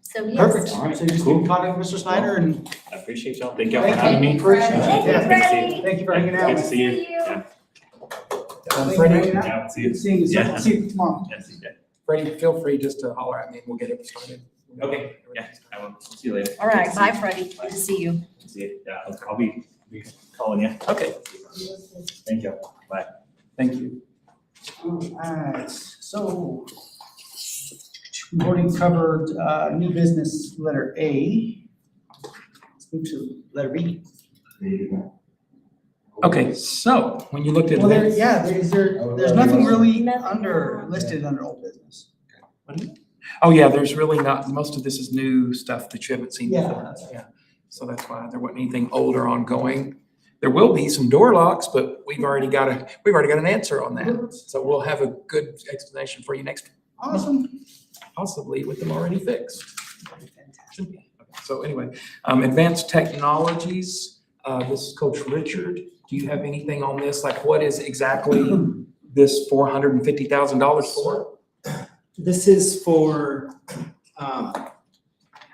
S1: So yes.
S2: Perfect,
S17: All right,
S2: so just
S17: cool.
S2: keep in contact with Mr. Snyder, and
S17: I appreciate y'all. Thank y'all for
S2: Thank
S17: having me.
S2: appreciate it.
S17: Yeah,
S2: Yeah,
S17: good to see you.
S2: thank you for hanging
S17: Good
S2: out.
S17: to see you. Yeah.
S2: Thank you for
S4: Freddie,
S2: hanging out.
S17: Yeah, see
S2: Good
S17: you.
S2: seeing you,
S17: Yeah.
S2: see you tomorrow.
S17: Yeah, see you.
S4: Freddie, feel free just to holler at me and we'll get it started.
S17: Okay, yeah, I will. See you later.
S1: All right, bye Freddie, good to see you.
S17: See you. Yeah, I'll be calling you.
S4: Okay,
S17: Thank you. Bye.
S4: thank you.
S2: Alright, so we've already covered, new business, letter A. Let's move to letter B.
S4: Okay, so when you looked at
S2: Well,
S4: this.
S2: there's nothing really listed under old business.
S4: Oh, yeah, there's really not, most of this is new stuff that you haven't seen
S2: Yeah.
S4: before. Yeah, so that's why there wasn't anything old or ongoing. There will be some door locks, but we've already got an answer on that. So we'll have a good explanation for you next,
S2: Awesome.
S4: possibly with them already fixed. Should be. Okay, so anyway, advanced technologies, this is Coach Richard. Do you have anything on this? Like what is exactly this $450,000 for?
S18: This is for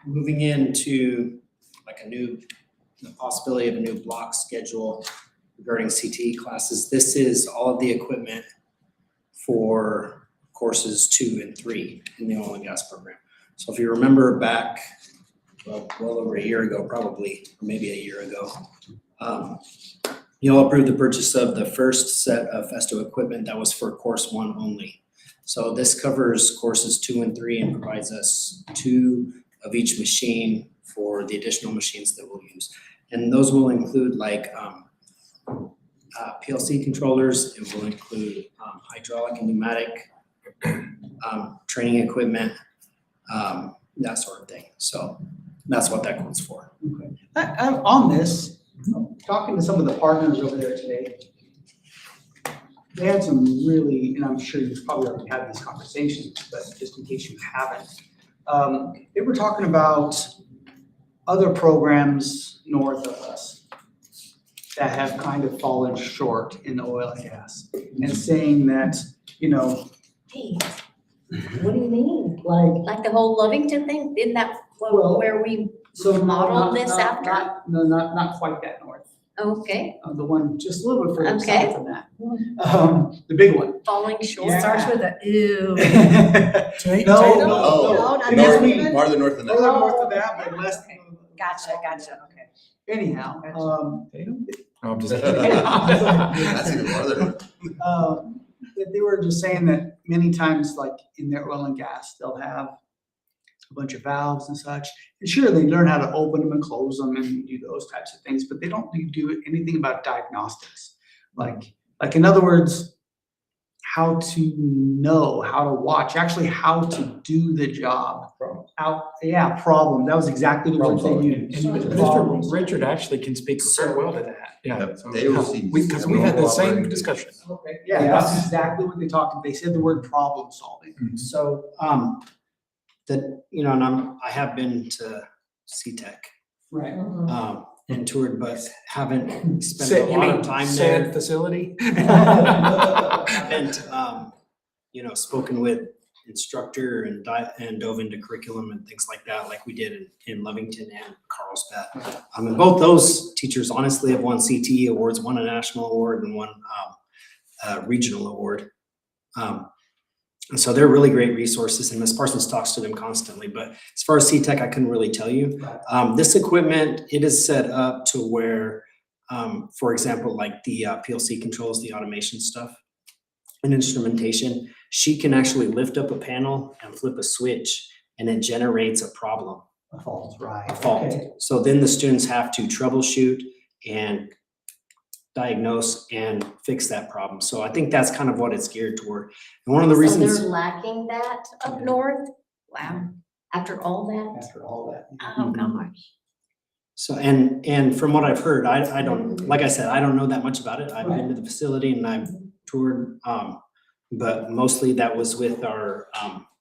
S18: moving into like the possibility of a new block schedule regarding CTE classes. This is all of the equipment for courses 2 and 3 in the oil and gas program. So if you remember back, well over a year ago, probably, or maybe a year ago, you all approved the purchase of the first set of Festo equipment that was for course 1 only. So this covers courses 2 and 3 and provides us 2 of each machine for the additional machines that we'll use. And those will include like PLC controllers, it will include hydraulic and pneumatic training equipment, that sort of thing. So that's what that quote's for.
S2: On this, talking to some of the partners over there today, they had some really, and I'm sure you've probably already had these conversations, but just in case you haven't, they were talking about other programs north of us that have kind of fallen short in the oil and gas, and saying that, you know,
S1: Hey, what do you mean?
S2: like,
S1: Like the whole Lovington thing? Isn't that
S2: Well,
S1: where we
S2: so
S1: modeled this after?
S2: No, not quite that north.
S1: Okay,
S2: The one just a little bit further
S1: Okay.
S2: south than that. The big one.
S1: falling short.
S2: Yeah.
S3: Starts with a ew.
S2: No, no,
S10: Oh,
S2: no,
S3: no,
S2: no,
S10: farther north than
S2: further
S10: that.
S2: north of that, but less.
S3: Gotcha, okay.
S2: Anyhow,
S4: No, I'm just kidding.
S10: That's even farther.
S2: they were just saying that many times, like in their oil and gas, they'll have a bunch of valves and such. And sure, they learn how to open them and close them and do those types of things, but they don't do anything about diagnostics. Like in other words, how to know, how to watch, actually how to do the job. Problem. That was exactly the words they used.
S4: And
S2: Problems.
S4: Mr. Richard actually can speak very well to that. Yeah.
S10: Yep,
S4: so,
S10: they receive
S4: Because we had the same
S10: cooperating.
S4: discussion.
S2: Okay, yeah, that's exactly what they talked, they said the word problem solving.
S18: So, I have been to CTEC,
S2: Right.
S18: and toured, but haven't spent
S4: Said-
S18: a
S4: you
S18: lot
S4: mean
S18: of time
S4: said
S18: there.
S4: facility?
S18: Haven't, spoken with instructor and dove into curriculum and things like that, like we did in Lovington and Carlsbad. And both those teachers honestly have won CTE awards, one a national award and one a regional award. And so they're really great resources, and Ms. Parsons talks to them constantly. But as far as CTEC, I couldn't really tell you. This equipment, it is set up to where, for example, like the PLC controls, the automation stuff and instrumentation, she can actually lift up a panel and flip a switch, and it generates a problem.
S2: A fault, right.
S18: A fault.
S2: Okay.
S18: So then the students have to troubleshoot and diagnose and fix that problem. So I think that's kind of what it's geared toward. And one of the reasons.
S1: So they're lacking that up north? Wow, after all that?
S2: After all that.
S1: Oh, gosh.
S18: So, and from what I've heard, I don't, like I said, I don't know that much about it. I've been to the facility and I've toured, but mostly that was with our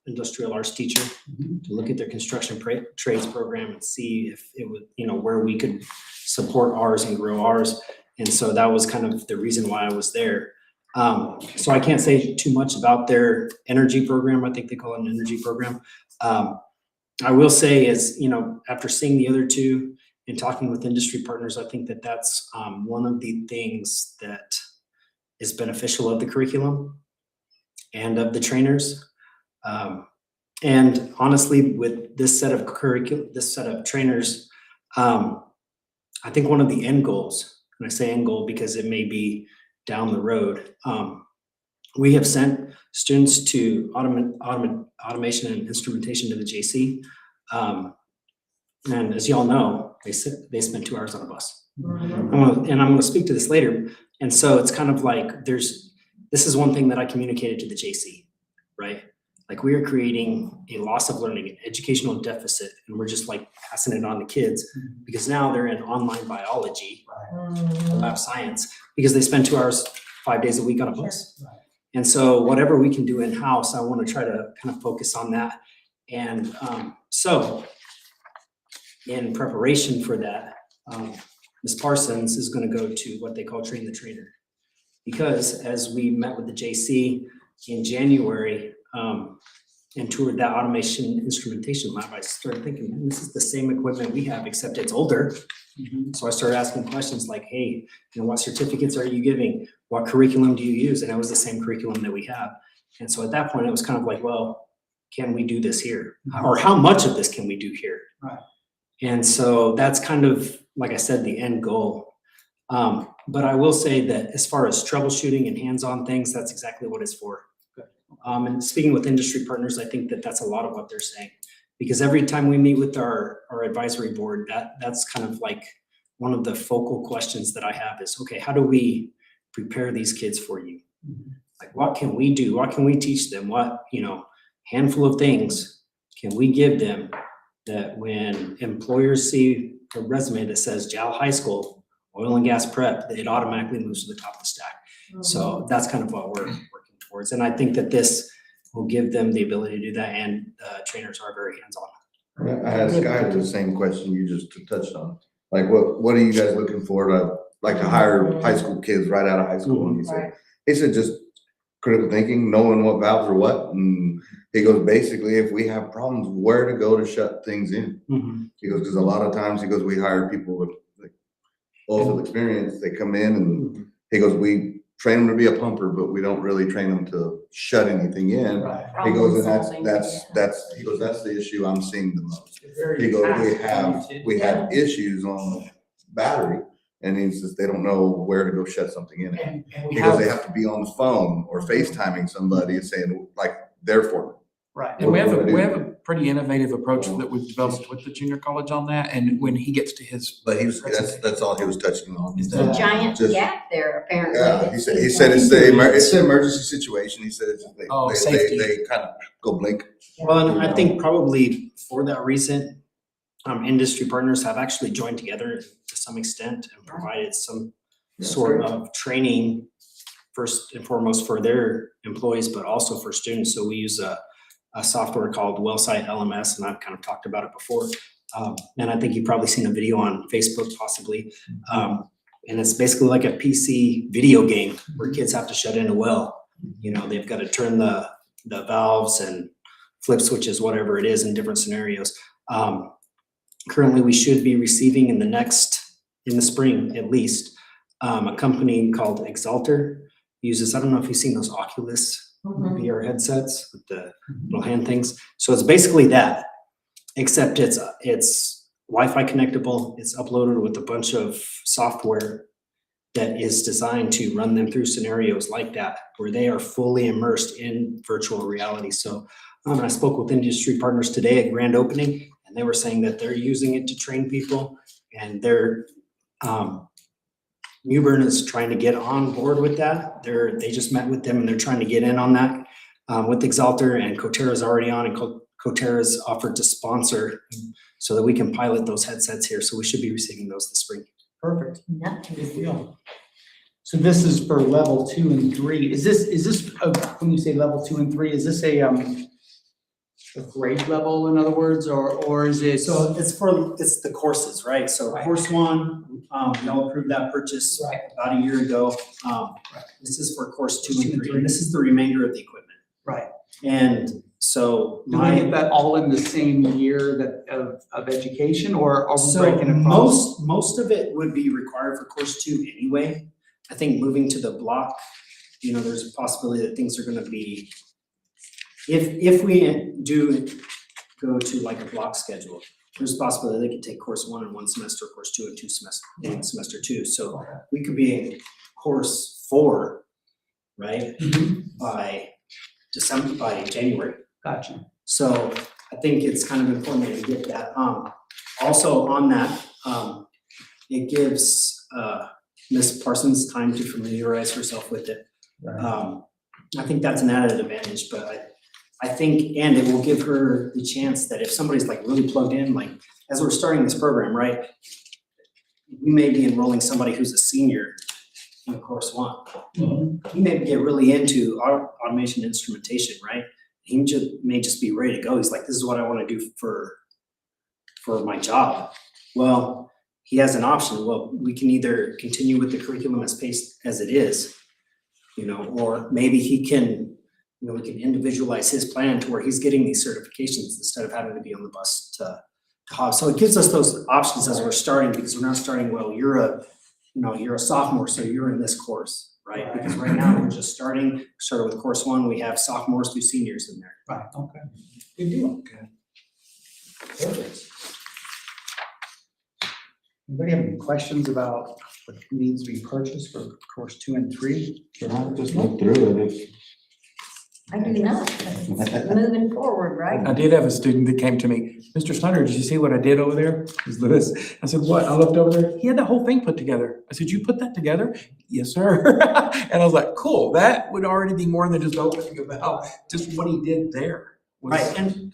S18: industrial arts teacher to look at their construction trades program and see if it would, where we could support ours and grow ours. And so that was kind of the reason why I was there. So I can't say too much about their energy program. I think they call it an energy program. I will say is, after seeing the other two and talking with industry partners, I think that that's one of the things that is beneficial of the curriculum and of the trainers. And honestly, with this set of trainers, I think one of the end goals, and I say end goal because it may be down the road, we have sent students to automation and instrumentation to the JC. And as y'all know, they spent 2 hours on a bus. And I'm gonna speak to this later. And so it's kind of like this is one thing that I communicated to the JC, right? Like we are creating a loss of learning, an educational deficit, and we're just like passing it on to kids because now they're in online biology, lab science, because they spend 2 hours, 5 days a week on a bus. And so whatever we can do in-house, I want to try to kind of focus on that. And so in preparation for that, Ms. Parsons is going to go to what they call Train the Trainer. Because as we met with the JC in January and toured that automation instrumentation lab, I started thinking, man, this is the same equipment we have, except it's older. So I started asking questions like, hey, what certificates are you giving? What curriculum do you use? And it was the same curriculum that we have. And so at that point, it was kind of like, well, can we do this here? Or how much of this can we do here?
S2: Right.
S18: And so that's kind of, like I said, the end goal. But I will say that as far as troubleshooting and hands-on things, that's exactly what it's for. And speaking with industry partners, I think that that's a lot of what they're saying. Because every time we meet with our advisory board, that's kind of like one of the focal questions that I have is, okay, how do we prepare these kids for you? Like, what can we do? What can we teach them? What, handful of things can we give them that when employers see a resume that says JAL High School oil and gas prep, it automatically moves to the top of the stack. So that's kind of what we're working towards. And I think that this will give them the ability to do that, and trainers are very hands-on.
S10: I asked Sky the same question you just touched on. Like, what are you guys looking for to, like, to hire high school kids right out of high school? And he said just critical thinking, knowing what valves are what. And he goes, basically, if we have problems, where to go to shut things in. He goes, because a lot of times, he goes, we hire people with like oil field experience. They come in and he goes, we train them to be a pumper, but we don't really train them to shut anything in. He goes, and that's he goes, that's the issue I'm seeing the most. He goes, we have issues on the battery, and he says they don't know where to go shut something in. Because they have to be on the phone or FaceTiming somebody and saying, like, they're for me.
S2: Right.
S4: And we have a pretty innovative approach that we've developed with the junior college on that, and when he gets to his.
S10: But that's all he was touching on.
S1: There's a giant gap there, apparently.
S10: Yeah, he said it's an emergency situation. He said it's they kind of go blink.
S18: Well, and I think probably for that reason, industry partners have actually joined together to some extent and provided some sort of training, first and foremost for their employees, but also for students. So we use a software called Wellsite LMS, and I've kind of talked about it before. And I think you've probably seen a video on Facebook possibly. And it's basically like a PC video game where kids have to shut in a well. You know, they've got to turn the valves and flip switches, whatever it is, in different scenarios. Currently, we should be receiving in the spring at least, a company called Exalter uses, I don't know if you've seen those Oculus VR headsets with the little hand things. So it's basically that, except it's Wi-Fi connectable. It's uploaded with a bunch of software that is designed to run them through scenarios like that, where they are fully immersed in virtual reality. So I spoke with industry partners today at grand opening, and they were saying that they're using it to train people, and they're Newbern is trying to get on board with that. They just met with them and they're trying to get in on that with Exalter, and Coterra's already on, and Coterra's offered to sponsor so that we can pilot those headsets here. So we should be receiving those this spring.
S2: Perfect. Good deal. So this is for level 2 and 3. Is this when you say level 2 and 3, is this a grade level, in other words, or is it?
S18: So it's the courses, right? So course 1, y'all approved that purchase about a year ago. This is for course 2 and 3, and this is the remainder of the equipment.
S2: Right.
S18: And so
S2: do we get that all in the same year of education, or are we breaking it?
S18: Most of it would be required for course 2 anyway. I think moving to the block, there's a possibility that things are gonna be, if we do go to like a block schedule, there's a possibility they could take course 1 in 1 semester, course 2 in semester 2. So we could be in course 4, right? By January.
S2: Gotcha.
S18: So I think it's kind of important to get that. Also on that, it gives Ms. Parsons time to familiarize herself with it. I think that's an added advantage, but I think, and it will give her the chance that if somebody's like really plugged in, like as we're starting this program, right? We may be enrolling somebody who's a senior in course 1. He may get really into our automation instrumentation, right? He may just be ready to go. He's like, this is what I want to do for my job. Well, he has an option. Well, we can either continue with the curriculum as paced as it is, or maybe he can, we can individualize his plan to where he's getting these certifications instead of having to be on the bus to Hobbs. So it gives us those options as we're starting, because we're not starting, well, you're a sophomore, so you're in this course, right? Because right now we're just started with course 1. We have sophomores to seniors in there.
S2: Right, okay. Good deal. Okay. Perfect. Anybody have any questions about what needs to be purchased for course 2 and 3?
S10: I'll just look through it.
S1: I do not. Moving forward, right?
S4: I did have a student that came to me, Mr. Snyder, did you see what I did over there? Is Lewis. I said, what? I looked over there. He had the whole thing put together. I said, you put that together? Yes, sir. And I was like, cool. That would already be more than just opening about just what he did there.
S18: Right, and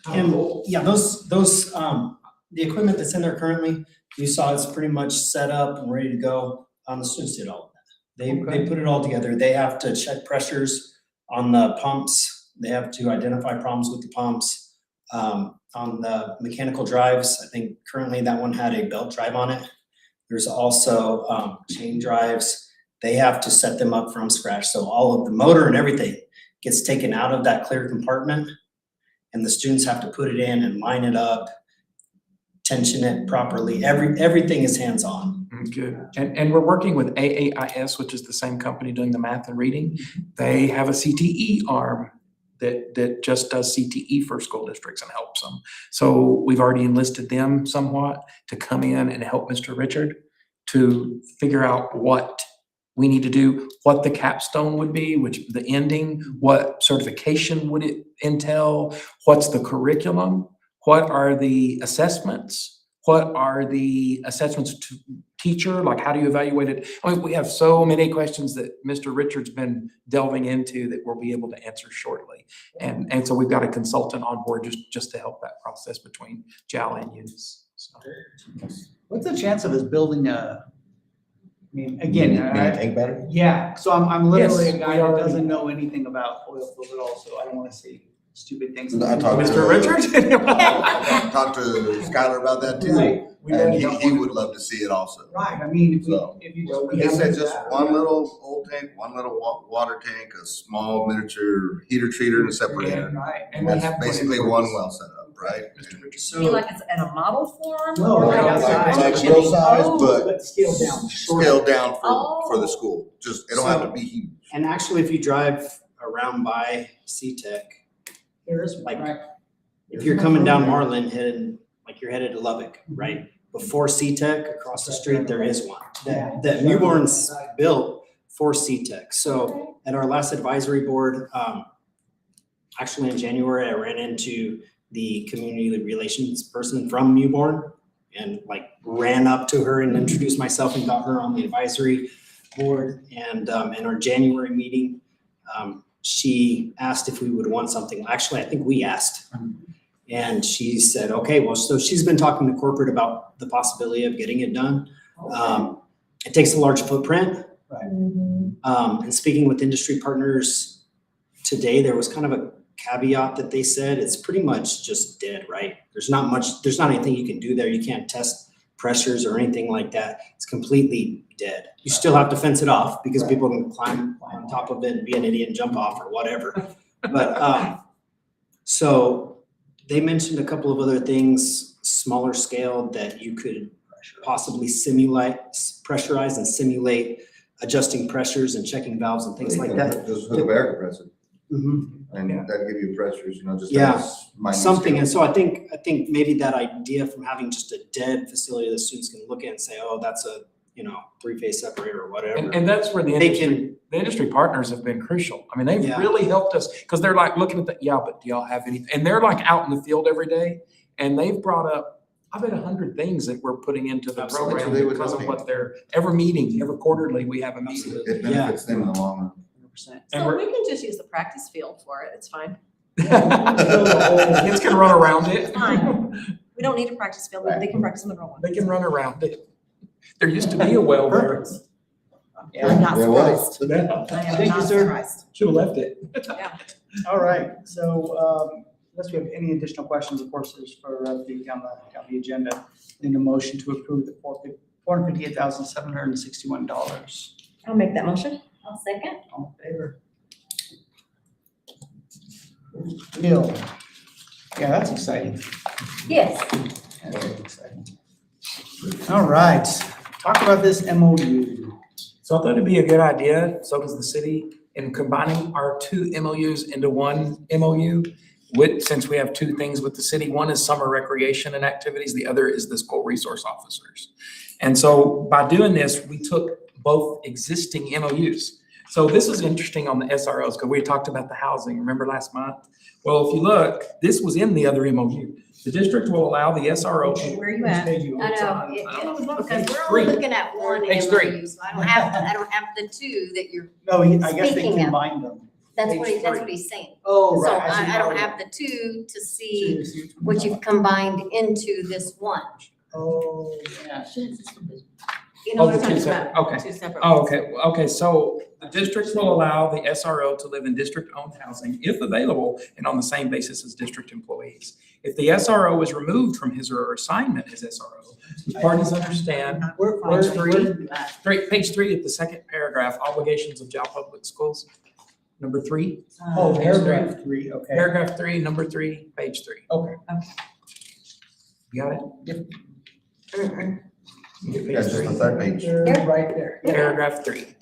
S18: yeah, those the equipment that's in there currently, you saw it's pretty much set up and ready to go. The students did all of that. They put it all together. They have to check pressures on the pumps. They have to identify problems with the pumps. On the mechanical drives, I think currently that one had a belt drive on it. There's also chain drives. They have to set them up from scratch. So all of the motor and everything gets taken out of that clear compartment, and the students have to put it in and line it up, tension it properly. Everything is hands-on.
S4: Good. And we're working with AAIS, which is the same company doing the math and reading. They have a CTE arm that just does CTE for school districts and helps them. So we've already enlisted them somewhat to come in and help Mr. Richard to figure out what we need to do, what the capstone would be, which the ending, what certification would it entail, what's the curriculum, what are the assessments, what are the assessments to teacher, like how do you evaluate it? I mean, we have so many questions that Mr. Richard's been delving into that we'll be able to answer shortly. And so we've got a consultant on board just to help that process between JAL and Eunice. So.
S2: What's the chance of us building a, I mean, again,
S10: Tank battery?
S2: yeah, so I'm literally
S4: Yes,
S2: a guy
S4: we
S2: that
S4: already-
S2: doesn't know anything about oil field at all, so I don't wanna say stupid things.
S10: I talked to-
S4: Mr. Richard?
S10: I talked to Skylar about that too,
S2: Right.
S10: and he would love to see it also.
S2: Right, I mean,
S10: So,
S2: if you just.
S10: He said just one little old tank, one little water tank, a small miniature heater treater and a separator.
S2: Right.
S10: And
S4: we
S10: that's
S4: have
S10: basically
S4: plans.
S10: one well set up, right?
S4: Mr. Richard.
S3: Feel like it's in a model form?
S2: No,
S3: or
S2: like
S3: like-
S2: outside.
S10: Like real size,
S3: Oh,
S10: but
S2: scaled down.
S10: scaled down for the
S3: Oh.
S10: school. Just, it don't have to be huge.
S18: And actually, if you drive around by CTEC,
S2: There is,
S18: like,
S2: right.
S18: if you're coming down Marlin headed, like you're headed to Lubbock, right? Before CTEC, across the street, there is one that Newborn's built for CTEC. So at our last advisory board, actually in January, I ran into the community relations person from Newborn and like ran up to her and introduced myself and got her on the advisory board. And in our January meeting, she asked if we would want something. Actually, I think we asked. And she said, okay, well, so she's been talking to corporate about the possibility of getting it done. It takes a large footprint. And speaking with industry partners today, there was kind of a caveat that they said, it's pretty much just dead, right? There's not anything you can do there. You can't test pressures or anything like that. It's completely dead. You still have to fence it off because people can climb on top of it and be an idiot and jump off or whatever. But, so they mentioned a couple of other things, smaller scale that you could possibly pressurize and simulate adjusting pressures and checking valves and things like that.
S10: Just hook up air compressor.
S18: Mhm.
S10: And that'd give you pressures, just.
S18: Yeah,
S10: minute
S18: something,
S10: scale.
S18: and so I think maybe that idea from having just a dead facility that students can look at and say, oh, that's a, three-phase separator or whatever.
S4: And that's where the industry partners have been crucial. I mean, they've
S18: Yeah.
S4: really helped us because they're like looking at but do y'all have anything? And they're like out in the field every day and they've brought up, I bet 100 things that we're putting into the
S18: Absolutely.
S4: program
S10: They would
S4: because of
S10: help you.
S4: what they're, every meeting, every quarterly, we have a meeting.
S10: It benefits them in the long run.
S2: 100%.
S4: And
S3: So
S4: we're-
S3: we can just use the practice field for it, it's fine.
S4: Kids can run around it.
S3: Fine. We don't need a practice field, they can practice on the real one.
S4: They can run around it. There used to be a well there.
S3: I'm not
S10: There was.
S3: surprised. I am
S2: Thank you,
S3: not
S2: sir.
S3: surprised.
S4: Should have left it.
S2: All right, so, unless we have any additional questions, of course, is for the, down the agenda, need a motion to approve the $458,761.
S3: I'll make that motion.
S11: I'll second.
S2: All in favor? Bill. Yeah, that's exciting.
S11: Yes.
S2: That's very exciting. All right, talk about this MOU.
S4: So I thought it'd be a good idea, so does the city, in combining our two MOUs into one MOU. Since we have two things with the city, one is summer recreation and activities, the other is the school resource officers. And so by doing this, we took both existing MOUs. So this is interesting on the SROs, because we talked about the housing, remember last month? Well, if you look, this was in the other MOU. The district will allow the SRO.
S3: Where are you at?
S11: I know, because we're
S4: Three.
S11: only looking at one
S4: Page three.
S11: MOU, so I don't have the two that you're,
S2: No, I guess they
S11: Speaking of-
S2: combined them.
S11: that's
S2: Page
S11: what
S2: three.
S11: he's saying.
S2: Oh,
S11: So
S2: right.
S11: I don't have the two to see what you've combined into this one.
S2: Oh, yeah.
S11: You know
S4: Oh,
S11: what I'm
S4: the
S11: talking
S4: two
S11: about?
S4: separate- okay.
S11: Two separate.
S4: Oh,
S11: ones.
S4: okay, okay, so the districts will allow the SRO to live in district-owned housing if available and on the same basis as district employees. If the SRO is removed from his or her assignment as SRO, the parties understand. Page page 3 of the second paragraph, obligations of Cal Public Schools. Number 3.
S2: Oh, paragraph 3, okay.
S4: Paragraph 3, number 3, page 3.
S2: Okay.
S4: You got it? Get
S10: Yeah,
S4: page
S10: just
S4: 3.
S10: the third page.
S2: Right there.
S4: Paragraph 3.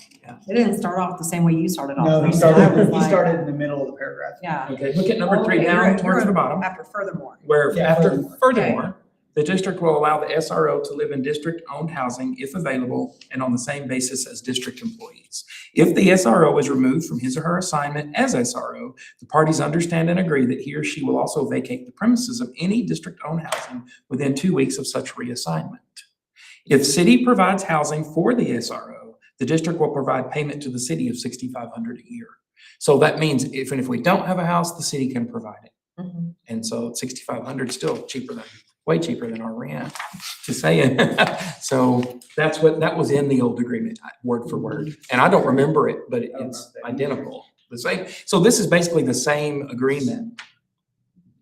S3: It didn't start off the same way you started off.
S2: No, he
S3: I was
S2: started, he
S3: like-
S2: started in the middle of the paragraph.
S3: Yeah.
S4: Okay, look at number 3
S3: Okay,
S4: down
S3: you're-
S4: towards
S3: you're
S4: the bottom.
S3: After furthermore.
S4: Where
S2: Yeah,
S4: after,
S2: furthermore.
S4: furthermore, the district will allow the SRO to live in district-owned housing if available and on the same basis as district employees. If the SRO is removed from his or her assignment as SRO, the parties understand and agree that he or she will also vacate the premises of any district-owned housing within 2 weeks of such reassignment. If city provides housing for the SRO, the district will provide payment to the city of $6,500 a year. So that means if we don't have a house, the city can provide it. And so $6,500 is still way cheaper than our rent, just saying. So that was in the old agreement, word for word. And I don't remember it, but it's identical, the same. So this is basically the same agreement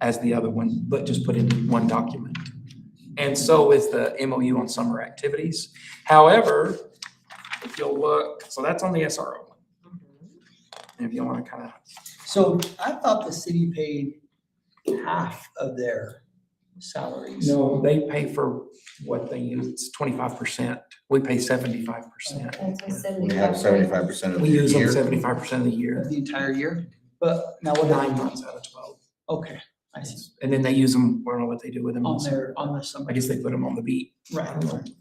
S4: as the other one, but just put into one document. And so is the MOU on summer activities. However, if you'll look, so that's on the SRO one. And if you want to kind of,
S2: So I thought the city paid half of their salaries.
S4: no, they pay for what they use, it's 25%. We pay 75%.
S10: We have 75% of the
S4: We use them
S10: year.
S4: 75% of the year,
S2: The entire year, but now what?
S4: 9 months out of 12.
S2: Okay, I see.
S4: And then they use them, I don't know what they do with them.
S2: On the summer.
S4: I guess they put them on the beat.
S2: Right.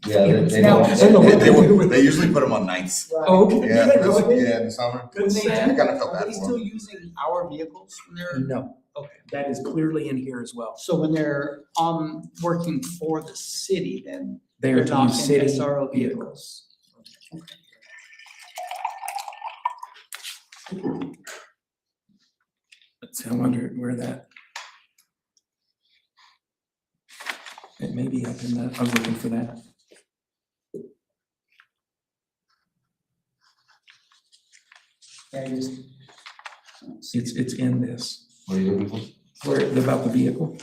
S10: Yeah, they
S2: Now-
S10: don't, they usually put them on nights.
S4: Oh, okay.
S10: Yeah,
S4: Really?
S10: yeah, in the summer.
S4: Good
S10: I
S4: set.
S10: kind of felt
S2: Are
S10: bad
S2: they
S10: for
S2: still
S10: them.
S2: using our vehicles when they're?
S4: No,
S2: Okay.
S4: that is clearly in here as well.
S2: So when they're working for the city, then
S4: They're
S2: they're
S4: to
S2: not
S4: use
S2: in
S4: city
S2: SRO
S4: vehicles.
S2: vehicles.
S4: Let's see, I wonder where that. It may be up in the, I was looking for that.
S2: Yeah, just.
S4: It's in this,
S10: What are you looking for?
S4: where, about the vehicle.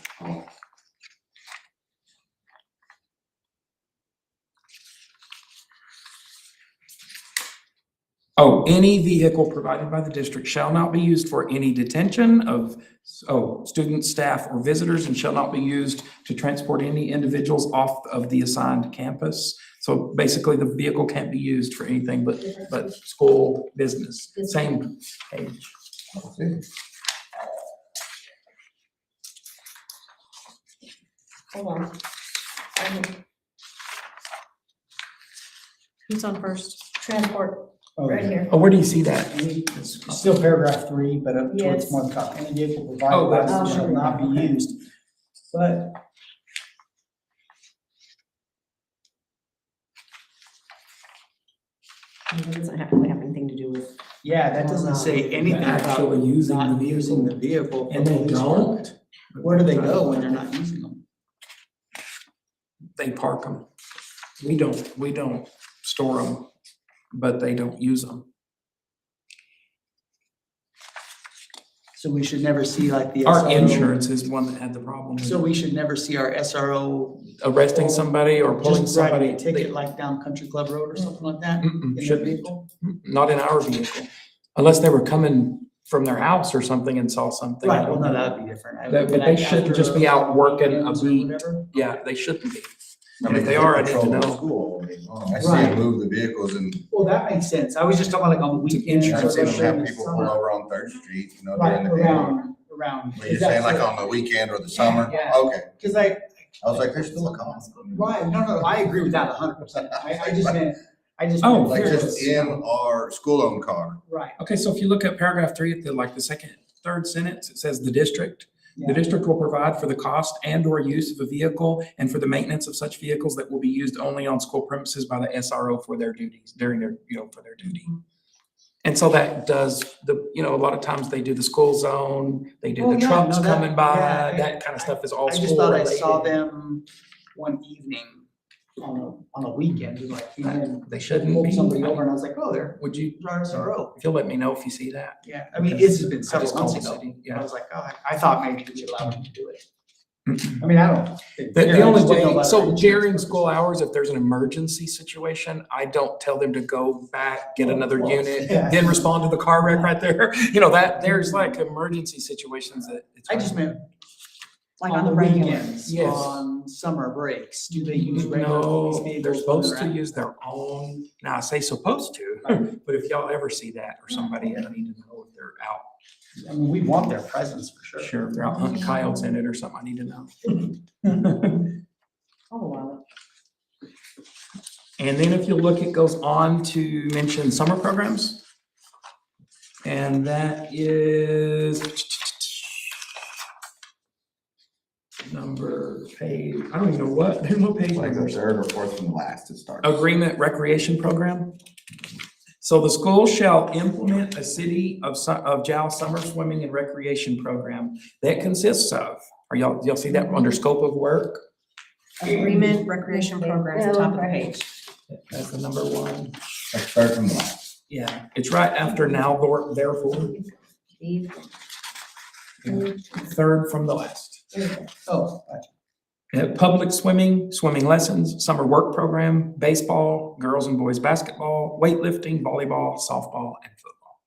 S4: Oh, any vehicle provided by the district shall not be used for any detention of, students, staff, or visitors, and shall not be used to transport any individuals off of the assigned campus. So basically, the vehicle can't be used for anything but school, business, same page.
S16: Hold on.
S3: Who's on first?
S16: Transport,
S2: Okay.
S16: right here.
S4: Oh, where do you see that?
S2: It's still paragraph 3, but up towards
S16: Yes.
S2: more top, any vehicle
S4: Oh,
S2: provided by
S4: that's-
S2: the city shall not be used. But
S3: It doesn't have to have anything to do with.
S2: yeah, that doesn't say anything about
S4: Actually using the
S2: not using the
S4: vehicle.
S2: vehicle. for
S4: And they
S2: police
S4: don't?
S2: purposes. Where do they go when they're not using them?
S4: They park them. We don't store them, but they don't use them.
S2: So we should never see like the
S4: Our
S2: SRO.
S4: insurance is one that had the problem.
S2: So we should never see our SRO.
S4: Arresting somebody or pulling
S2: Just writing
S4: somebody.
S2: a ticket like down Country Club Road or something like that
S4: Mm-mm,
S2: in their
S4: shouldn't.
S2: vehicle?
S4: Not in our vehicle, unless they were coming from their house or something and saw something.
S2: Right, well, no, that'd be different.
S4: But they
S2: Like
S4: shouldn't just be
S2: after
S4: out working a
S2: weekends or
S4: beat.
S2: whatever?
S4: Yeah, they shouldn't be.
S10: I
S4: And
S10: mean,
S4: if they are, I need to
S10: patrol the
S4: know.
S10: school. I mean, I see
S2: Right.
S10: them move the vehicles and
S2: Well, that makes sense. I was just talking like on weekends. or
S10: I've seen them
S2: especially in
S10: have
S2: the
S10: people
S2: summer.
S10: pull over on Third Street, you know,
S2: Right,
S10: during the day.
S2: around.
S10: But you're saying like on the weekend or the summer?
S2: Yeah.
S10: Okay.
S2: Cause
S10: I was like, there's still a cop.
S2: right, no, I agree with that 100%. I just meant,
S4: Oh,
S10: Like
S4: here it
S10: just
S4: is.
S10: in our school-owned car.
S2: right.
S4: Okay, so if you look at paragraph 3, at the second, third sentence, it says the district. The
S2: Yeah.
S4: district will provide for the cost and or use of a vehicle and for the maintenance of such vehicles that will be used only on school premises by the SRO for their duties, during their, for their duty. And so that does a lot of times they do the school zone, they do
S2: Oh,
S4: the
S2: yeah,
S4: trucks
S2: no, that-
S4: coming by,
S2: yeah,
S4: that kind of stuff is all
S2: I
S4: school
S2: just thought I
S4: related.
S2: saw them one evening on a weekend, he like, came in,
S4: They shouldn't
S2: pulled
S4: be.
S2: somebody over and I was like, oh, there,
S4: Would you,
S2: our SRO.
S4: if you'll let me know if you see that?
S2: Yeah, I mean, it's been
S4: I
S2: several
S4: just called
S2: months
S4: the
S2: ago.
S4: city,
S2: I
S4: yeah.
S2: was like, oh, I thought maybe we allowed him to do it. I mean, I don't.
S4: The only way,
S2: way,
S4: so during school hours, if there's an emergency situation, I don't tell them to go back, get another unit,
S2: Yeah.
S4: then respond to the car wreck right there. You know, that, there's like emergency situations that. it's
S2: I just meant
S3: Like
S2: on the
S3: regular.
S2: weekends,
S4: Yes.
S2: on summer breaks, do they use regular
S4: No,
S2: police vehicles?
S4: they're
S2: when
S4: supposed
S2: they're
S4: to
S2: out?
S4: use their own, now I say supposed to, but if y'all ever see that or somebody, I need to know if they're out.
S2: I mean, we want their presence for sure.
S4: Sure, if they're out hunting coyotes in it or something, I need to know.
S3: Oh, wow.
S4: And then if you look, it goes on to mention summer programs. And that is number page, I don't even know what page.
S10: Like the
S4: number.
S10: third or fourth from the last, it starts.
S4: Agreement recreation program. So the school shall implement a city of JAL summer swimming and recreation program that consists of, are y'all see that under scope of work?
S3: Agreement recreation program at the top of the page.
S4: That's the number one.
S10: Like third from the last.
S4: Yeah, it's right after now, therefore, third from the last.
S2: Oh,
S4: Public swimming, swimming lessons, summer work program, baseball, girls and boys basketball, weightlifting, volleyball, softball, and football.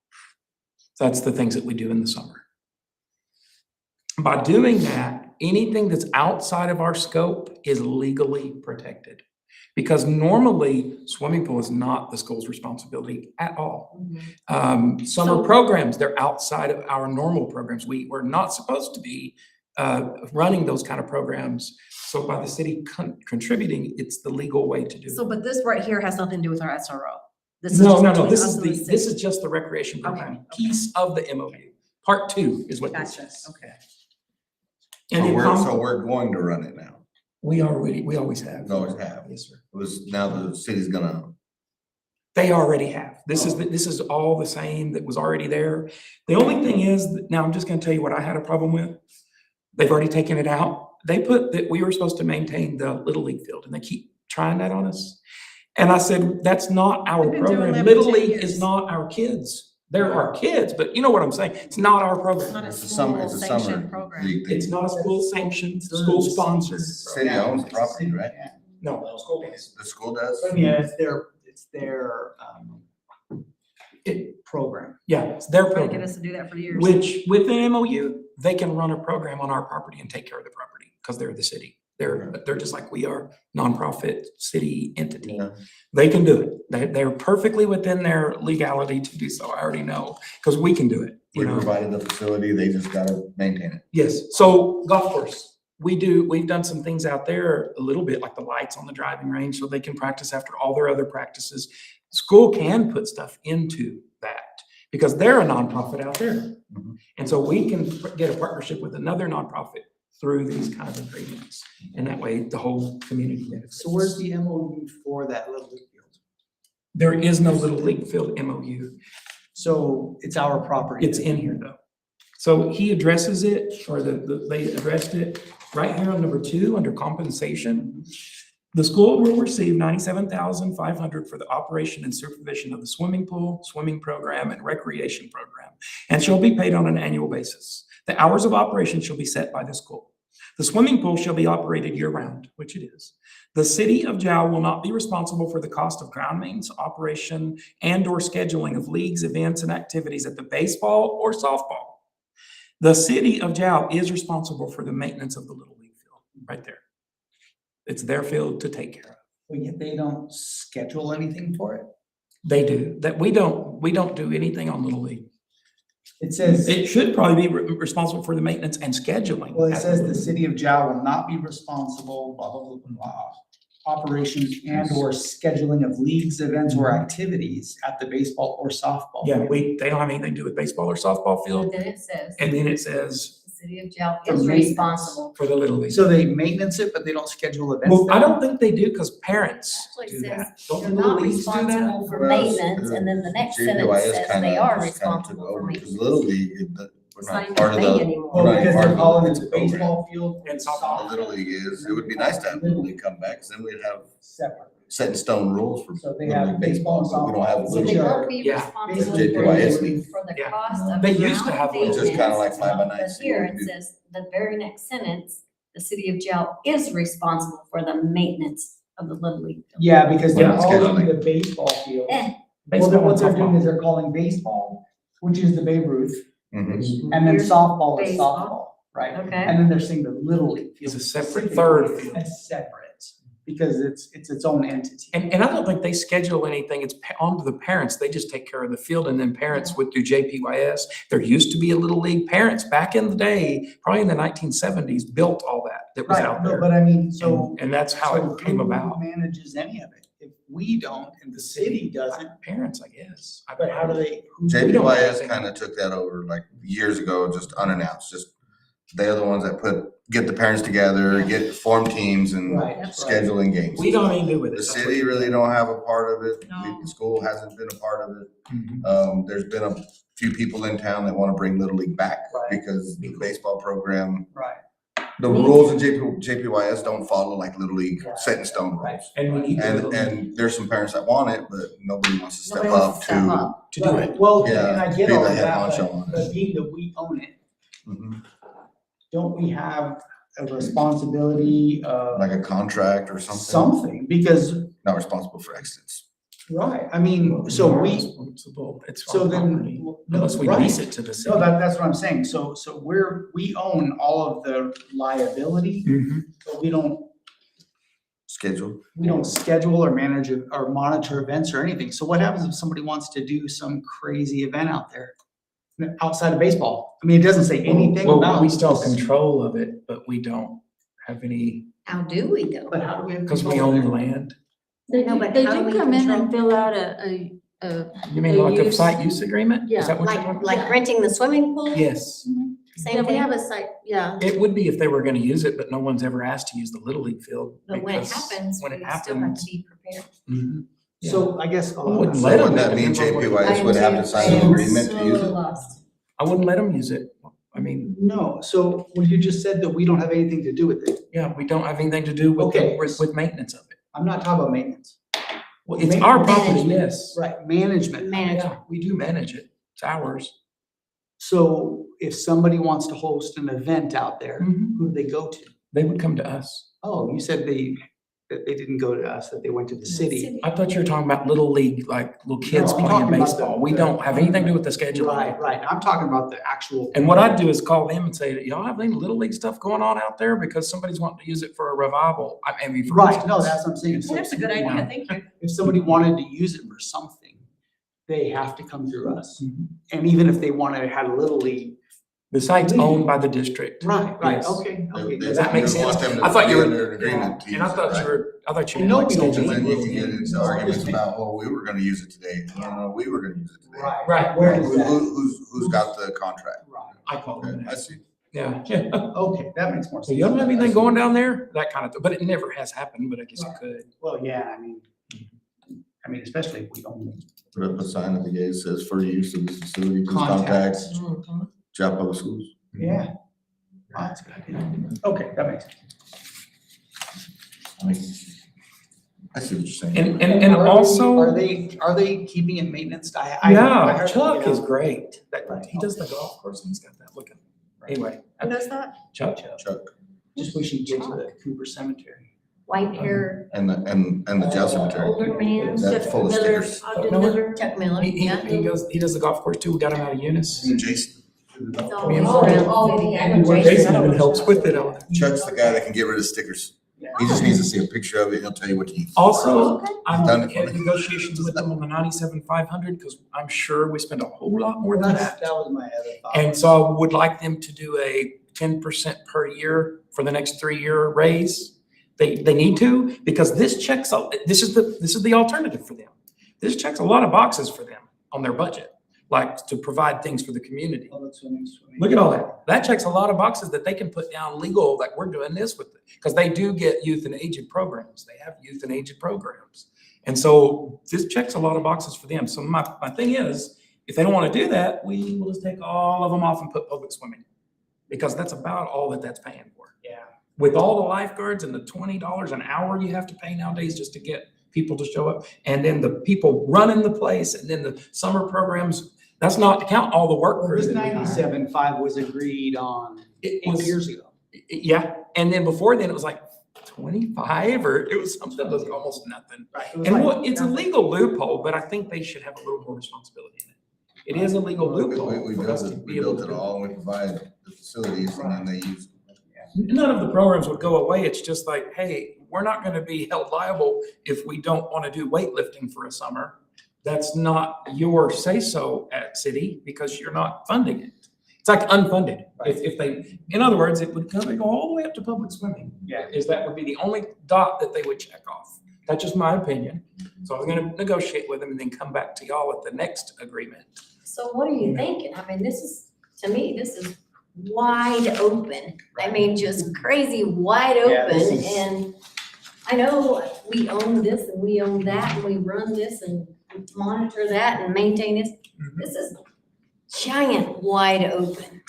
S4: So that's the things that we do in the summer. By doing that, anything that's outside of our scope is legally protected. Because normally, swimming pool is not the school's responsibility at all. Summer programs, they're outside of our normal programs. We're not supposed to be running those kind of programs. So by the city contributing, it's the legal way to do
S3: So,
S4: it.
S3: but this right here has nothing to do with our SRO. This is
S4: No,
S3: just
S4: no, no,
S3: between
S4: this
S3: us
S4: is
S3: and the
S4: this
S3: city.
S4: is just the recreation
S3: Okay,
S4: program, piece of the MOU. Part two is what this
S3: Gotcha,
S4: is.
S3: okay.
S4: And
S10: So
S4: it
S10: so we're going to run it now.
S4: we always have.
S10: We always have.
S4: Yes, sir.
S10: It was, now the city's gonna,
S4: They already have. This is all the same that was already there. The only thing is, that- now I'm just gonna tell you what I had a problem with. They've already taken it out. They put that we were supposed to maintain the Little League field and they keep trying that on us. And I said, that's not our
S3: They've been doing
S4: program.
S3: that for
S4: Little
S3: 10
S4: League
S3: years.
S4: is not our kids. They're our kids, but you know what I'm saying? It's not our program.
S3: Not a
S10: it's a summer,
S3: school
S10: it's a
S3: sanctioned
S10: summer
S3: program.
S10: league thing.
S4: It's not a school sanctioned, school sponsored.
S10: City owns the property, right?
S4: No, school is.
S10: The school does?
S2: Yeah, it's their,
S4: It,
S2: program.
S4: yeah, it's their
S3: Trying to get
S4: program.
S3: us to do that for years.
S4: Which, with the MOU, they can run a program on our property and take care of the property, because they're the city. They're just like we are, nonprofit city entity.
S10: Yeah.
S4: They can do it. They're perfectly within their legality to do so. I already know, because we can do it,
S10: We
S4: you know?
S10: provided the facility, they just gotta maintain it.
S4: Yes, so golf course, we've done some things out there, a little bit like the lights on the driving range, so they can practice after all their other practices. School can put stuff into that, because they're a nonprofit out there.
S10: Mhm.
S4: And so we can get a partnership with another nonprofit through these kind of agreements. And that way, the whole community benefits.
S2: So where's the MOU for that Little League field?
S4: There is no Little League field MOU.
S2: So it's our property.
S4: It's in here though. So he addresses it, or they addressed it right here on number 2, under compensation. The school will receive $97,500 for the operation and supervision of the swimming pool, swimming program, and recreation program, and shall be paid on an annual basis. The hours of operation shall be set by the school. The swimming pool shall be operated year-round, which it is. The city of JAL will not be responsible for the cost of ground maintenance, operation, and/or scheduling of leagues, events, and activities at the baseball or softball. The city of JAL is responsible for the maintenance of the Little League field, right there. It's their field to take care of.
S2: But yet they don't schedule anything for it?
S4: They do. That we don't do anything on Little League.
S2: It says,
S4: It should probably be responsible for the maintenance and scheduling.
S2: well, it says the city of Jow will not be responsible, blah, blah, blah, blah, blah. Operations and or scheduling of leagues, events, or activities at the baseball or softball.
S4: Yeah, they don't have anything to do with baseball or softball field.
S1: Then it says,
S4: And then it says
S1: the city of JAL
S2: For
S1: is
S2: maintenance.
S1: responsible.
S4: for the Little League.
S2: So they maintenance it, but they don't schedule events?
S4: Well, I
S2: there?
S4: don't think they do, because parents
S1: Actually,
S4: do
S1: it says
S4: that. Don't
S1: They're
S4: the Little
S1: not
S4: Leagues do that?
S1: responsible for
S10: Well,
S1: maintenance, and then the next
S10: JPYS
S1: sentence says
S10: kinda
S1: they are
S10: just kinda took
S1: responsible for
S10: over, 'cause
S1: maintenance.
S10: Little League, We're
S11: It's not
S10: not
S11: even
S10: part of
S11: playing
S10: the.
S11: anymore.
S10: we're
S2: Well,
S10: not
S2: because
S10: part
S2: they're
S10: of the
S2: calling it
S10: kids
S2: the
S10: program.
S2: baseball field and
S10: The
S2: softball
S10: Little League is, it would be nice to have Little League come back, 'cause then we'd have
S2: separate.
S10: set in stone rules for
S2: So they
S10: Little
S2: have
S10: League
S2: baseball
S10: baseball,
S2: and
S10: but we don't have
S2: softball.
S11: So
S10: Little
S11: they
S10: League.
S11: won't be
S4: Yeah.
S11: responsible for
S10: JPYS
S11: the,
S10: league.
S11: for the
S4: Yeah.
S11: cost of
S4: They
S11: the
S4: used to
S11: ground
S4: have Little
S10: It's just kinda like
S11: maintenance.
S10: fly by night.
S11: But
S10: see
S11: here
S10: what
S11: it
S10: we do.
S11: says, the very next sentence, the city of jail is responsible for the maintenance of the Little League. field.
S2: Yeah, because they're
S10: We're not
S2: calling
S10: scheduling.
S2: the baseball field.
S11: Eh,
S2: Well,
S4: Baseball
S2: then
S4: and
S2: what they're doing
S4: softball.
S2: is they're calling baseball, which is the Babe Ruth,
S10: Mhm.
S2: and then
S11: Here's
S2: softball is
S11: baseball.
S2: softball, right?
S11: Okay.
S2: And then they're saying the Little League field.
S4: It's a separate
S2: specifically
S4: third field.
S2: is separate, because it's its own entity.
S4: And I don't think they schedule anything. It's on to the parents. They just take care of the field and then parents would do JPYS. There used to be a Little League. Parents back in the day, probably in the 1970s, built all that was
S2: Right,
S4: out
S2: no,
S4: there.
S2: but I mean, so.
S4: And that's how
S2: so
S4: it came
S2: who
S4: about.
S2: manages any of it? If we don't and the city doesn't,
S4: Parents, I guess.
S2: but how do they? who-
S10: JPYS kind of took that over like years ago, just unannounced, just they're the ones that get the parents together, form teams and
S2: Right, right.
S10: scheduling games.
S4: We don't even do with it.
S10: The city really don't have a part of it. The school hasn't been a part of it. There's been a few people in town that want to bring Little League back
S2: Right.
S10: because the baseball program,
S2: Right.
S10: the rules in JPYS don't follow like Little League
S2: Right.
S10: set in stone
S2: Right.
S10: rules.
S4: And we need
S10: And there's some parents that want it, but nobody wants to step
S11: Nobody wants
S10: up
S11: to step up.
S4: to do
S2: Right,
S4: it.
S2: well,
S10: Yeah,
S2: and I get
S10: be
S2: all
S10: the
S2: of
S10: head
S2: that,
S10: honcho
S2: but,
S10: on it.
S2: but being that we own it,
S10: Mhm.
S2: don't we have a responsibility of
S10: Like a contract or something.
S2: something? Because,
S10: Not responsible for accidents.
S2: right, I mean, so
S4: We're
S2: we,
S4: responsible. It's
S2: so
S4: our
S2: then.
S4: property.
S2: no,
S4: Unless we
S2: right.
S4: lease it to the city.
S2: No, that's what I'm saying. So we own all of the liability,
S4: Mhm.
S2: but we don't
S10: Schedule.
S2: schedule or manage or monitor events or anything. So what happens if somebody wants to do some crazy event out there? Outside of baseball? I mean, it doesn't say anything
S4: Well,
S2: about.
S4: we still have control of it, but we don't have any,
S11: How do we go?
S2: But how do we have?
S4: because we
S2: control
S4: own
S2: of
S4: the
S2: it?
S4: land.
S11: No, but they
S9: how do
S11: do
S9: we
S11: come in and
S9: control-
S11: fill out a
S4: You mean
S11: They
S4: like a
S11: use-
S4: site use agreement?
S11: Yeah,
S4: Is that what you're talking
S9: Like,
S4: about?
S9: like renting the swimming pool?
S4: Yes.
S11: yeah, we have a site, yeah.
S4: It would be if they were gonna use it, but no one's ever asked to use the Little League field.
S9: But when it
S4: because
S9: happens,
S4: when
S9: we
S4: it
S9: still have to
S4: happens,
S9: be prepared.
S4: mhm.
S2: So I guess.
S4: I wouldn't
S10: So
S4: let them.
S10: wouldn't that mean JPYS would have to sign
S11: I
S10: an
S11: am
S10: agreement to use
S11: so
S10: it?
S11: lost.
S4: I wouldn't let them use it. I mean,
S2: No, so well, you just said that we don't have anything to do with it.
S4: yeah, we don't have anything to do with,
S2: Okay.
S4: with maintenance of it.
S2: I'm not talking about maintenance.
S4: Well, it's our property,
S11: Management.
S4: yes.
S2: Right, management.
S4: Yeah, we do manage it. It's ours.
S2: So if somebody wants to host an event out there,
S4: Mhm.
S2: who do they go to?
S4: They would come to us.
S2: Oh, you said that they didn't go to us, that they went to the city.
S4: I thought you were talking about Little League, like little kids
S2: No, I'm
S4: playing
S2: talking about
S4: baseball.
S2: the-
S4: We don't have anything to do with the schedule.
S2: Right, right. I'm talking about the actual.
S4: And what I'd do is call them and say, y'all have any Little League stuff going on out there? Because somebody's wanting to use it for a revival. I mean, for
S2: Right, no,
S4: instance.
S2: that's what I'm saying. So
S9: That's a good
S2: if somebody
S9: idea,
S2: wanted-
S9: thank you.
S2: If somebody wanted to use it for something, they have to come through us.
S4: Mhm.
S2: And even if they wanted, had a Little League.
S4: The site's owned by the district.
S2: Right,
S4: Yes.
S2: okay, okay.
S10: They-
S4: Does that make
S10: they want
S4: sense?
S10: them to
S4: I thought you
S10: be
S4: were-
S10: under an agreement to
S4: And I
S10: use it,
S4: thought
S10: right?
S4: you were, I thought you
S2: I
S4: meant
S2: know
S4: like
S2: we don't
S10: And
S4: scheduling.
S10: then you can get into arguments about, oh, we were gonna use it today. No, we were gonna use it today.
S2: Right.
S4: Right.
S2: Where is that?
S10: Who's got the contract?
S2: Right,
S4: I call them
S10: Okay, I
S4: that.
S10: see.
S4: Yeah.
S2: okay, that makes more
S4: So
S2: sense.
S4: you don't have anything going down there? That kind of thing. But it never has happened, but I guess it could.
S2: Well, yeah, I mean, especially if we don't.
S10: Put up a sign at the gate that says for use of this facility, please
S2: Contact.
S10: contact Job Public Schools.
S2: Yeah. Oh, that's a good idea. Okay, that makes sense.
S10: I see what you're saying.
S4: And
S2: Are
S4: also,
S2: they keeping it maintenance?
S4: yeah,
S2: heard-
S4: Chuck
S2: you
S4: is
S2: know,
S4: great. That,
S2: Right.
S4: he does the golf course and he's got that looking. Anyway.
S11: Who does that?
S4: Chuck.
S10: Chuck,
S2: Just wish he'd get to the Cooper Cemetery.
S11: White hair,
S10: and the jail cemetery.
S11: older man.
S10: That's full of
S11: Miller,
S10: stickers.
S11: Ogden Miller, Chuck Miller,
S4: He
S11: yeah.
S4: does the golf course too. We got him out of Eunice.
S10: Jason.
S11: It's all
S4: Me and
S11: around
S4: Fred.
S11: the city. I know
S4: Jason
S11: Jason.
S4: even helps with it.
S10: Chuck's the guy that can get rid of stickers. He just needs to see a picture of it, he'll tell you what to use.
S4: Also, I'm
S10: Done it for
S4: in
S10: me.
S4: negotiations with them on the 97-500 because I'm sure we spend a whole lot more than that.
S2: That was my other thought.
S4: And so I would like them to do a 10% per year for the next 3-year raise. They need to, because this checks, this is the alternative for them. This checks a lot of boxes for them on their budget, like to provide things for the community.
S2: Public swimming.
S4: Look at all that. That checks a lot of boxes that they can put down legal, like we're doing this with, because they do get youth and aged programs. They have youth and aged programs. And so this checks a lot of boxes for them. So my thing is, If they don't want to do that, we will just take all of them off and put public swimming. Because that's about all that that's paying for.
S2: Yeah.
S4: With all the lifeguards and the $20 an hour you have to pay nowadays just to get people to show up. And then the people running the place and then the summer programs, that's not to count all the work
S2: Well,
S4: crews
S2: this
S4: that we hire.
S2: 97.5 was agreed on
S4: It
S2: 8
S4: was-
S2: years ago.
S4: Yeah, and then before then it was like 25 or it was something that was almost nothing.
S2: Right. It was
S4: And
S2: like
S4: what, it's a
S2: nothing.
S4: legal loophole, but I think they should have a little more responsibility in it. It is a legal loophole.
S10: We
S4: for us to be able
S10: built it
S4: to-
S10: all, we provide the facilities and then they use.
S4: None of the programs would go away. It's just like, hey, we're not gonna be held liable if we don't wanna do weightlifting for a summer. That's not your say-so at city because you're not funding it. It's like unfunded. If they, in other words, it would kind of go all the way up to public swimming.
S2: Yeah.
S4: Is that would be the only dot that they would check off. That's just my opinion. So I was gonna negotiate with them and then come back to y'all at the next agreement.
S1: So what are you thinking? I mean, this is, to me, this is wide open. I mean, just crazy wide
S2: Yeah, this
S1: open.
S2: is-
S1: And I know we own this and we own that and we run this and monitor that and maintain this.
S4: Mhm.
S1: This is giant wide open.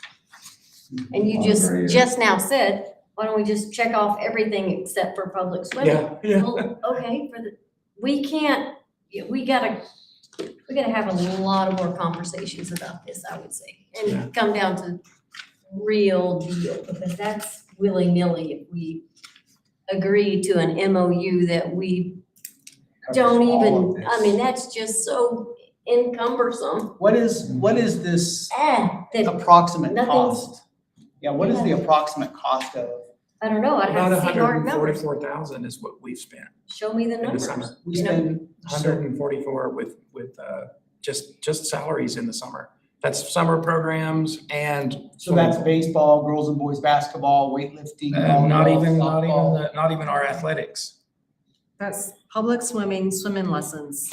S1: And you
S10: Agree.
S1: just now said, why don't we just check off everything except for public swimming?
S4: Yeah, yeah.
S1: Well, okay, we can't, we gotta have a lot of more conversations about this, I would say.
S4: Yeah.
S1: And come down to real deal, because that's willy-nilly if we agree to an MOU that we don't
S2: Covers all of
S1: even, I
S2: this.
S1: mean, that's just so encumbersome.
S2: What is this
S1: That,
S2: approximate
S1: nothing's-
S2: cost? Yeah, what is the approximate cost of?
S1: I don't know, I'd
S4: About
S1: have to see hard numbers.
S4: 144,000 is what we've spent.
S1: Show me the
S4: in the
S1: numbers.
S4: summer.
S2: We
S1: You know,
S2: spend,
S4: 144 with just salaries in the summer. That's summer programs and.
S2: so that's baseball, girls and boys basketball, weightlifting.
S4: Not
S2: volleyball,
S4: even,
S2: softball.
S4: not even our athletics.
S3: That's public swimming, swimming lessons.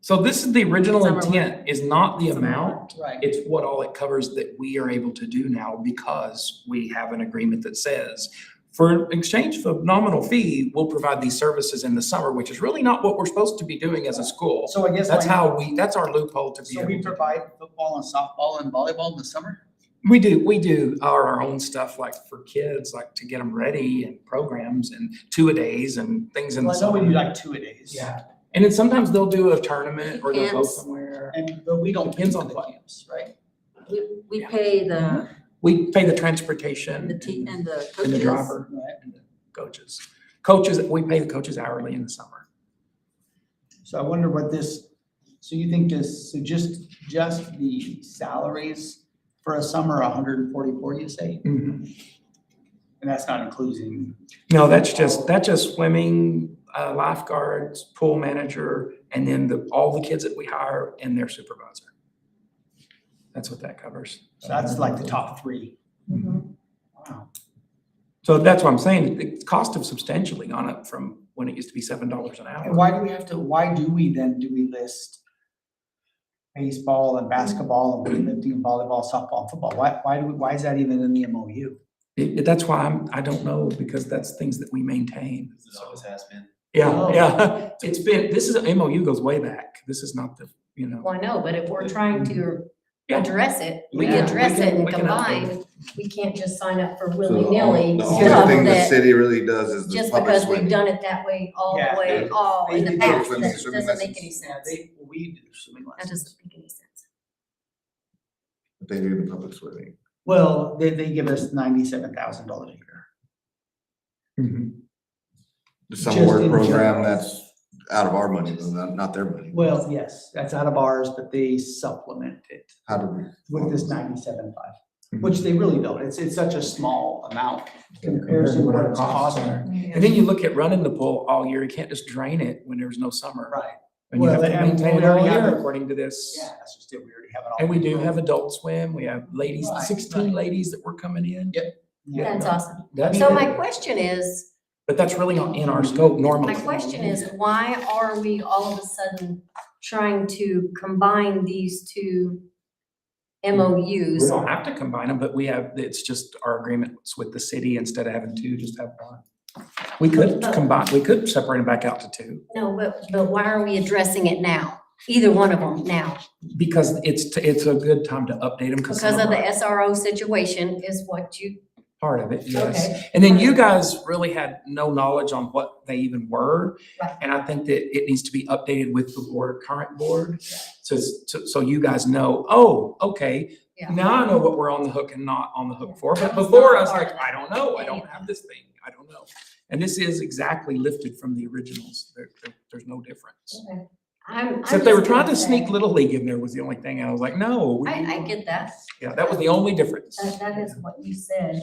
S4: So this is the original
S3: Summer
S4: intent, is not the
S3: Summer
S4: amount.
S2: Right.
S4: It's what all it covers that we are able to do now because we have an agreement that says, for exchange for nominal fee, we'll provide these services in the summer, which is really not what we're supposed to be doing as a school.
S2: So I guess
S4: That's
S2: like-
S4: that's our loophole to be
S2: So
S4: able
S2: we
S4: to.
S2: provide football and softball and volleyball in the summer?
S4: We do our own stuff like for kids, like to get them ready and programs and two-a-days and things in the
S2: Well, I know we do
S4: summer.
S2: like 2-a-days.
S4: Yeah, and then sometimes they'll do a tournament or they'll go
S1: Camps.
S4: somewhere.
S2: But we don't.
S4: Depends
S2: pay
S4: on
S2: for the
S4: what.
S2: camps, right?
S1: We pay the
S4: We pay the transportation
S1: and the
S4: and the
S1: coaches.
S4: driver
S2: Right.
S4: and the coaches. Coaches, we pay the coaches hourly in the summer.
S2: So I wonder what this, so you think this, so just the salaries for a summer, 144, you say? And that's not including,
S4: No, that's just swimming, lifeguards, pool manager, and then all the kids that we hire and their supervisor. That's what that covers.
S2: so that's like the top 3. Wow.
S4: So that's what I'm saying. The cost have substantially gone up from when it used to be $7 an hour.
S2: And why do we then list baseball and basketball and weightlifting and volleyball, softball, and football? Why is that even in the MOU?
S4: That's why I don't know, because that's things that we maintain.
S7: It always has been.
S4: Yeah,
S2: Oh.
S4: yeah. This is, MOU goes way back. This is not the,
S1: Well, I know, but if we're trying to
S4: Yeah.
S1: address it, we
S4: Yeah,
S1: address it and
S4: we can update
S1: combine. We can't just sign up for
S10: So
S1: willy-nilly
S10: the
S1: stuff
S10: only thing the
S1: that,
S10: city really does is the
S1: just
S10: public
S1: because we've
S10: swimming.
S1: done it that way all
S2: Yeah.
S1: the way, all in the
S2: They do
S1: past,
S10: swimming-
S1: that
S10: swimming
S1: doesn't make
S10: lessons.
S1: any
S2: Yeah,
S1: sense.
S2: we do swimming
S1: That
S2: lessons.
S1: doesn't make any sense.
S10: But they do the public swimming.
S2: Well, they give us $97,000 a year.
S10: The
S2: Just
S10: summer work
S2: in
S10: program,
S2: general.
S10: that's out of our money, though, not their money.
S2: Well, yes, that's out of ours, but they supplement it
S10: How do we?
S2: with this 97.5, which they really don't. It's such a small amount in comparison to what it's costing.
S4: And then you look at running the pool all year. You can't just drain it when there's no summer.
S2: Right.
S4: And you have to
S2: and
S4: maintain
S2: we
S4: it all
S2: already have
S4: year
S2: it.
S4: according to this.
S2: Yeah, that's just it. We already have it all.
S4: And we do have adult swim. We have ladies,
S2: Right,
S4: 16 ladies that were coming in.
S2: Yep.
S4: Yeah.
S1: That's awesome.
S4: That's
S1: So
S4: good.
S1: my question is,
S4: But that's really not in our scope normally.
S1: my question is, why are we all of a sudden trying to combine these two
S4: We
S1: MOUs?
S4: don't have to combine them, but it's just our agreements with the city instead of having two, just have one. We could separate them back out to two.
S1: No, but why are we addressing it now? either one of them now?
S4: Because it's a good time to update them because
S1: Because of the SRO situation is what you,
S4: part of it, yes.
S1: okay.
S4: And then you guys really had no knowledge on what they even were.
S1: Right.
S4: And I think that it needs to be updated with the board, current board. So you guys know, oh, okay,
S1: Yeah.
S4: now I know what we're on the hook and not on the hook for. But
S1: That was
S4: before
S1: not
S4: I was
S1: part
S4: like,
S1: of that.
S4: I don't know, I don't have this thing, I don't know. And this is exactly lifted from the originals. There's no difference.
S1: Okay. I'm
S4: Except they were
S1: just
S4: trying to
S1: gonna
S4: sneak
S1: say-
S4: Little League in there was the only thing. I was like, no.
S1: I get that.
S4: Yeah, that was the only difference.
S1: That is what you said.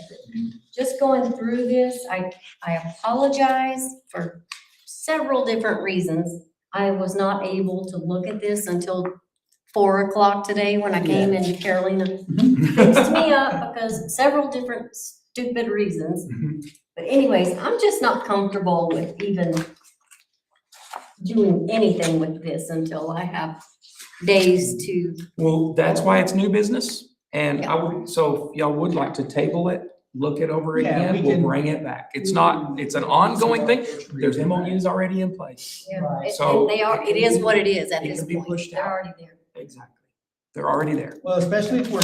S1: Just going through this, I apologize for several different reasons. I was not able to look at this until 4 o'clock today when I came and Carolina fixed me up because several different stupid reasons. But anyways, I'm just not comfortable with even doing anything with this until I have days to,
S4: Well, that's why it's new business. And
S1: Yeah.
S4: I would, so if y'all would like to table it, look it over
S2: Yeah,
S4: again,
S2: we
S4: we'll
S2: can-
S4: bring it back. It's not, it's an ongoing thing. There's MOUs already in place.
S2: Right.
S4: So
S1: they are, it is what it is at
S4: it
S1: this
S4: can be
S1: point.
S4: pushed
S1: They're
S4: out.
S1: already there.
S4: Exactly. They're already there.
S2: Well, especially if we're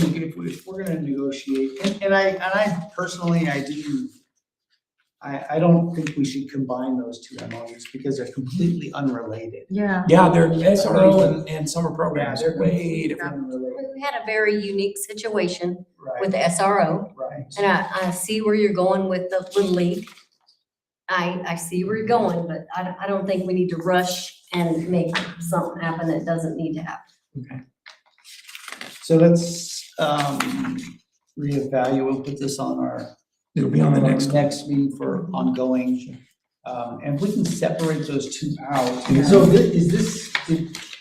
S2: gonna negotiate, and I personally, I don't think we should combine those two MOUs because they're completely unrelated.
S3: Yeah.
S4: Yeah, they're SRO and summer programs,
S2: they're
S4: way
S2: completely
S4: different.
S2: unrelated.
S1: We had a very unique situation
S2: Right,
S1: with the SRO,
S2: right.
S1: and I see where you're going with the Little League. I see where you're going, but I don't think we need to rush and make something happen that doesn't need to happen.
S4: Okay.
S2: So let's reevaluate, we'll put this on our
S4: It'll be on the next.
S2: next meeting for ongoing. And if we can separate those two out. So this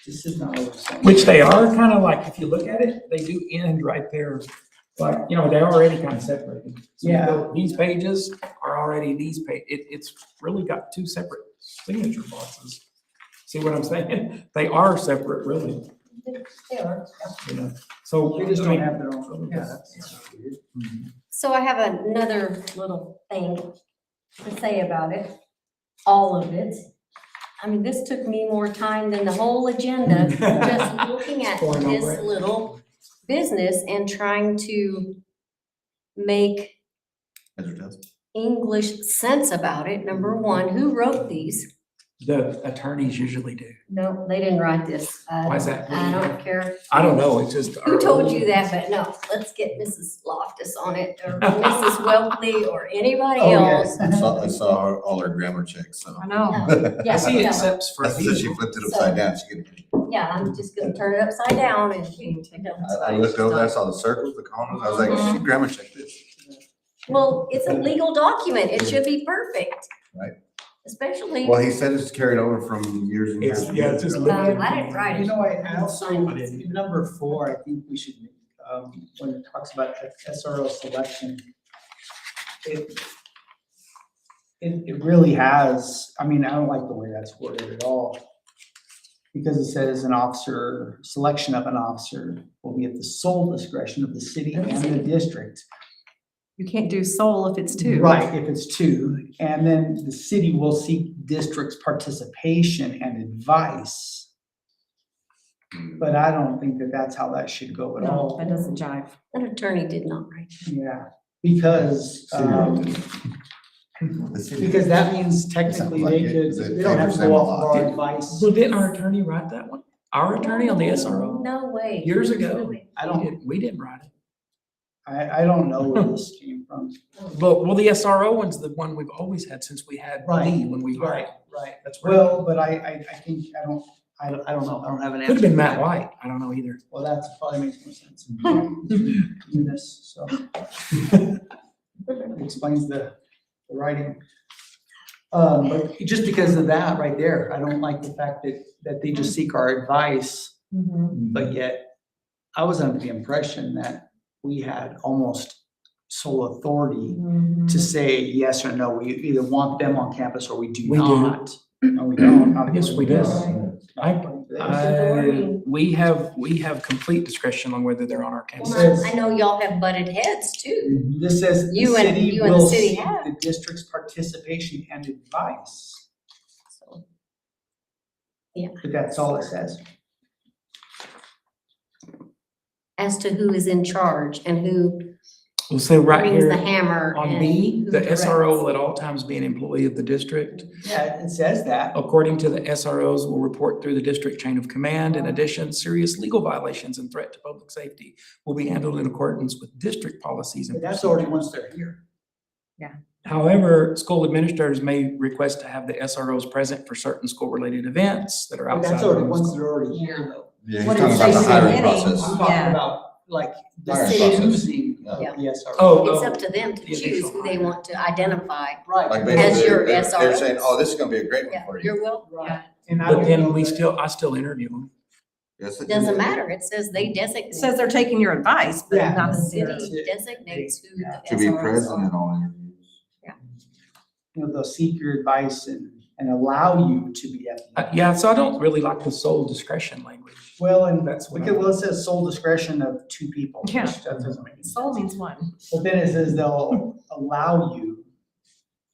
S2: is not what we're saying.
S4: Which they are kind of like, if you look at it, they do end right there. Like, they're already kind of separated. So
S2: Yeah.
S4: These pages are already these it's really got two separate signature boxes. See what I'm saying? They are separate, really,
S1: They are.
S4: So.
S2: They just
S4: I
S2: don't
S4: mean,
S2: have their own. Yeah, that's weird.
S1: So I have another little thing to say about it, all of it. I mean, this took me more time than the whole agenda, just looking at
S4: Going over
S1: this
S4: it.
S1: little business and trying to make English sense about it. Number one, who wrote these?
S4: The attorneys usually do.
S1: No, they didn't write this.
S4: Why is that?
S1: I don't care.
S4: I don't know, it's just.
S1: Who told you that? But no, let's get Mrs. Loftus on it, or Mrs. Welpley, or anybody
S2: Oh,
S1: else.
S10: I saw her, all her grammar checks, so.
S3: I know.
S1: Yeah,
S4: I see
S1: yeah.
S4: excepts for
S10: That's because she flipped it upside down. She could,
S1: Yeah, I'm just gonna turn it upside down and take it.
S10: I looked over there, I saw the circles, the commas, I was like, she grammar checked this.
S1: Well, it's a legal document. It should be perfect.
S10: Right.
S1: Especially,
S10: Well, he said it's carried over from years and years.
S4: It's- yeah, it's just
S1: I didn't write
S2: You
S1: it.
S2: know, I also, number 4, I think we should, when it talks about SRO selection, it really has, I mean, I don't like the way that's worded at all. Because it says an officer, selection of an officer will be at the sole discretion of the city and the district.
S3: You can't do sole if it's two.
S2: Right, if it's 2, and then the city will seek district's participation and advice. But I don't think that that's how that should go at
S3: No,
S2: all.
S3: that doesn't jive.
S1: An attorney did not write it.
S2: Yeah, because, because that means technically they could, they don't have to go off of our advice.
S4: So didn't our attorney write that one? Our attorney on the SRO?
S1: No way.
S4: Years ago.
S2: I don't,
S4: We didn't write it.
S2: I don't know where this came from.
S4: Well, the SRO one's the one we've always had since we had
S2: Right,
S4: Lee when we hired.
S2: Right, right.
S4: That's where,
S2: Well, but I think, I don't know, I don't have an answer.
S4: could have been
S2: to
S4: Matt
S2: that.
S4: White. I don't know either.
S2: Well, that's probably makes more sense. Eunice, so. Explains the writing. But just because of that right there, I don't like the fact that they just seek our advice, but yet I was under the impression that we had almost sole authority to say yes or no. We either want them on campus or we do
S4: We do.
S2: not. No, we don't.
S4: Yes, we do. We have complete discretion on whether they're on our campus.
S1: Well, I know y'all have butted heads too.
S2: This says the
S1: You and-
S2: city
S1: you and the
S2: will
S1: city
S2: seek
S1: have.
S2: the district's participation and advice.
S1: So, yeah.
S2: But that's all it says.
S1: as to who is in charge and who
S4: We'll say right
S1: brings
S4: here
S1: the hammer
S4: on
S1: and
S4: B,
S1: who
S4: the
S1: directs.
S4: SRO will at all times be an employee of the district.
S2: Yeah, it says that.
S4: According to the SROs, will report through the district chain of command. In addition, serious legal violations and threat to public safety will be handled in accordance with district policies and
S2: But that's already
S4: procedures.
S2: once they're here.
S4: However, school administrators may request to have the SROs present for certain school-related events that are
S2: But
S4: outside.
S2: that's
S4: of
S2: already,
S4: the
S2: once
S4: school.
S2: they're already here though.
S10: Yeah, he's
S1: What
S10: talking
S1: it
S10: about the
S1: says in
S10: hiring
S1: the
S10: process.
S2: I'm talking
S1: Yeah.
S2: about like the
S10: Hiring
S2: city
S10: process.
S2: using
S10: Yeah.
S2: the SRO.
S4: Oh,
S1: It's up to them to
S4: the
S1: choose
S4: initial
S1: who they want to identify.
S2: Right.
S10: Like
S1: As
S10: basically,
S1: your
S10: they're
S1: SRO.
S10: saying, oh, this is gonna be a great one
S1: Yeah,
S10: for you.
S1: your will, yeah.
S2: Right. And I
S4: But
S2: don't
S4: then
S2: know
S4: we
S2: that-
S4: I still interview them.
S10: Yes, it
S1: Doesn't
S10: is.
S1: matter. It says they
S3: It
S1: designate.
S3: says they're taking your advice, but
S2: Yeah.
S3: not
S1: The
S3: necessarily.
S1: city designates who the
S10: To be
S1: SROs
S10: present
S1: are.
S10: at all interviews.
S2: You know, they'll seek your advice and allow you to be at the.
S4: Yeah, so I don't really like the sole discretion language.
S2: Well, and
S4: That's what
S2: because, well, it says sole discretion of two people. which
S3: Yeah.
S2: That doesn't make any sense.
S3: Soul means one.
S2: But then it says they'll allow you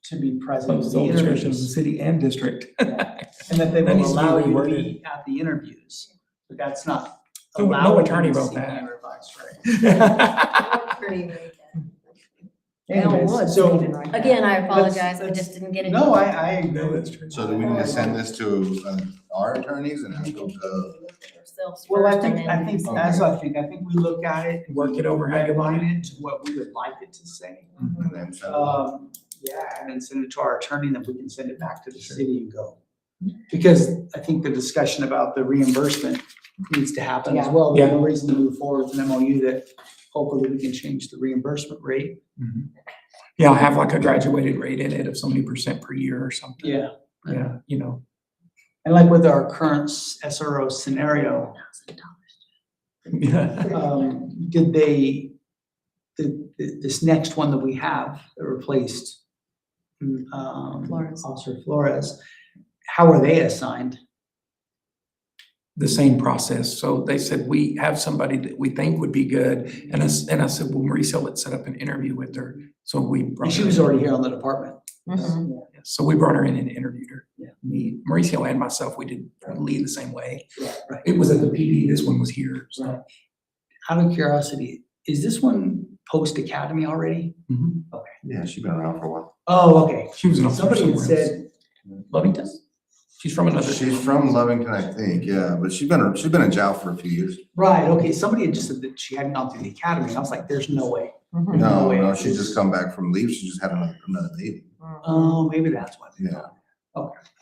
S2: to be present at the
S4: Sole discretion of the
S2: interviews.
S4: city and district.
S2: And that they
S4: That
S2: will
S4: needs to be
S2: allow you to
S4: reworded.
S2: be at the interviews. But that's not.
S4: No
S2: allowing
S4: attorney
S2: you to
S4: wrote
S2: seek
S4: that.
S2: your advice, right?
S1: Pretty good.
S2: Anyways,
S3: Woods
S2: so.
S3: even right there.
S1: Again, I
S2: Let's-
S1: apologize. I
S2: let's-
S1: just didn't get it.
S2: No, I agree.
S4: No, that's true.
S10: So do we need to send this to our attorneys and ask them to?
S1: Ourselves
S2: Well, I
S1: first
S2: think,
S1: and
S2: I
S1: then-
S2: think, as I think we look at it. and
S4: Work
S2: we
S4: it over how you want
S2: redline it to what we would like it to say.
S10: and then send it?
S2: Yeah, and then send it to our attorney, and then we can send it back to the city and go. Because I think the discussion about the reimbursement needs to happen as
S3: Yeah.
S2: well. There's
S4: Yeah.
S2: no reason to move forward with an MOU that hopefully we can change the reimbursement rate.
S4: Yeah, I'll have like a graduated rate in it of so many percent per year or something.
S2: Yeah.
S4: Yeah, you know.
S2: And like with our current SRO scenario,
S4: Yeah.
S2: did they, this next one that we have that replaced
S3: Flores.
S2: Officer Flores, how are they assigned?
S4: The same process. So they said, we have somebody that we think would be good. And I said, well, Mauricio, let's set up an interview with her. So we brought
S2: And she
S4: her
S2: was
S4: in.
S2: already here on the department.
S3: Mhm.
S2: Yeah.
S4: So we brought her in and interviewed her.
S2: Yeah.
S4: Me, Mauricio and myself, we did Lee the same way.
S2: Right.
S4: It was at the PD, this one was here. So.
S2: Right. Out of curiosity, is this one post-academy already?
S4: Mhm.
S10: Yeah, she's been around for a while.
S2: Oh, okay.
S4: She was an officer
S2: Somebody had
S4: somewhere else.
S2: said,
S4: Lovington? She's from another.
S10: She's from Lovington, I think, yeah, but she's been in jail for a few years.
S2: right, okay, somebody had just said that she hadn't gone through the academy, and I was like, there's no way.
S3: Mhm.
S10: No,
S2: way.
S10: no, she's just come back from leave. She just had another baby.
S2: Oh, maybe that's what.
S10: Yeah.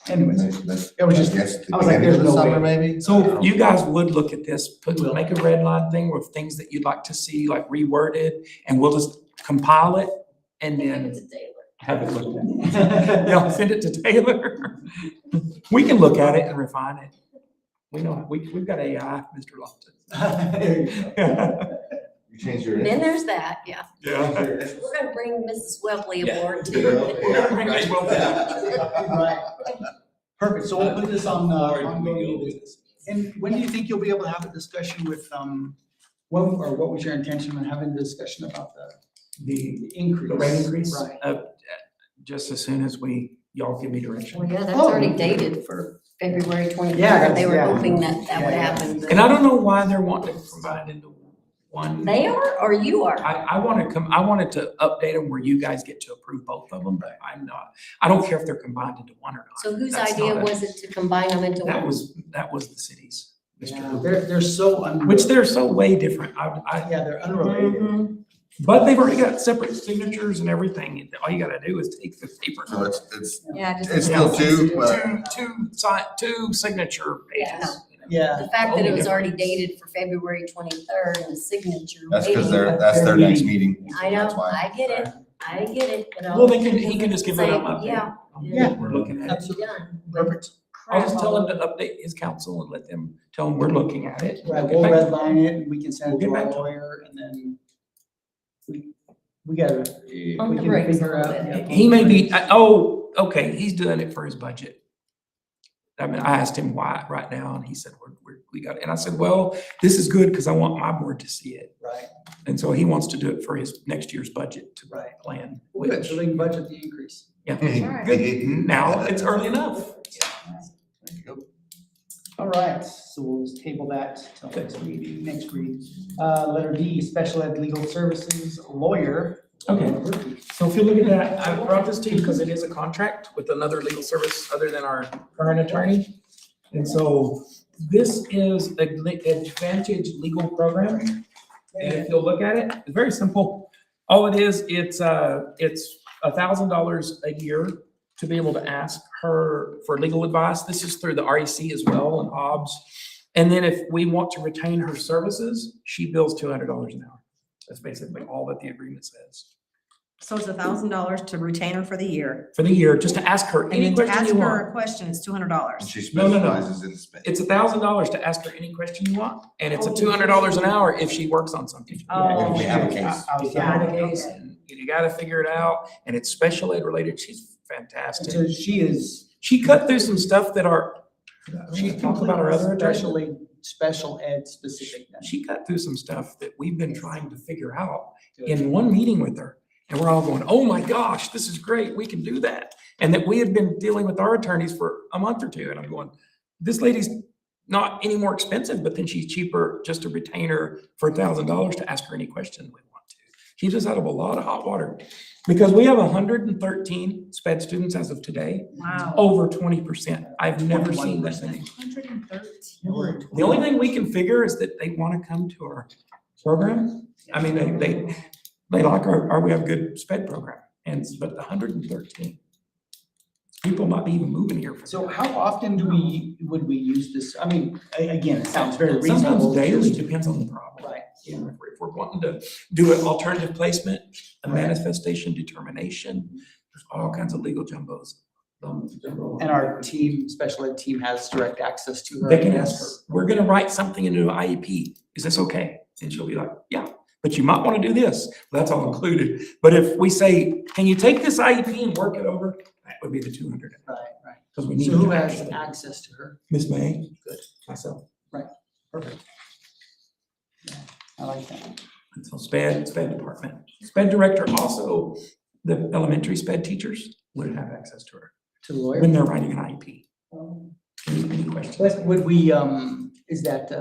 S2: Anyways,
S10: That's-
S2: it was just,
S10: guess at the
S2: I was like,
S10: beginning of
S2: there's
S10: the
S2: no
S10: summer,
S2: way.
S10: maybe.
S4: So you guys would look at this,
S2: Will.
S4: make a red line thing with things that you'd like to see, like reworded, and we'll just compile it and then have it looked at. Yeah, send it to Taylor. We can look at it and refine it. We know, we've got AI, Mr. Lofton.
S2: There you go.
S10: You changed your.
S1: Then there's that, yeah.
S4: Yeah.
S1: We're gonna bring Mrs. Webley
S10: Yeah.
S1: aboard
S10: Yeah.
S1: too.
S2: Right. Perfect, so we'll put this on, ongoing new business. And when do you think you'll be able to have a discussion with, what was your intention when having a discussion about the increase?
S4: The rate increase?
S2: Right.
S4: Just as soon as y'all give me direction.
S1: Well, yeah, that's
S2: Oh.
S1: already dated for February
S2: Yeah,
S1: 23rd. They were
S2: yeah.
S1: hoping that would
S2: Yeah.
S1: happen. but-
S4: And I don't know why they're wanting to combine into one.
S1: They are, or you are?
S4: I wanted to update them where you guys get to approve both of them, but I don't care if they're combined into one or not.
S1: So whose
S4: That's
S1: idea
S4: not a-
S1: was it to combine them into
S4: That
S1: one?
S4: was the city's. Mr.
S2: Yeah,
S4: Hoover.
S2: they're so
S4: Which they're so way different.
S2: yeah, they're unrelated.
S1: Mhm.
S4: But they've already got separate signatures and everything. All you gotta do is take the paper.
S10: So it's
S1: Yeah, just.
S10: it's still two, but
S4: Two signature
S1: Yeah,
S4: pages.
S2: Yeah.
S1: The fact that it was
S4: Totally
S1: already dated for February 23rd and the signature.
S10: that's because
S1: waiting.
S10: that's their next meeting.
S1: I know,
S10: That's why.
S1: I get it, but
S4: Well, he can just give it
S1: Same,
S4: up.
S1: yeah.
S2: Yeah.
S4: We're looking at it.
S2: Absolutely.
S1: Done.
S2: Perfect.
S4: I'll just tell him to update his council and let them, tell him we're looking at it.
S2: Right, we'll redline it, and we can send
S4: We'll
S2: it to
S4: get
S2: our
S4: back to 'em.
S2: lawyer, and then we gotta, if
S1: Pump
S2: we
S1: the
S2: can
S1: brakes a
S2: figure
S1: little
S2: out.
S1: bit.
S2: yeah,
S4: He may be, okay, he's doing it for his budget. I mean, I asked him why right now, and he said, we got it. And I said, well, this is good because I want my board to see it.
S2: Right,
S4: And so he wants to do it for his next year's budget to
S2: Right.
S4: plan.
S2: well, good,
S4: which-
S2: so they can budget the increase.
S4: Yeah.
S1: Alright.
S4: Good. Now it's early enough.
S2: All right, so we'll just table that till next meeting, next read. Letter D, special ed legal services lawyer.
S4: Okay. So if you look at that, I brought this to you because it is a contract with another legal service other than our current attorney. And so this is Advantage Legal Program. And if you'll look at it, it's very simple. All it is, it's $1,000 a year to be able to ask her for legal advice. This is through the REC as well and OBS. And then if we want to retain her services, she bills $200 an hour. That's basically all that the agreement says.
S3: So it's $1,000 to retain her for the year.
S4: For the year, just to ask her
S3: And
S4: any
S3: then to
S4: question
S3: ask
S4: you
S3: her
S4: want.
S3: a question is
S10: And
S3: $200.
S10: she
S4: No, no, no.
S10: specializes in sped.
S4: It's $1,000 to ask her any question you want, and it's a $200 an hour if she works on something.
S3: Oh,
S10: If we have a case.
S4: If you have a case, and you gotta figure it out, and it's special ed related, she's fantastic.
S2: So she is.
S4: She cut through some stuff that she talked about our other attorney.
S2: Special ed specific. then.
S4: She cut through some stuff that we've been trying to figure out in one meeting with her. And we're all going, oh my gosh, this is great, we can do that. And that we had been dealing with our attorneys for a month or two, and I'm going, this lady's not any more expensive, but then she's cheaper just to retain her for $1,000 to ask her any question we want to. Keeps us out of a lot of hot water. Because we have 113 sped students as of today,
S3: Wow.
S4: over 20%. I've never seen this many.
S3: 113.
S4: The only thing we can figure is that they want to come to our program. I mean, they like we have a good sped program, but 113. People might be even moving here for.
S2: So how often would we use this? I mean, again, it sounds very
S4: Sometimes
S2: reasonable.
S4: daily, depends on the problem.
S2: Right.
S4: You know, if we're wanting to do an alternative placement, a manifestation determination, there's all kinds of legal jumbos.
S2: And our team, special ed team has direct access to her.
S4: They can ask her, we're gonna write something into an IEP, is this okay? And she'll be like, yeah, but you might wanna do this, that's all included. But if we say, can you take this IEP and work it over, that would be the 200.
S2: Right, right.
S4: Because we need.
S2: So who
S4: to
S2: has
S4: actually-
S2: access to her?
S4: Miss May. Good. Myself.
S2: Perfect. Yeah, I like that.
S4: And so sped department. Sped director also, the elementary sped teachers would have access to her
S2: To the lawyer?
S4: when they're writing an IEP. Any questions?
S2: Would we, is that,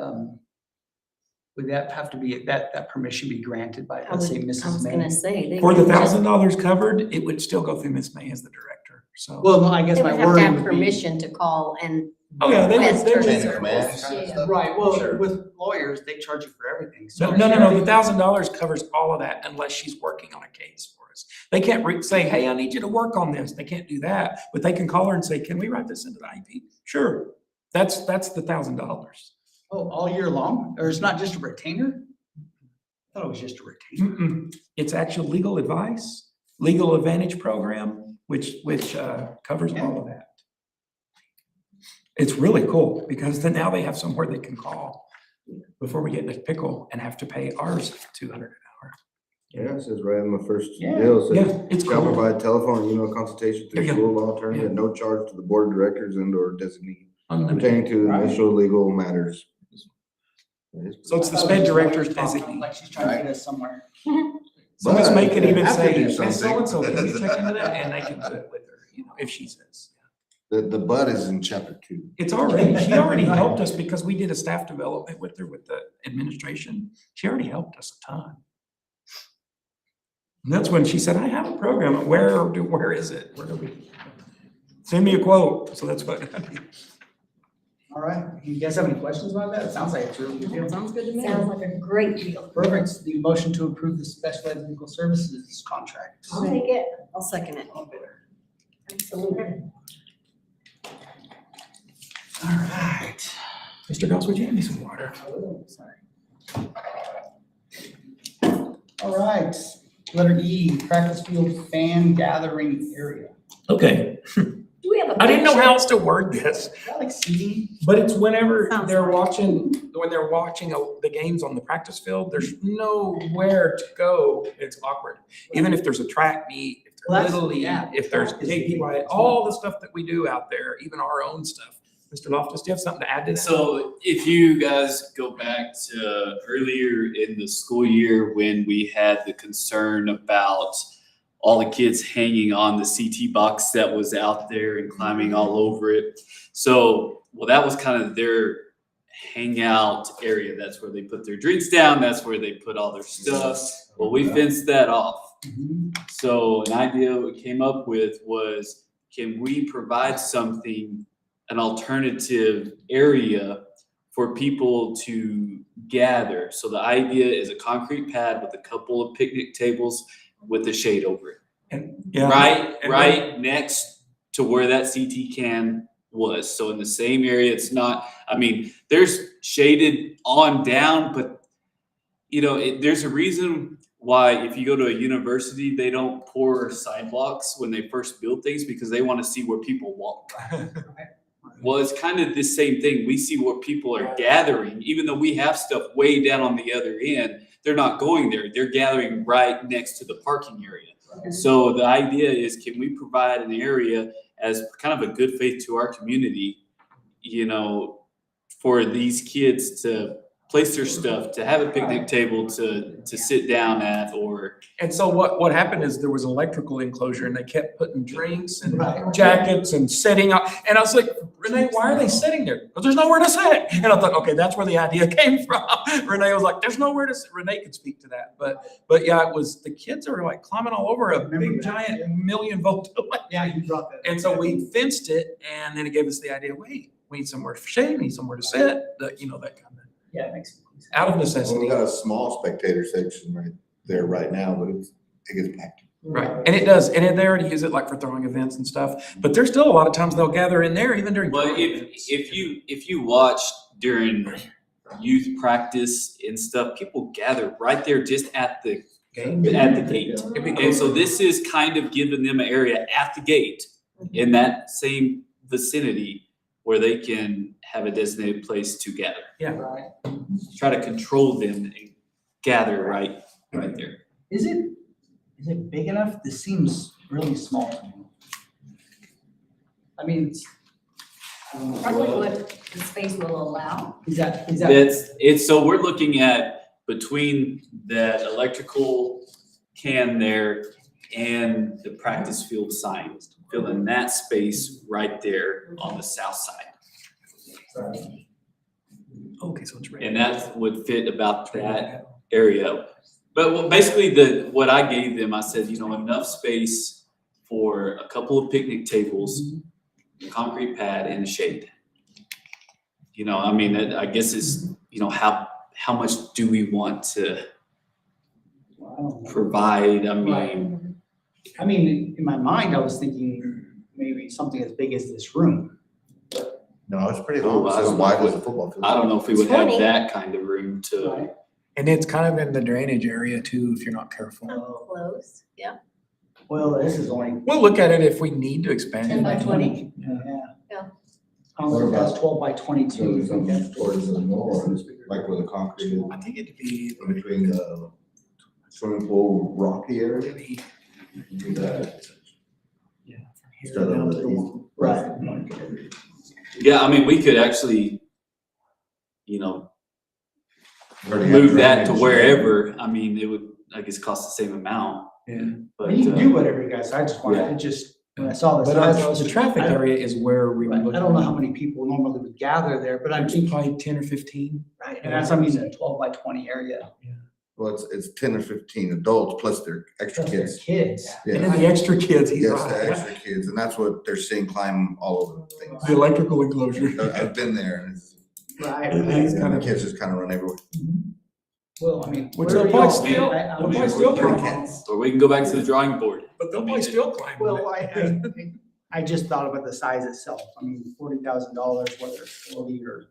S2: would that have to be, that permission be granted by, let's say,
S1: I
S2: Mrs.
S1: was
S2: May?
S1: gonna say.
S4: For the $1,000 covered, it would still go through Miss May as the director, so.
S2: Well, no, I guess
S1: They
S2: my
S1: would have to
S2: wording
S1: have
S2: would be.
S1: permission to call and.
S4: Oh, yeah, they would,
S1: request
S4: they
S1: her
S4: would.
S10: Chain of command kind of
S1: services.
S10: stuff?
S2: Right, well,
S10: Sure.
S2: with lawyers, they charge you for everything.
S4: No, the $1,000 covers all of that unless she's working on a case for us. They can't say, hey, I need you to work on this. They can't do that, but they can call her and say, can we write this into the IEP? Sure. That's the $1,000.
S2: Oh, all year long? Or it's not just a retainer? I thought it was just a retainer.
S4: Mm-mm. It's actual legal advice, legal advantage program, which covers all of that. It's really cool because then now they have somewhere they can call before we get in a pickle and have to pay ours $200 an hour.
S10: Yeah, it says right in my first
S2: Yeah.
S10: deal, it
S4: Yeah,
S10: says,
S4: it's
S10: shall
S4: cool.
S10: provide telephone and email consultation
S4: There
S10: through
S4: you go.
S10: school law attorney at no charge to the board of directors and or designee
S4: Unlimited.
S10: pertaining to
S2: Right.
S10: initial legal matters.
S4: So it's the sped director's
S2: Like
S4: designee.
S2: she's trying to get us somewhere.
S4: So Miss May
S10: But
S4: can
S10: they
S4: even
S10: have to
S4: say,
S10: do
S4: Miss
S10: something.
S4: so-and-so, can you check into that? And they can do it with her, if she says.
S10: The bud is in chapter 2.
S4: She already helped us because we did a staff development with her with the administration. She already helped us a ton. And that's when she said, I have a program. Where is it? Where do we? Send me a quote. So that's what.
S2: All right, you guys have any questions about that? It sounds like it's a really good deal.
S3: Sounds good to me.
S1: Sounds like a great deal.
S2: Perfect. The motion to approve the special ed legal services contract.
S1: I'll take it.
S3: I'll second it.
S1: Absolutely.
S2: All right.
S4: Mr. Goss, would you hand me some water?
S2: Sorry. All right, letter E, practice field fan gathering area.
S4: Okay.
S1: Do we have a?
S4: I didn't know
S1: picture?
S4: how else to word this,
S2: Is that like seating?
S4: but it's whenever
S3: Sounds
S4: they're
S3: right.
S4: watching the games on the practice field, there's nowhere to go. It's awkward. Even if there's a track meet, if
S2: Well,
S4: there's
S2: that's-
S4: Little League,
S2: yeah,
S4: if there's
S2: track is
S4: KPY, all the stuff that we do out there, even our own stuff. Mr. Loftus, do you have something to add to that?
S7: So if you guys go back to earlier in the school year when we had the concern about all the kids hanging on the CT box that was out there and climbing all over it. So, well, that was kind of their hangout area. That's where they put their drinks down. That's where they put all their stuff. Well, we fenced that off. So an idea we came up with was, can we provide something, an alternative area for people to gather? So the idea is a concrete pad with a couple of picnic tables with a shade over it. Right next to where that CT can was. So in the same area, it's not, I mean, there's shaded on down, but you know, there's a reason why if you go to a university, they don't pour sidewalks when they first build things, because they want to see where people walk. Well, it's kind of the same thing. We see where people are gathering, even though we have stuff way down on the other end, they're not going there. They're gathering right next to the parking area. So the idea is, can we provide an area as kind of a good faith to our community, you know, for these kids to place their stuff, to have a picnic table to sit down at, or.
S4: And so what happened is there was an electrical enclosure and they kept putting drinks and jackets and setting up. And I was like, Renee, why are they sitting there? Because there's nowhere to sit. And I thought, okay, that's where the idea came from. Renee was like, there's nowhere to sit. Renee could speak to that. But yeah, it was, the kids are like climbing all over a big giant 1,000,000-volt.
S2: Yeah, you brought that.
S4: And so we fenced it, and then it gave us the idea, wait, we need somewhere for shade, we need somewhere to sit, that, you know, that kind of.
S2: Yeah, it makes sense.
S4: Out of
S10: We
S4: necessity.
S10: got a small spectator section right there right now, but it gets packed.
S4: Right, and it does, and they already use it like for throwing events and stuff, but there's still a lot of times they'll gather in there even during.
S7: Well, if you watch during youth practice and stuff, people gather right there just at the gate. And so this is kind of giving them an area at the gate in that same vicinity where they can have a designated place to gather.
S4: Yeah.
S2: Right.
S7: Try to control them and gather right there.
S2: Is it big enough? This seems really small to me. I mean,
S1: Probably what the space will allow.
S2: is that?
S7: It's so we're looking at between that electrical can there and the practice field sign, filling that space right there on the south side.
S4: Okay, so it's.
S7: And that would fit about that area. But basically what I gave them, I said, you know, enough space for a couple of picnic tables, a concrete pad and a shade. You know, I mean, I guess it's, you know, how much do we want to provide?
S2: I mean, in my mind, I was thinking maybe something as big as this room.
S10: No, it's pretty long. It's as wide as a football field.
S7: I don't know if we would have
S1: 20.
S7: that kind of room to.
S2: Right.
S4: And it's kind of in the drainage area too, if you're not careful.
S1: Close, yeah.
S2: Well, this is only
S4: We'll look at it if we need to expand
S1: 10 by
S4: it.
S1: 20.
S2: Yeah.
S1: Yeah.
S2: I don't think that's 12 by
S10: So
S2: 22.
S10: something towards the north, like where the concrete is,
S4: I think it'd be.
S10: in between the swimming pool rocky area. Do that.
S4: Yeah.
S10: Instead of the east.
S2: Right.
S7: Yeah, I mean, we could actually, you know,
S10: Already have
S7: move that to
S10: drainage.
S7: wherever. I mean, it would, I guess, cost the same amount.
S4: Yeah.
S7: But
S2: You can do whatever you guys, I just wanted,
S7: yeah.
S2: it just, when I saw this.
S4: But
S2: I was-
S4: the traffic
S2: I don't-
S4: area is where we would look.
S2: I don't know how many people normally would gather there, but I'm thinking,
S4: Probably 10 or 15.
S2: right, and that's, I mean, a 12 by 20 area.
S10: Well, it's 10 or 15 adults plus their extra
S2: Plus their
S10: kids.
S2: Kids.
S4: And
S10: Yeah.
S4: then the extra kids, he's
S10: Yes, the
S4: right.
S10: extra kids, and that's what they're seeing climb all over the things.
S4: The electrical enclosure.
S10: I've been there, and it's,
S2: Right.
S10: and the kids just kind of run everywhere.
S2: Well, I mean.
S4: Which
S2: where
S4: they'll
S2: do
S4: probably
S2: y'all-
S4: still-
S2: I-
S4: they'll probably still climb.
S7: Or we can go back to the drawing board.
S4: But they'll probably still climb.
S2: Well, I just thought about the size itself. I mean, $40,000, whether it's 40 or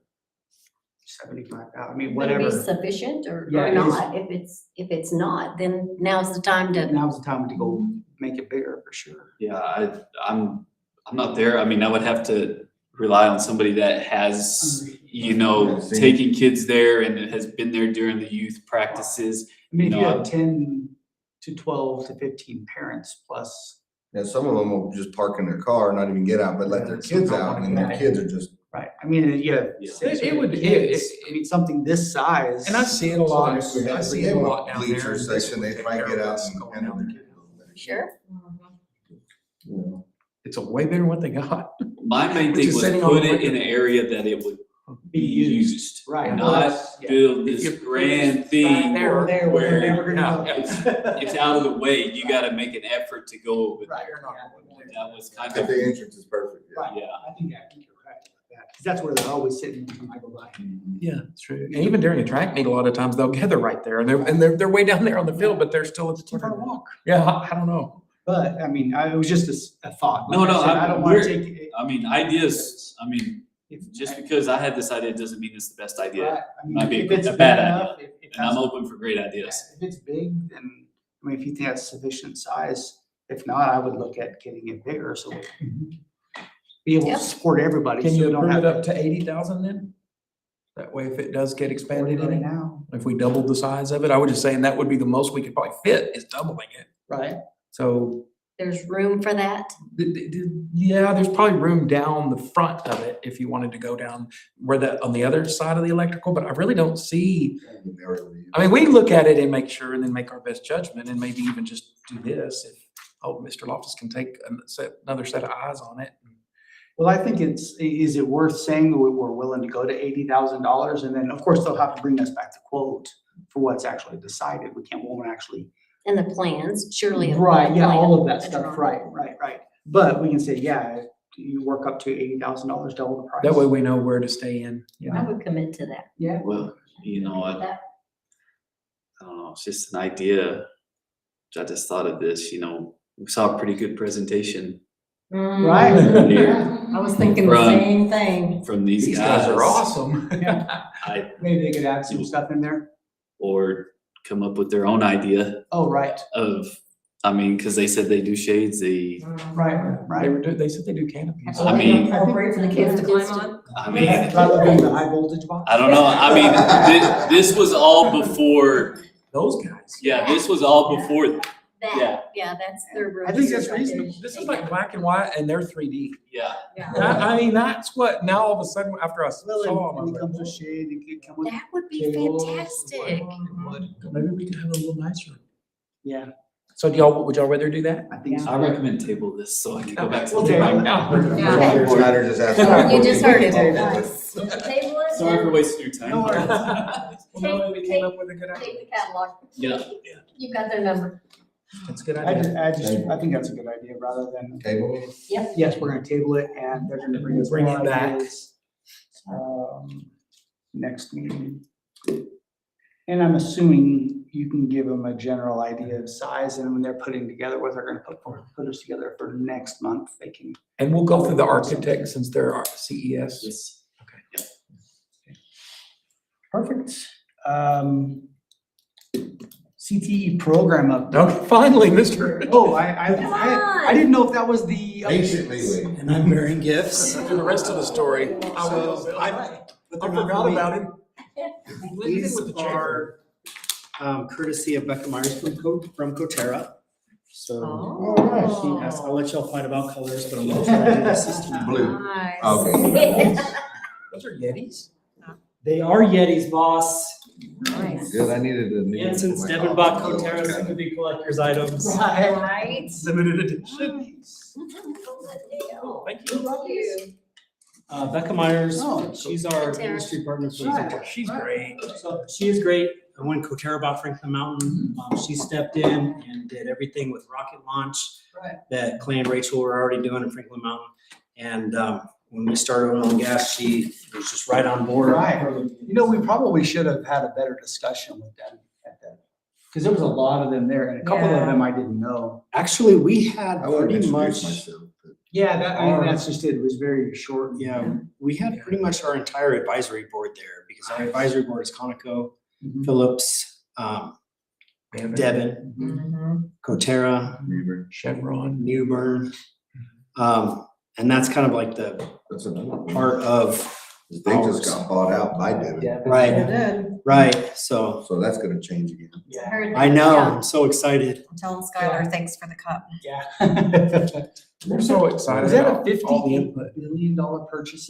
S2: 75, I mean,
S1: Would it be
S2: whatever.
S1: sufficient or
S2: Yeah, it is.
S1: not? If it's not, then now's the time to.
S2: Now's the time to go make it bigger for sure.
S7: Yeah, I'm not there. I mean, I would have to rely on somebody that has, you know, taking kids there and has been there during the youth practices.
S2: I mean, if you
S7: No.
S2: have 10 to 12 to 15 parents plus,
S10: Yeah, some of them will just park in their car, not even get out, but let their kids out, and their kids are just.
S2: right, I mean, you have
S7: Yeah.
S2: 6
S4: It would-
S2: kids, I mean, something this size.
S4: And I see it a lot.
S10: If we
S4: I
S10: had
S4: see it a lot down there.
S10: bleacher section, they might get out
S4: Going
S10: and
S4: down
S10: handle
S4: there.
S10: their kids.
S1: Sure.
S4: It's a way better than what they got.
S7: My main
S4: Which
S7: thing
S4: is
S7: was
S4: sitting on
S7: put
S4: the
S7: it in an area that it would be used.
S2: Right.
S7: Not
S2: Yeah.
S7: build
S4: If you
S7: this
S4: put
S7: grand
S4: it
S7: thing
S4: right there,
S2: There,
S7: where
S2: they were gonna go.
S7: it's out of the way. You gotta make an effort to go over
S2: Right.
S7: there. That was kind
S10: But
S7: of,
S10: the entrance is perfect. Yeah.
S2: Right.
S7: yeah.
S2: I think you're right about that, because that's where they're always sitting when I go by.
S4: Yeah, that's true. And even during a track meet, a lot of times they'll gather right there and they're way down there on the field, but they're still at the
S2: Too far to
S4: corner.
S2: walk.
S4: Yeah, I don't know.
S2: But, I mean, it was just a thought.
S7: No,
S2: Like I
S7: no,
S2: said, I don't wanna
S7: we're-
S2: take it.
S7: I mean, ideas, I mean,
S2: if-
S7: just because I had this idea doesn't mean it's the best idea.
S2: Right, I mean,
S7: Might be
S2: if it's
S7: a
S2: big
S7: bad
S2: enough,
S7: idea,
S2: if
S7: and I'm
S2: that's-
S7: open for great ideas.
S2: If it's big, then, I mean, if you think that's sufficient size, if not, I would look at getting it bigger, so we can be able
S1: Yeah.
S2: to support everybody.
S4: Can
S2: so
S4: you
S2: we don't
S4: approve
S2: have
S4: it up to 80,000 then? That way, if it does get expanded
S2: right
S4: any,
S2: now.
S4: if we doubled the size of it, I would just saying that would be the most we could probably fit is doubling it.
S2: Right.
S4: So,
S1: There's room for that.
S4: yeah, there's probably room down the front of it if you wanted to go down where that, on the other side of the electrical, but I really don't see. I mean, we look at it and make sure and then make our best judgment and maybe even just do this if, oh, Mr. Loftus can take another set of eyes on it.
S2: Well, I think is it worth saying that we're willing to go to $80,000? And then, of course, they'll have to bring us back the quote for what's actually decided. Won't actually.
S1: And the plans, surely.
S2: Right, yeah, all of that
S1: plan,
S2: stuff,
S1: a
S2: right. But we can say, yeah, you work up to $80,000, double the price.
S4: That way we know where to stay in, you
S1: I
S4: know?
S1: would commit to that.
S2: Yeah.
S7: Well, you know, I don't know, it's just an idea. I just thought of this, you know, we saw a pretty good presentation
S2: Right.
S3: I was thinking the
S7: From-
S3: same thing.
S7: from these
S4: These
S7: guys.
S4: guys are awesome.
S7: I,
S2: Maybe they could add some stuff in there.
S7: or come up with their own idea
S2: Oh, right,
S7: of, I mean, cause they said they do shades, they,
S2: right.
S4: They said they do canopies.
S7: I mean,
S3: Appropriate for the kids to climb on.
S7: I mean,
S2: Rather than the high voltage box.
S7: I don't know, I mean, this was all before,
S4: Those guys.
S7: yeah, this was all before, yeah.
S1: Yeah, that's their room.
S2: I think that's
S1: right there.
S2: reasonable.
S4: This is like black and white and they're 3D.
S7: Yeah.
S4: I mean, that's what, now all of a sudden, after I
S2: Well,
S4: saw them, I
S2: and
S4: was
S2: it comes
S4: like,
S2: with shade, it could come with.
S1: That would be
S2: Tables,
S1: fantastic.
S4: maybe we could have a little nicer.
S2: Yeah,
S4: So would y'all rather do that?
S2: I think so.
S7: I recommend table this so I can go back to
S2: We'll
S7: the
S2: table
S7: drawing
S2: it.
S7: board.
S1: Yeah.
S10: Snyder just asked.
S1: You just heard it.
S10: Nice.
S1: Table it.
S7: Sorry for wasting your time.
S1: No worries.
S4: Well, no, we came up with a good idea.
S1: Take the catalog.
S7: Yeah.
S1: You've got their number.
S4: That's a good
S2: I
S4: idea.
S2: think that's a good idea, rather than,
S10: Table.
S2: yes, we're gonna table it, and they're gonna bring us
S4: Bring
S2: more
S4: it back.
S2: ideas, next meeting. And I'm assuming you can give them a general idea of size, and when they're putting together what they're gonna put us together for next month, they can.
S4: And we'll go through the architect since they're our CES.
S7: Yes.
S2: Perfect. CTE program update.
S4: Okay, finally, Mr.
S2: Oh, I didn't know if that was the.
S10: Patiently waiting.
S12: And I'm bearing gifts.
S4: For the rest of the story, I forgot about him.
S18: These are courtesy of Becca Myers from Coterra. So
S1: Oh.
S18: yes, I'll let y'all fight about colors, but I'm gonna try to do this system.
S10: Blue.
S1: Nice.
S10: Okay.
S4: Those are Yetis?
S18: They are Yetis, boss.
S1: Nice.
S10: Good, I needed a new.
S18: And since Devin bought Coterra sympathy collector's items.
S1: Right.
S4: Limited edition.
S1: Thank you.
S18: Becca Myers,
S2: Oh,
S18: she's our
S1: Coterra.
S18: industry partner. for
S2: Right.
S18: the-
S4: She's great.
S18: So she is great. And when Coterra bought Franklin Mountain, she stepped in and did everything with rocket launch
S2: Right.
S18: that Clay and Rachel were already doing in Franklin Mountain. And when we started on gas, she was just right on board.
S2: Right. You know, we probably should have had a better discussion with them at that, because there was a lot of them there, and a couple of
S3: Yeah.
S2: them I didn't know.
S18: Actually, we had
S10: I wouldn't
S18: pretty
S10: introduce
S18: much,
S10: myself. but-
S2: Yeah, that's just it. It was very short.
S18: yeah, we had pretty much our entire advisory board there because our advisory board is Conoco,
S2: Mhm.
S18: Phillips, Devon, Coterra,
S4: Chevron.
S18: Newburn. And that's kind of like the
S10: That's another one.
S18: part of.
S10: They just got bought out by Devin,
S18: Right, right, so,
S10: so that's gonna change again.
S18: I know, I'm so excited.
S3: Tell them Skylar, thanks for the cup.
S2: Yeah.
S4: We're so excited
S2: Was that a
S4: about all the
S2: $58
S4: input.
S2: billion purchase?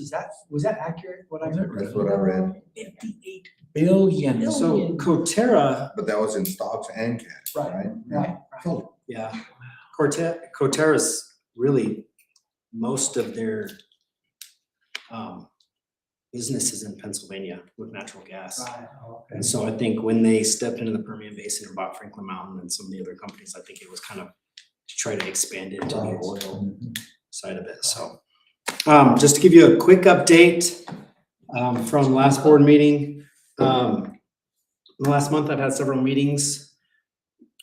S2: Was that accurate? What I heard?
S10: That's what I read,
S4: 58 billion.
S18: So Coterra,
S10: but that was in stocks and cash, right?
S2: Right.
S10: Oh,
S18: yeah, Coterra's really, most of their businesses in Pennsylvania with natural gas. And so I think when they stepped into the Permian Basin and bought Franklin Mountain and some of the other companies, I think it was kind of to try to expand it into the oil side of it. So just to give you a quick update from last board meeting. Last month I've had several meetings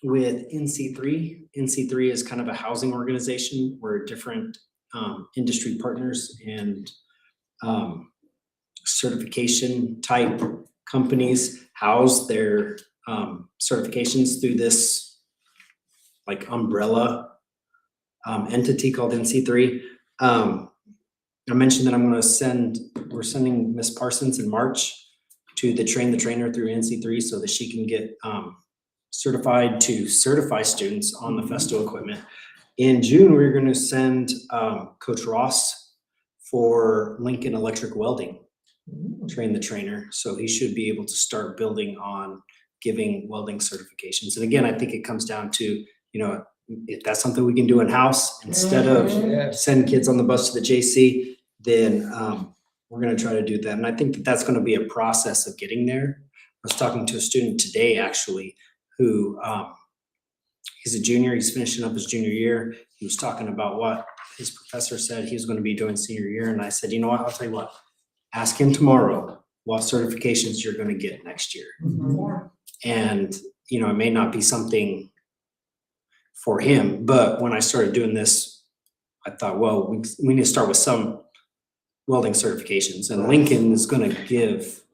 S18: with NC3. NC3 is kind of a housing organization where different industry partners and certification type companies house their certifications through this like umbrella entity called NC3. I mentioned that we're sending Miss Parsons in March to the Train the Trainer through NC3 so that she can get certified to certify students on the Festo equipment. In June, we're gonna send Coach Ross for Lincoln Electric Welding, Train the Trainer. So he should be able to start building on giving welding certifications. And again, I think it comes down to, if that's something we can do in-house, instead of send kids on the bus to the JC, then we're gonna try to do that. And I think that that's gonna be a process of getting there. I was talking to a student today, actually, who he's a junior, he's finishing up his junior year. He was talking about what his professor said he was gonna be doing senior year. And I said, you know what, I'll tell you what, ask him tomorrow what certifications you're gonna get next year. And, it may not be something for him, but when I started doing this, I thought, well, we need to start with some welding certifications, and Lincoln is gonna give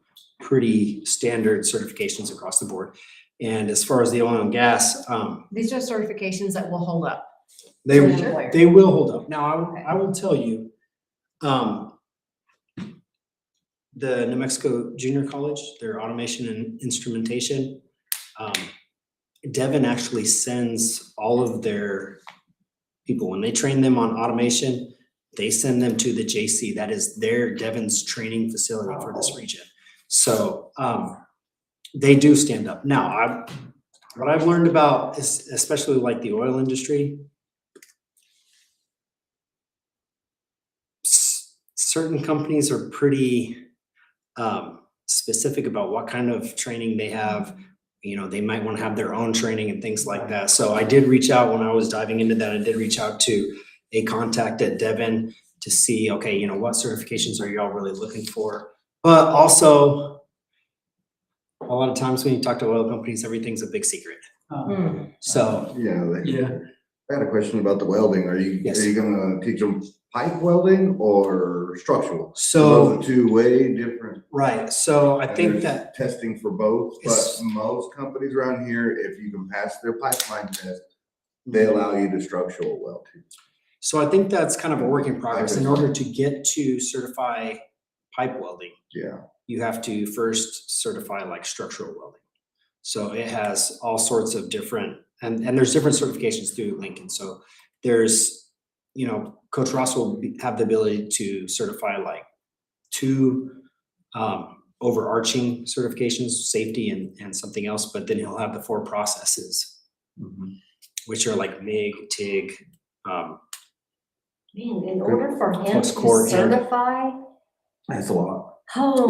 S18: pretty standard certifications across the board. And as far as the oil and gas,
S3: These are certifications that will hold up.
S18: they
S3: Sure.
S18: they will hold up. Now, I will tell you, the New Mexico Junior College, their automation and instrumentation, Devin actually sends all of their people, when they train them on automation, they send them to the JC. That is their Devon's training facility for this region. So they do stand up. Now, what I've learned about, especially like the oil industry, certain companies are pretty specific about what kind of training they have. They might want to have their own training and things like that. So I did reach out when I was diving into that. I did reach out to a contact at Devon to see, okay, what certifications are y'all really looking for? But also, a lot of times when you talk to oil companies, everything's a big secret. So.
S10: I had a question about the welding. Are you gonna teach them pipe welding or structural?
S18: So-
S10: Those are two way different.
S18: Right, so I
S10: And
S18: think
S10: there's
S18: that,
S10: testing for both, but
S18: It's-
S10: most companies around here, if you can pass their pipeline test, they allow you to structural weld too.
S18: so I think that's kind of a work in progress. In order to get to certify pipe welding,
S10: Yeah.
S18: you have to first certify like structural welding. So it has all sorts of different, and there's different certifications through Lincoln. So there's, Coach Ross will have the ability to certify like two overarching certifications, safety and something else, but then he'll have the 4 processes, which are like MIG, TIG,
S1: Man, in order for him
S18: Flux
S1: to
S18: core and-
S1: certify,
S10: That's a lot.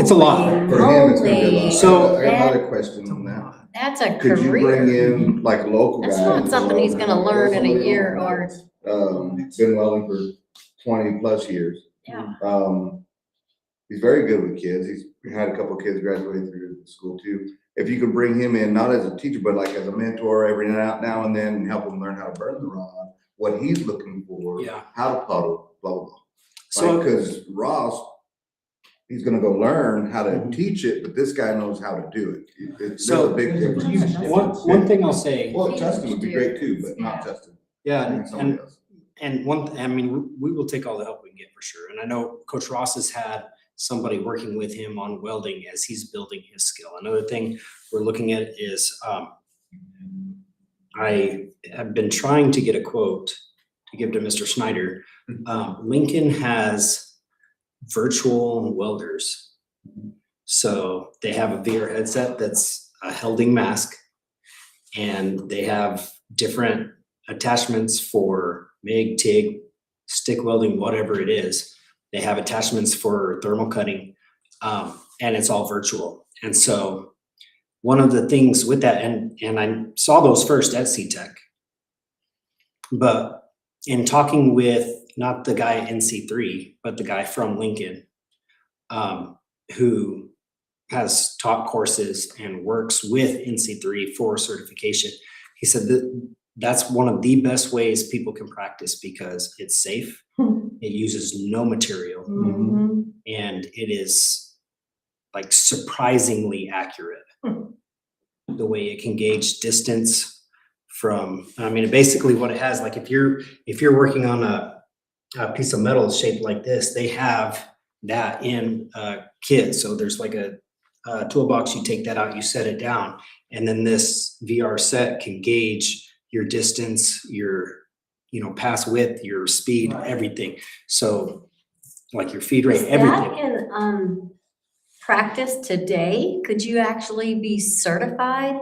S18: It's a lot.
S1: holy
S10: For him, it's gonna be a
S1: moly,
S10: lot.
S18: So-
S10: I got another question on that.
S1: that's a
S10: Could you bring
S1: career.
S10: in like local guys?
S1: That's not something he's gonna learn in a year or,
S10: Been welding for 20+ years.
S1: yeah.
S10: He's very good with kids. He's had a couple kids graduate through the school too. If you could bring him in, not as a teacher, but like as a mentor every now and then and help him learn how to burn the rod, what he's looking for,
S18: Yeah.
S10: how to puddle, blah, blah, blah.
S18: So-
S10: Like, cause Ross, he's gonna go learn how to teach it, but this guy knows how to do it. There's a
S18: So-
S10: big difference.
S18: One thing I'll say.
S10: Well, Justin would be great too, but not Justin.
S18: Yeah,
S10: I think somebody else.
S18: and we will take all the help we can get for sure. And I know Coach Ross has had somebody working with him on welding as he's building his skill. Another thing we're looking at is, I have been trying to get a quote to give to Mr. Snyder. Lincoln has virtual welders. So they have a VR headset that's a Helding mask, and they have different attachments for MIG, TIG, stick welding, whatever it is. They have attachments for thermal cutting, and it's all virtual. And so one of the things with that, and I saw those first at CTEC, but in talking with not the guy at NC3, but the guy from Lincoln, who has taught courses and works with NC3 for certification, he said that that's one of the best ways people can practice because it's safe. It uses no material, and it is like surprisingly accurate. The way it can gauge distance from, I mean, basically what it has, like if you're working on a piece of metal shaped like this, they have that in a kit. So there's like a toolbox, you take that out, you set it down, and then this VR set can gauge your distance, your, pass width, your speed, everything. So like your feed rate, everything.
S1: Is that in, practice today? Could you actually be certified?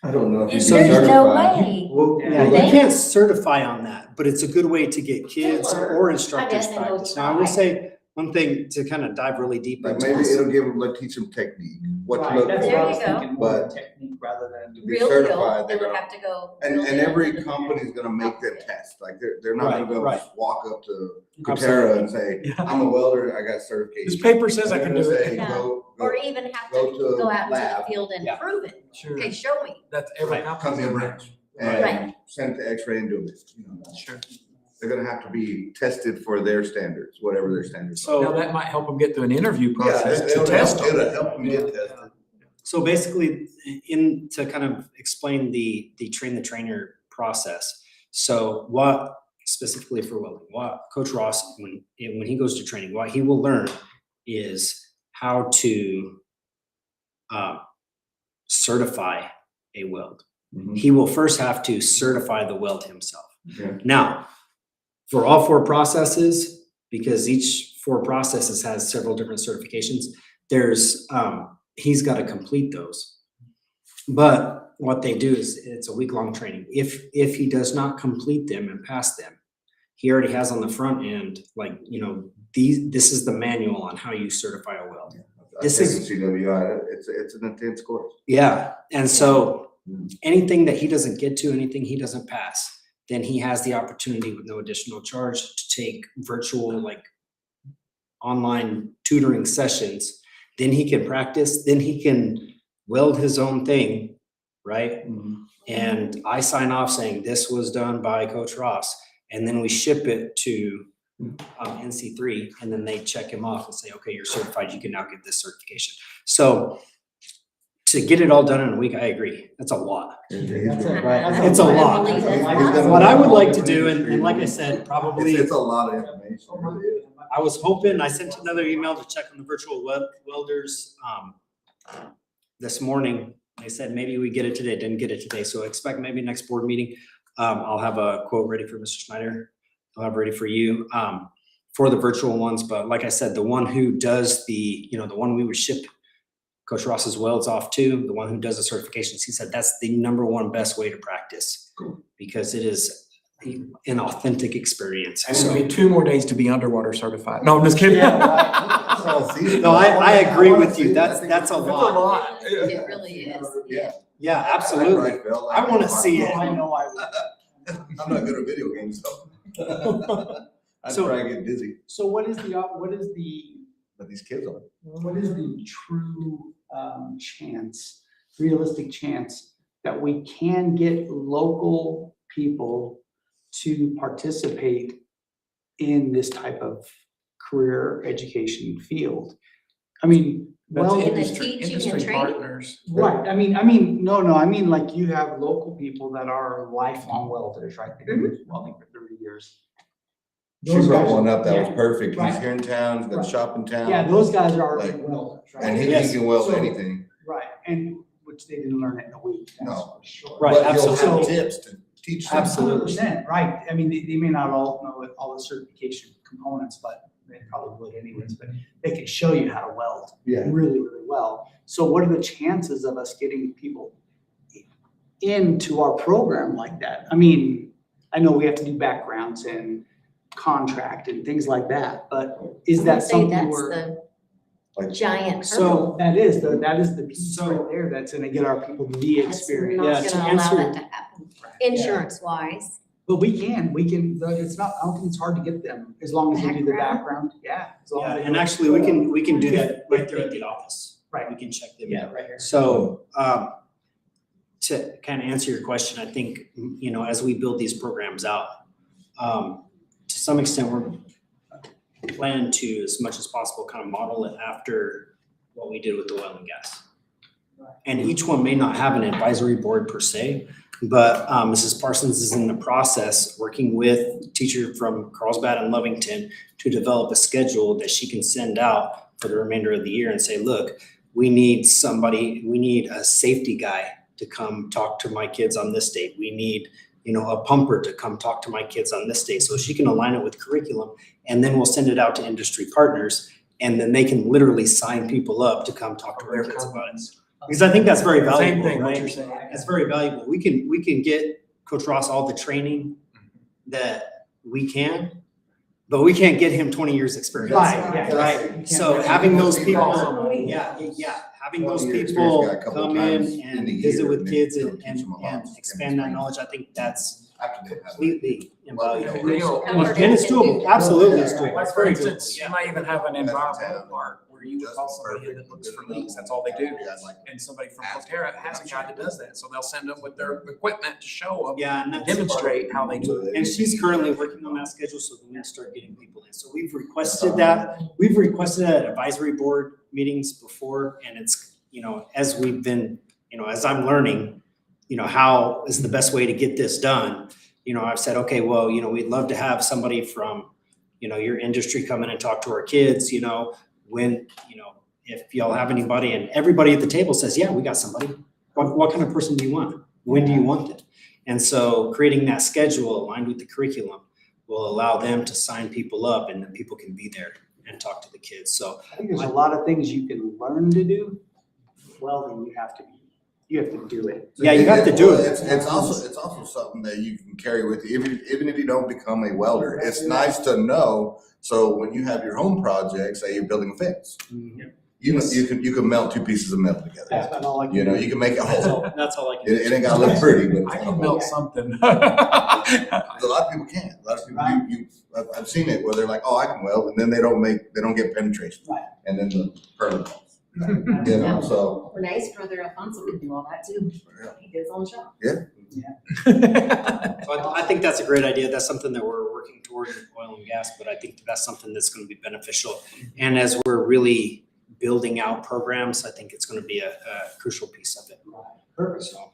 S10: I don't know if you
S1: There's
S10: can
S1: no
S10: certify.
S1: way.
S18: Well, yeah, you can't certify on that, but it's a good way to get kids or instructors
S1: I guess I will
S18: practice. Now, I will
S1: try.
S18: say one thing to kind of dive really deep
S10: Like
S18: into.
S10: maybe
S18: this.
S10: it'll give them, like teach them technique, what to
S2: Right,
S10: look
S2: that's
S10: for.
S2: what I was
S1: There you go.
S2: thinking, more
S10: But-
S2: technique rather than.
S10: To be
S1: Real
S10: certified,
S1: they
S10: they're
S1: would
S10: gonna,
S1: have to go.
S10: and
S1: real
S10: every
S1: deal.
S10: company's gonna make them test, like they're not gonna
S18: Right,
S10: go
S18: right.
S10: just walk up to
S18: Absolutely.
S10: Kutera and say,
S4: Yeah.
S10: I'm a welder, I got certification.
S4: This paper says I
S10: They're
S4: can
S10: gonna
S4: do it.
S10: say,
S1: Yeah.
S10: go,
S1: Or even have
S10: go
S1: to
S10: to a
S1: go out into
S10: lab.
S1: the field and
S18: Yeah.
S1: prove it.
S4: Sure.
S1: Okay, show me.
S4: That's every
S10: come
S4: company's
S10: in
S4: doing
S10: around
S4: that.
S1: Right.
S10: and send it to X-ray and do it,
S4: Sure.
S10: They're gonna have to be tested for their standards, whatever their standards are.
S18: So-
S4: Now, that might help them get through an interview
S10: Yeah,
S4: process to
S10: it'll
S4: test
S10: help,
S4: them.
S10: it'll help them get tested.
S18: So basically, to kind of explain the train the trainer process. So what specifically for welding, what Coach Ross, when he goes to training, what he will learn is how to certify a weld.
S10: Mhm.
S18: He will first have to certify the weld himself.
S10: Yeah.
S18: Now, for all four processes, because each four processes has several different certifications, there's, he's got to complete those. But what they do is it's a week-long training. If he does not complete them and pass them, he already has on the front end, like, this is the manual on how you certify a weld. This
S10: This
S18: is-
S10: is CWI, it's an intense course.
S18: Yeah, and so anything that he doesn't get to, anything he doesn't pass, then he has the opportunity with no additional charge to take virtual, like online tutoring sessions. Then he can practice, then he can weld his own thing, right? And I sign off saying this was done by Coach Ross, and then we ship it to NC3, and then they check him off and say, okay, you're certified, you can now get this certification. So to get it all done in a week, I agree, that's a lot.
S2: That's it, right?
S18: It's a lot.
S1: I believe that's
S18: What I would like to do, and like I said, probably,
S10: It's a lot of information, it really is.
S18: I was hoping, I sent another email to check on the virtual welders, this morning. They said maybe we get it today, didn't get it today, so expect maybe next board meeting. I'll have a quote ready for Mr. Schneider. I'll have ready for you, for the virtual ones, but like I said, the one who does the one we would ship Coach Ross's welds off to, the one who does the certifications, he said that's the number one best way to practice. Because it is an authentic experience.
S4: And it'll
S18: So,
S4: be 2 more days to be underwater certified. No, I'm just kidding.
S18: no, I agree with you. That's a lot.
S1: It really is.
S10: Yeah.
S18: Yeah, absolutely.
S10: Right, Phil,
S18: I want to see it.
S2: I know I would.
S10: I'm not good at video games, so. I'd
S18: So-
S10: probably get dizzy,
S2: So what is the
S10: but these kids are.
S2: true chance, realistic chance that we can get local people to participate in this type of career education field? I mean,
S4: That's
S2: well,
S1: In the
S4: industry
S1: teaching and training?
S4: partners.
S2: right, I mean, no, I mean, like you have local people that are lifelong welders, right? They've been welding for 30 years.
S10: She
S2: Those
S10: brought
S2: guys-
S10: one up that was
S2: yeah,
S10: perfect, he's
S2: right.
S10: here in town, he's got a
S2: Right.
S10: shop in town.
S2: Yeah, those guys are already
S10: Like,
S2: welders, right?
S10: And he
S18: Yes.
S10: can weld
S2: So-
S10: anything.
S2: Right, and which they didn't learn it in a week, that's
S10: No.
S2: for sure.
S18: Right,
S10: But he'll
S18: absolutely.
S10: have tips to teach them.
S18: Absolutely.
S2: 100%, right, I mean, they may not all know all the certification components, but they probably would anyways, but they can show you how to weld
S10: Yeah.
S2: really, really well. So what are the chances of us getting people into our program like that? I mean, I know we have to do backgrounds and contract and things like that, but is
S1: I
S2: that
S1: would say
S2: something
S1: that's
S2: we're?
S1: the giant
S2: So
S1: hurdle.
S2: that is the piece right there that's gonna get our people the
S1: That's
S2: experience.
S1: not
S2: To
S1: gonna allow
S2: answer-
S1: that to happen, insurance wise.
S2: But we can, it's not, I don't think it's hard to get them, as long as they do the
S1: Background?
S2: background, yeah. As long as
S18: Yeah,
S2: they
S18: and
S2: do it.
S18: actually, we can do that right there at the office.
S2: Right.
S18: We can check them.
S2: Yeah, right here.
S18: So, to kind of answer your question, I think, you know, as we build these programs out, to some extent, we're planning to, as much as possible, kind of model it after what we did with the oil and gas. And each one may not have an advisory board per se, but Mrs. Parsons is in the process, working with a teacher from Carlsbad and Lovington to develop a schedule that she can send out for the remainder of the year and say, look, we need a safety guy to come talk to my kids on this date. We need, you know, a pumper to come talk to my kids on this date. So she can align it with curriculum, and then we'll send it out to industry partners, and then they can literally sign people up to come talk to our kids about it. Because I think that's very
S4: Same
S18: valuable,
S4: thing, what
S18: right?
S4: you're saying.
S18: That's very valuable. We can get Coach Ross all the training that we can, but we can't get him 20 years experience.
S2: Right, yeah.
S18: Right, so having those people,
S10: Somebody.
S18: having those
S10: 20 years
S18: people
S10: experience, got a couple
S18: come
S10: times
S18: in
S10: in
S18: and
S10: the
S18: visit
S10: year,
S18: with
S10: and
S18: kids
S10: then
S18: and,
S10: they'll teach them a lot.
S18: and expand that knowledge, I think that's
S10: After they have it.
S18: completely invaluable.
S4: Real.
S18: And it's doable, absolutely it's doable.
S4: Like
S18: It's
S4: for
S18: very
S4: instance,
S18: doable,
S4: you
S18: yeah.
S4: might even have an
S10: That's
S4: environmental
S10: town.
S4: part where you would call somebody in that looks for leaks, that's all they do. And somebody from Coterra has a guy that does that, so they'll send them with their equipment to show them,
S18: Yeah, and that's.
S4: demonstrate how they do it.
S18: And she's currently working on that schedule, so we can start getting people in. So we've requested that at advisory board meetings before, and it's, you know, as we've been, you know, as I'm learning, you know, how is the best way to get this done? You know, I've said, okay, well, you know, we'd love to have somebody from, you know, your industry come in and talk to our kids, you know, when, you know, if y'all have anybody, and everybody at the table says, yeah, we got somebody. What kind of person do you want? When do you want it? And so creating that schedule aligned with the curriculum will allow them to sign people up, and then people can be there and talk to the kids. So
S2: I think there's a lot of things you can learn to do, well, then you have to do it.
S18: yeah, you have to do it.
S10: It's also something that you can carry with you, even if you don't become a welder. It's nice to know, so when you have your home project, say you're building a fence, you know, you can melt two pieces of metal together.
S2: That's about all I can
S10: You know,
S2: do.
S10: you can make a whole.
S18: That's all I can do.
S10: It ain't gotta look pretty, but.
S4: I can melt something.
S10: A lot of people can't. A lot of people, I've seen it where they're like, oh, I can weld, and then they don't get penetration.
S2: Right.
S10: And then the permit. You know, so.
S1: Renee's brother Alfonso can do all that too. He does on the shop.
S18: So I think that's a great idea. That's something that we're working toward in oil and gas, but I think that's something that's gonna be beneficial. And as we're really building out programs, I think it's gonna be a crucial piece of it.
S2: Perfect.
S18: So,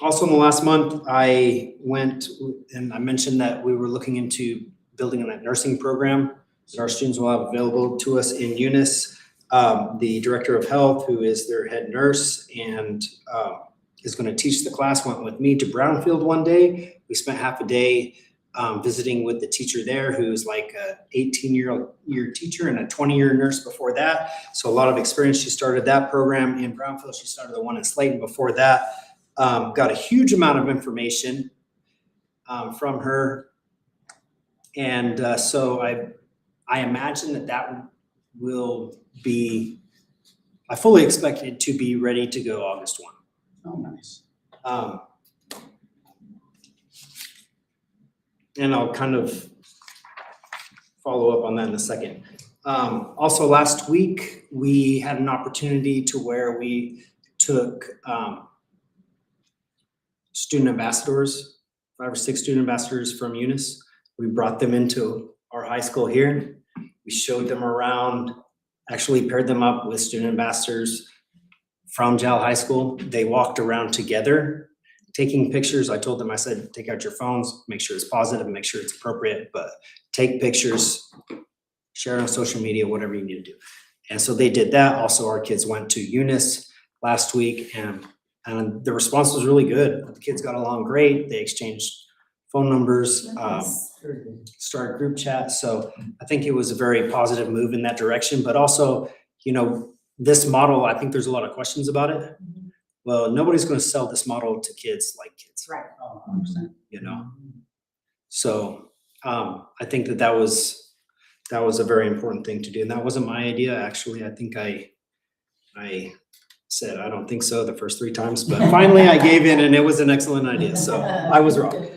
S18: also in the last month, I went and I mentioned that we were looking into building a nursing program that our students will have available to us in Eunice. The director of health, who is their head nurse and is gonna teach the class, went with me to Brownfield one day. We spent half a day visiting with the teacher there, who's like a 18-year teacher and a 20-year nurse before that. So a lot of experience. She started that program in Brownfield. She started the one in Slayton before that. Got a huge amount of information from her. And so I imagine that will be, I fully expect it to be ready to go August 1.
S2: Oh, nice.
S18: And I'll kind of follow up on that in a second. Also last week, we had an opportunity to where we took student ambassadors, 5 or 6 student ambassadors from Eunice. We brought them into our high school here. We showed them around, actually paired them up with student ambassadors from Jal High School. They walked around together, taking pictures. I told them, I said, take out your phones, make sure it's positive, make sure it's appropriate, but take pictures, share it on social media, whatever you need to do. And so they did that. Also, our kids went to Eunice last week, and the response was really good. The kids got along great. They exchanged phone numbers, started group chat. So I think it was a very positive move in that direction, but also, you know, this model, I think there's a lot of questions about it. well, nobody's gonna sell this model to kids like kids.
S3: Right.
S2: Oh, 100%.
S18: You know? So, I think that was a very important thing to do, and that wasn't my idea, actually. I think I said, I don't think so the first 3 times, but finally I gave in and it was an excellent idea, so I was wrong.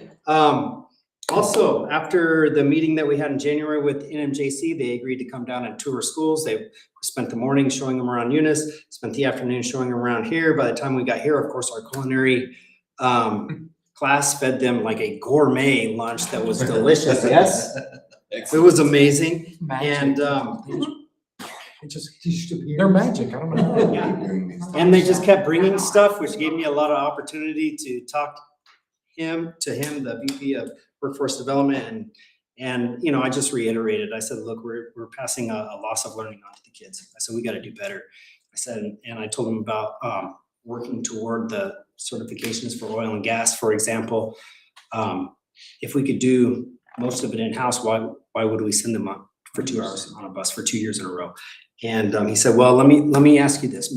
S18: Also, after the meeting that we had in January with NMJC, they agreed to come down and tour schools. They spent the morning showing them around Eunice, spent the afternoon showing them around here. By the time we got here, of course, our culinary class fed them like a gourmet lunch that was delicious. Yes, it was amazing. And
S4: They're magic, I don't know.
S18: yeah. And they just kept bringing stuff, which gave me a lot of opportunity to talk to him, the VP of Workforce Development, and you know, I just reiterated. I said, look, we're passing a loss of learning on to the kids. I said, we got to do better. I said, and I told them about working toward the certifications for oil and gas, for example. If we could do most of it in-house, why would we send them up for 2 hours on a bus for 2 years in a row? And he said, well, let me ask you this.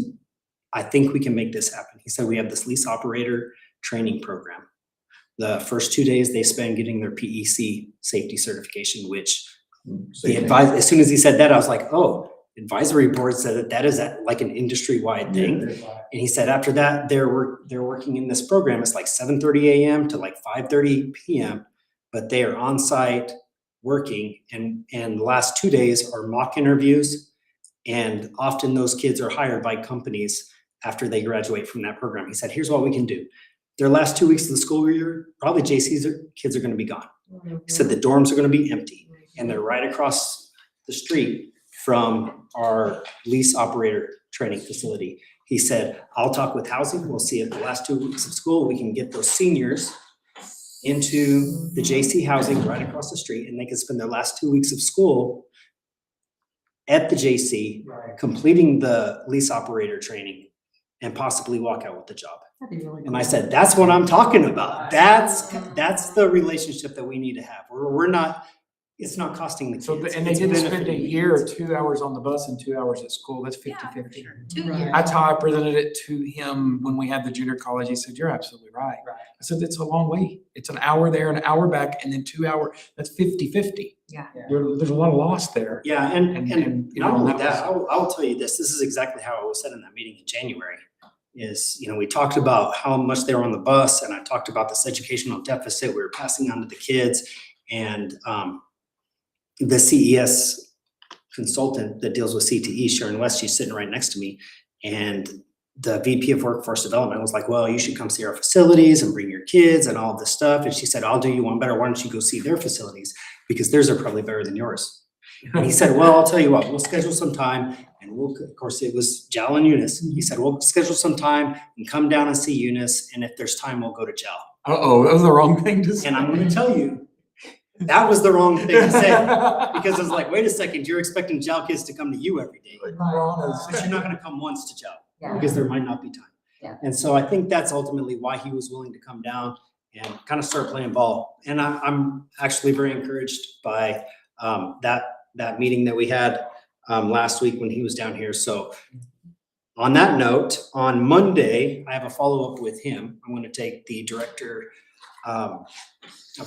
S18: I think we can make this happen. He said, we have this lease operator training program. The first 2 days they spend getting their PEC safety certification, which as soon as he said that, I was like, oh, advisory board said that is like an industry-wide thing. And he said after that, they're working in this program. It's like 7:30 a.m. to like 5:30 p.m., but they are on site working. And the last 2 days are mock interviews. And often those kids are hired by companies after they graduate from that program. He said, here's what we can do. Their last 2 weeks of the school year, probably JC's kids are going to be gone. He said the dorms are going to be empty, and they're right across the street from our lease operator training facility. He said, I'll talk with housing. We'll see if the last 2 weeks of school, we can get those seniors into the JC housing right across the street, and they can spend their last 2 weeks of school at the JC, completing the lease operator training, and possibly walk out with the job. And I said, that's what I'm talking about. That's the relationship that we need to have. We're not, it's not costing the kids.
S4: And they
S18: it's
S4: didn't spend a
S18: benefiting the
S4: year,
S18: kids.
S4: 2 hours on the bus and 2 hours at school. That's 50-50.
S11: 2 years.
S4: That's how I presented it to him when we had the junior college. He said, you're absolutely right. I said, it's a long way. It's an hour there, an hour back, and then 2 hours. That's 50-50.
S3: Yeah.
S4: There's a lot of loss there.
S18: Yeah, and
S4: you
S18: not
S4: know,
S18: only
S4: that
S18: that, I will tell you this, this is exactly how it was said in that meeting in January. Is, you know, we talked about how much they were on the bus, and I talked about this educational deficit we were passing on to the kids. And the CES consultant that deals with CTE, Sharon West, she's sitting right next to me. And the VP of Workforce Development was like, well, you should come see our facilities and bring your kids and all this stuff. And she said, I'll do you one better. Why don't you go see their facilities? Because theirs are probably better than yours. And he said, well, I'll tell you what, we'll schedule some time. And we'll, of course, it was Jal and Eunice. He said, we'll schedule some time and come down and see Eunice. And if there's time, we'll go to Jal.
S4: Uh-oh, that was the wrong thing to say.
S18: And I'm going to tell you, that was the wrong thing to say. Because I was like, wait a second, you're expecting Jal kids to come to you every day. But you're not going to come once to Jal because there might not be time.
S3: Yeah.
S18: And so I think that's ultimately why he was willing to come down and kind of start playing ball. And I'm actually very encouraged by that meeting that we had last week when he was down here. So on that note, on Monday, I have a follow-up with him. I'm going to take the director of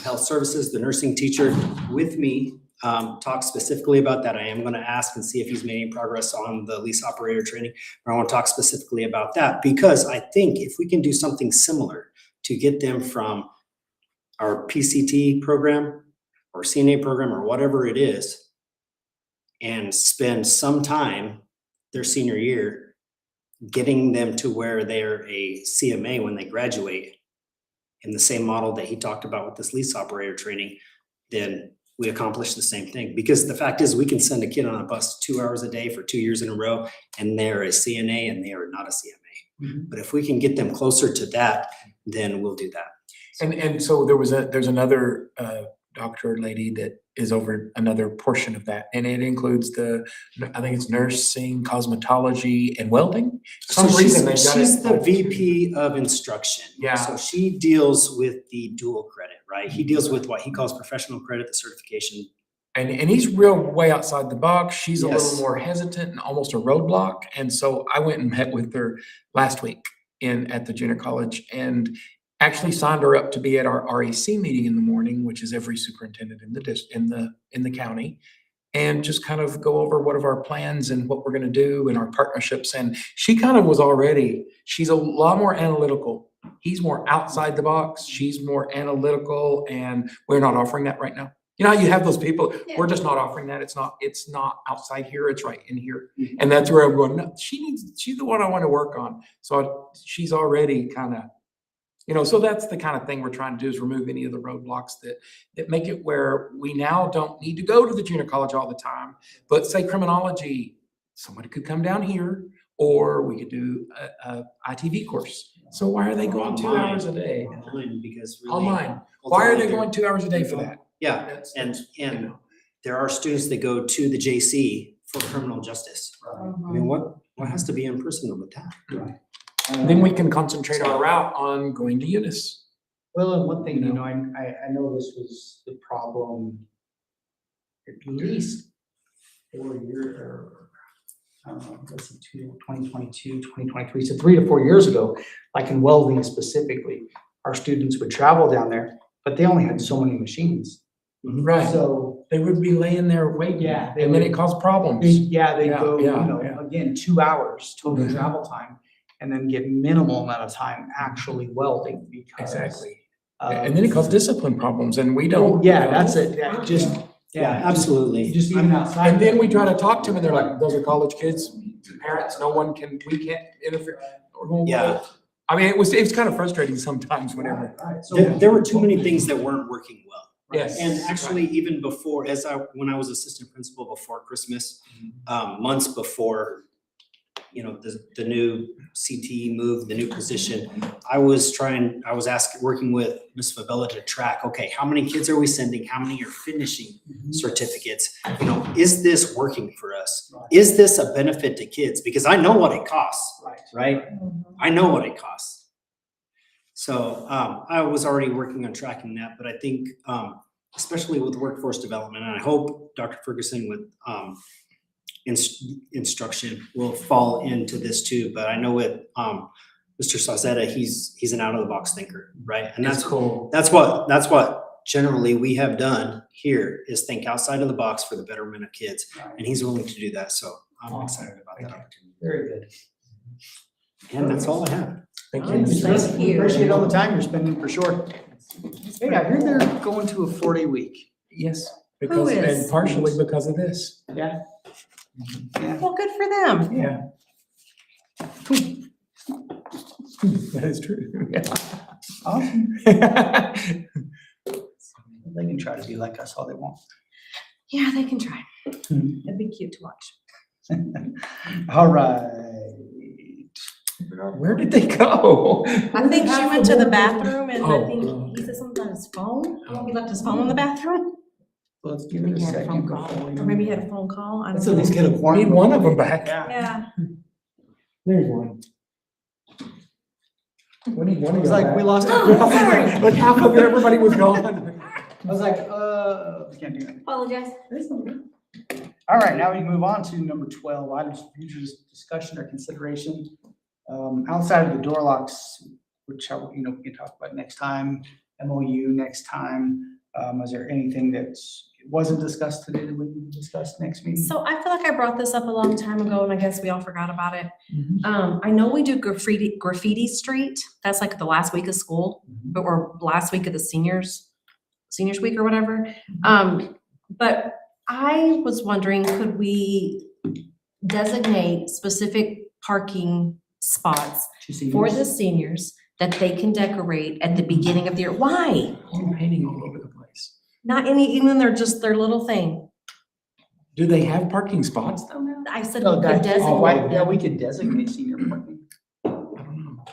S18: health services, the nursing teacher with me, talk specifically about that. I am going to ask and see if he's made any progress on the lease operator training. But I want to talk specifically about that because I think if we can do something similar to get them from our PCT program or CNA program or whatever it is, and spend some time their senior year getting them to where they're a CMA when they graduate in the same model that he talked about with this lease operator training, then we accomplish the same thing. Because the fact is we can send a kid on a bus 2 hours a day for 2 years in a row and they're a CNA and they are not a CMA. Mm-hmm. But if we can get them closer to that, then we'll do that.
S4: And so there's another doctor lady that is over another portion of that. And it includes I think it's nursing, cosmetology, and welding.
S18: So she's the VP of instruction.
S4: Yeah.
S18: So she deals with the dual credit, right? He deals with what he calls professional credit, the certification.
S4: And he's real way outside the box. She's a
S18: Yes.
S4: little more hesitant and almost a roadblock. And so I went and met with her last week. at the junior college and actually signed her up to be at our REC meeting in the morning, which is every superintendent in the county. And just kind of go over what of our plans and what we're gonna do and our partnerships. And she kind of was already, she's a lot more analytical. He's more outside the box. She's more analytical, and we're not offering that right now. You know, how you have those people, we're just not offering that. It's not outside here, it's right in here. And that's where I'm going, no, she's the one I want to work on. So she's already kind of, you know, so that's the kind of thing we're trying to do, is remove any of the roadblocks that make it where we now don't need to go to the junior college all the time. But say criminology, somebody could come down here, or we could do a ITV course. So why are they going 2 hours a day?
S18: Online, because really.
S4: Online. Why are they
S18: ultimately
S4: going 2 hours a day for that?
S18: Yeah, and there are students that go to the JC for criminal justice. I mean, what has to be in person with that?
S4: Then we can concentrate our route on going to Eunice.
S2: Well, and one thing, you know, I know this was the problem at least 4 years, or, I don't know, let's see, 2022, 2023, so 3 to 4 years ago, like in welding specifically, our students would travel down there, but they only had so many machines.
S4: Right.
S2: So,
S4: They would be laying there waiting.
S2: Yeah, they
S4: And then
S2: would-
S4: it caused problems.
S2: they'd
S4: Yeah,
S2: go, you
S4: yeah,
S2: know,
S4: yeah.
S2: again, 2 hours total
S4: Mhm.
S2: travel time, and then get minimal amount of time actually welding because.
S4: Exactly.
S2: of-
S4: And then it caused discipline problems, and we don't.
S2: Yeah, that's it, yeah, just,
S18: Yeah,
S2: yeah,
S18: absolutely.
S2: just even outside.
S4: And then we try to talk to them, and they're like, those are college kids, parents, we can't interfere. We're going,
S18: Yeah.
S4: well, I mean, it was kind of frustrating sometimes whenever.
S2: Right, so-
S18: There were too many things that weren't working well.
S4: Yes.
S18: And actually, even before, when I was assistant principal before Christmas, months before, you know, the new CTE move, the new position, I was working with Ms. Fabella to track, okay, how many kids are we sending? How many are finishing certificates? You know, is this working for us? Is this a benefit to kids? Because I know what it costs, right? I know what it costs. So I was already working on tracking that, but I think especially with workforce development, and I hope Dr. Ferguson with instruction will fall into this too. But I know with Mr. Sazetta, he's an out of the box thinker, right? And that's
S4: cool.
S18: That's what generally we have done here, is think outside of the box for the betterment of kids, and he's willing to do that. So I'm excited about that opportunity.
S2: Very good.
S18: And that's all I have.
S4: Thank
S2: Thank you. Appreciate all the time you're spending, for sure. Hey, I heard they're going to a 4-day week.
S4: Yes, because,
S3: is?
S4: and partially because of this.
S2: Yeah. Yeah.
S3: Well, good for them.
S4: Yeah. That is true. Yeah.
S2: Awesome. They can try to be like us all they want.
S3: Yeah, they can try. It'd be cute to watch.
S2: All right.
S4: Where did they go?
S3: I think she went to the bathroom and I
S4: Oh.
S3: think he said something about his phone. He left his phone in the bathroom.
S2: Let's give it a
S3: Maybe he had a phone
S2: second.
S3: call,
S2: before we
S3: or maybe he
S2: move
S3: had a phone call. I
S2: Let's
S3: don't
S2: at least
S3: know.
S2: get a quorum.
S4: Need one of them back.
S2: Yeah.
S3: Yeah.
S4: There's one. We need one of
S2: It's
S4: you
S2: like
S4: back.
S2: we lost.
S3: Oh, sorry.
S4: Like half of everybody was gone.
S2: I was like, we can't do that.
S3: Apologize.
S2: All right, now we can move on to number 12, items for future discussion or consideration. Outside of the door locks, which, we can talk about next time, MOU next time. Is there anything that wasn't discussed today that we can discuss next meeting?
S3: So I feel like I brought this up a long time ago and I guess we all forgot about it. I know we do graffiti street. That's like the last week of school, but we're last week of the seniors week or whatever. But I was wondering, could we designate specific parking spots for the seniors that they can decorate at the beginning of the year? Why?
S4: I'm painting all over the place.
S3: Not any, even they're just their little thing.
S4: Do they have parking spots though now?
S3: I said
S2: No,
S3: we could designate
S2: yeah,
S3: them.
S2: we could designate senior parking.
S4: I don't know.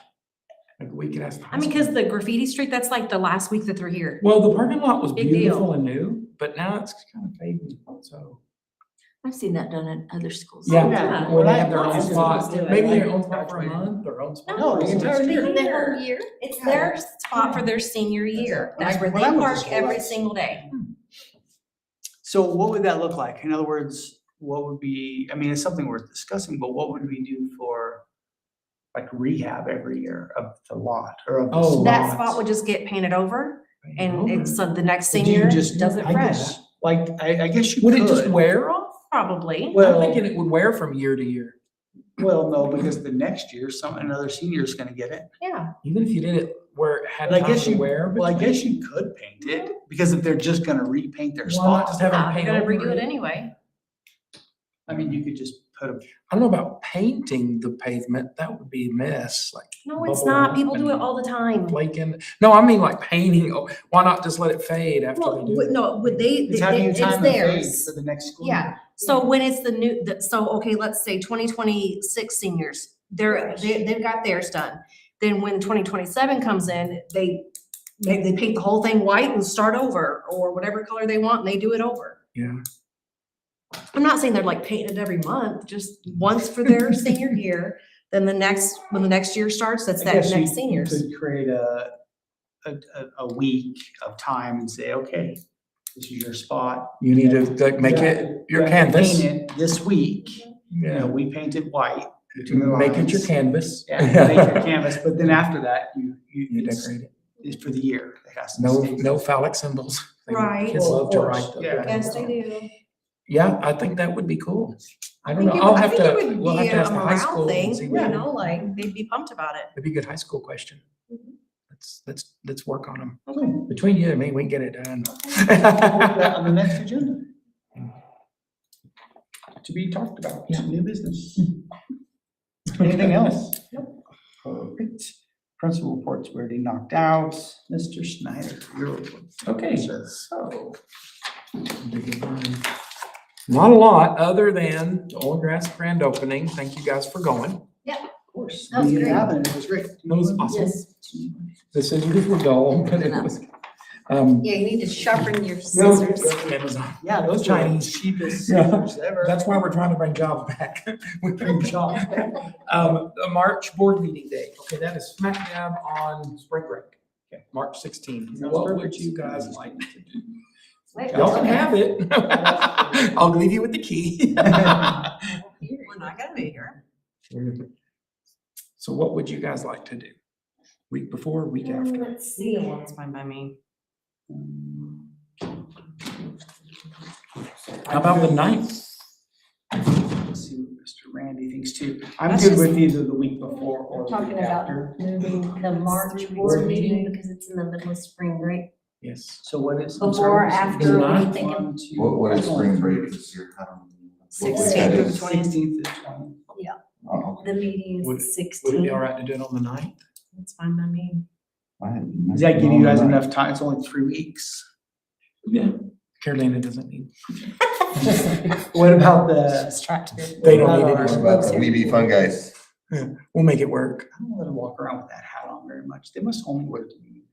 S4: Like we could ask. the
S3: I mean,
S4: high
S3: cause
S4: school.
S3: the graffiti street, that's like the last week that they're here.
S4: Well, the parking lot was
S3: Big deal.
S4: beautiful and new, but now it's kind of fading, so.
S11: I've seen that done at other schools.
S4: Yeah,
S3: Yeah.
S4: where they have their own
S2: Lots of
S4: spot,
S2: schools do it.
S4: maybe
S2: Like
S4: their own spot for a month, their own spot.
S2: No, the entire year.
S3: The whole year. It's their spot for their senior year. That's where they
S2: When I went to
S3: park
S2: school,
S3: every
S2: that's-
S3: single day.
S2: So what would that look like? In other words, what would be, I mean, it's something worth discussing, but what would we do for like rehab every year of the lot or of the
S4: Oh,
S3: That
S2: spots.
S3: spot would just get painted over and it's, so the next
S2: Would you
S3: senior
S2: just-
S3: does it
S2: I
S3: fresh.
S2: guess, like, I guess you
S4: Would it just
S2: could.
S4: wear off?
S3: Probably.
S4: I'm
S2: Well,
S4: thinking it would wear from year to year.
S2: well, no, because the next year, another senior is gonna get it.
S3: Yeah.
S4: Even if you did it where it had
S2: But I
S4: time
S2: guess
S4: to
S2: you,
S4: wear.
S2: well, I
S4: between.
S2: guess you could paint it, because if they're just gonna repaint their
S4: Why not
S2: spot,
S4: just have them
S3: You're
S4: paint
S3: gonna
S4: over
S3: redo it
S4: it?
S3: anyway.
S2: I mean, you could just put a,
S4: I don't know about painting the pavement. That would be a mess, like.
S3: No, it's
S4: bubble
S3: not.
S4: wrap
S3: People do it
S4: and
S3: all the time.
S4: Flaking. No, I mean like painting. Oh, why not just let it fade after
S3: Well,
S4: we do it?
S3: no, would they,
S2: it's how do you
S3: it's
S2: time the fade
S3: theirs.
S2: for the next school?
S3: Yeah, so when it's the new, so, okay, let's say 2026 seniors, they've got theirs done. Then when 2027 comes in, they paint the whole thing white and start over, or whatever color they want, and they do it over.
S4: Yeah.
S3: I'm not saying they're like painting it every month, just once for their senior year, then when the next year starts, that's
S2: I
S3: that
S2: guess
S3: next
S2: you
S3: seniors.
S2: could create a week of time and say, okay, this is your spot.
S4: You need to like, make it your
S2: You have to
S4: canvas.
S2: Paint it this week, you know,
S4: Yeah.
S2: we painted white. between the
S4: Make it your
S2: lines.
S4: canvas.
S2: Yeah, make your canvas, but then after that,
S4: You decorate it.
S2: it's for the year. It has to
S4: No,
S2: stay.
S4: no phallic symbols.
S3: Right.
S4: Kids
S2: Well,
S4: love
S2: of
S4: to
S2: course,
S4: write them.
S2: yeah.
S3: Yes, they do.
S4: Yeah, I think that would be cool. I don't know.
S3: think it
S4: I'll
S3: would- I
S4: have
S3: think it
S4: to,
S3: would
S4: we'll have
S3: be
S4: to
S3: a
S4: ask the high
S3: morale
S4: school.
S3: thing,
S4: and see
S3: you
S4: what-
S3: know, like, they'd be pumped about it.
S4: It'd be a good high school question.
S3: Mm-hmm.
S4: Let's work on them.
S2: Okay.
S4: Between you and me, we can get it done.
S2: Put that on the next agenda. To be talked about, new business. Anything else? Perfect. Principal reports were already knocked out. Mr. Schneider, your report.
S4: Okay,
S2: Sir.
S4: so. Not a lot, other than the Old Grass grand opening. Thank you guys for going.
S2: Of course.
S11: That was
S2: We
S11: great.
S2: have it, it was great.
S4: That was awesome.
S11: Yes.
S4: The scissors were dull, but it was,
S11: Yeah, you need to sharpen your scissors.
S4: Amazon.
S2: Yeah, those
S4: Chinese.
S2: Chinese cheapest
S4: Yeah.
S2: scissors ever.
S4: That's why we're trying to bring jobs back. We bring jobs back. A March board meeting day. Okay, that is smack dab on spring break. Okay, March 16th.
S2: Sounds
S4: What would
S2: perfect.
S4: you guys like to do?
S3: Wait,
S4: Y'all can have it. I'll leave you with the key.
S3: We're not gonna be here.
S4: So what would you guys like to do? Week before, week after?
S3: Let's see, it's fine by me.
S4: How about the 9th?
S2: Let's see what Mr. Randy thinks too. I'm
S3: That's
S2: good
S3: just-
S2: with either the week before or the
S11: Talking
S2: week
S11: about
S2: after.
S11: moving the March board meeting because it's in the middle of spring break.
S4: Yes.
S2: So what is? I'm
S11: Before,
S2: sorry,
S11: after,
S4: The
S11: what are you
S4: ninth
S11: thinking?
S2: 1, 2,
S10: What is spring break this year? I don't know. What week that
S3: 16th to the
S10: is.
S2: 16th to 20th.
S10: Oh,
S11: The meeting
S4: Would-
S11: is
S4: Would it be
S11: 16th.
S4: all right to do it on the 9th?
S3: It's fine by me.
S10: I had-
S2: Does that give you guys enough time? It's only 3 weeks.
S4: Yeah. Carolina doesn't need.
S2: What about the?
S3: Distracted.
S4: They don't
S2: what
S4: need
S2: about
S4: it.
S10: What about the WeBe Fun Guys?
S4: We'll make it work.
S2: I don't let them walk around with that hat on very much. They must only wear it to meetings.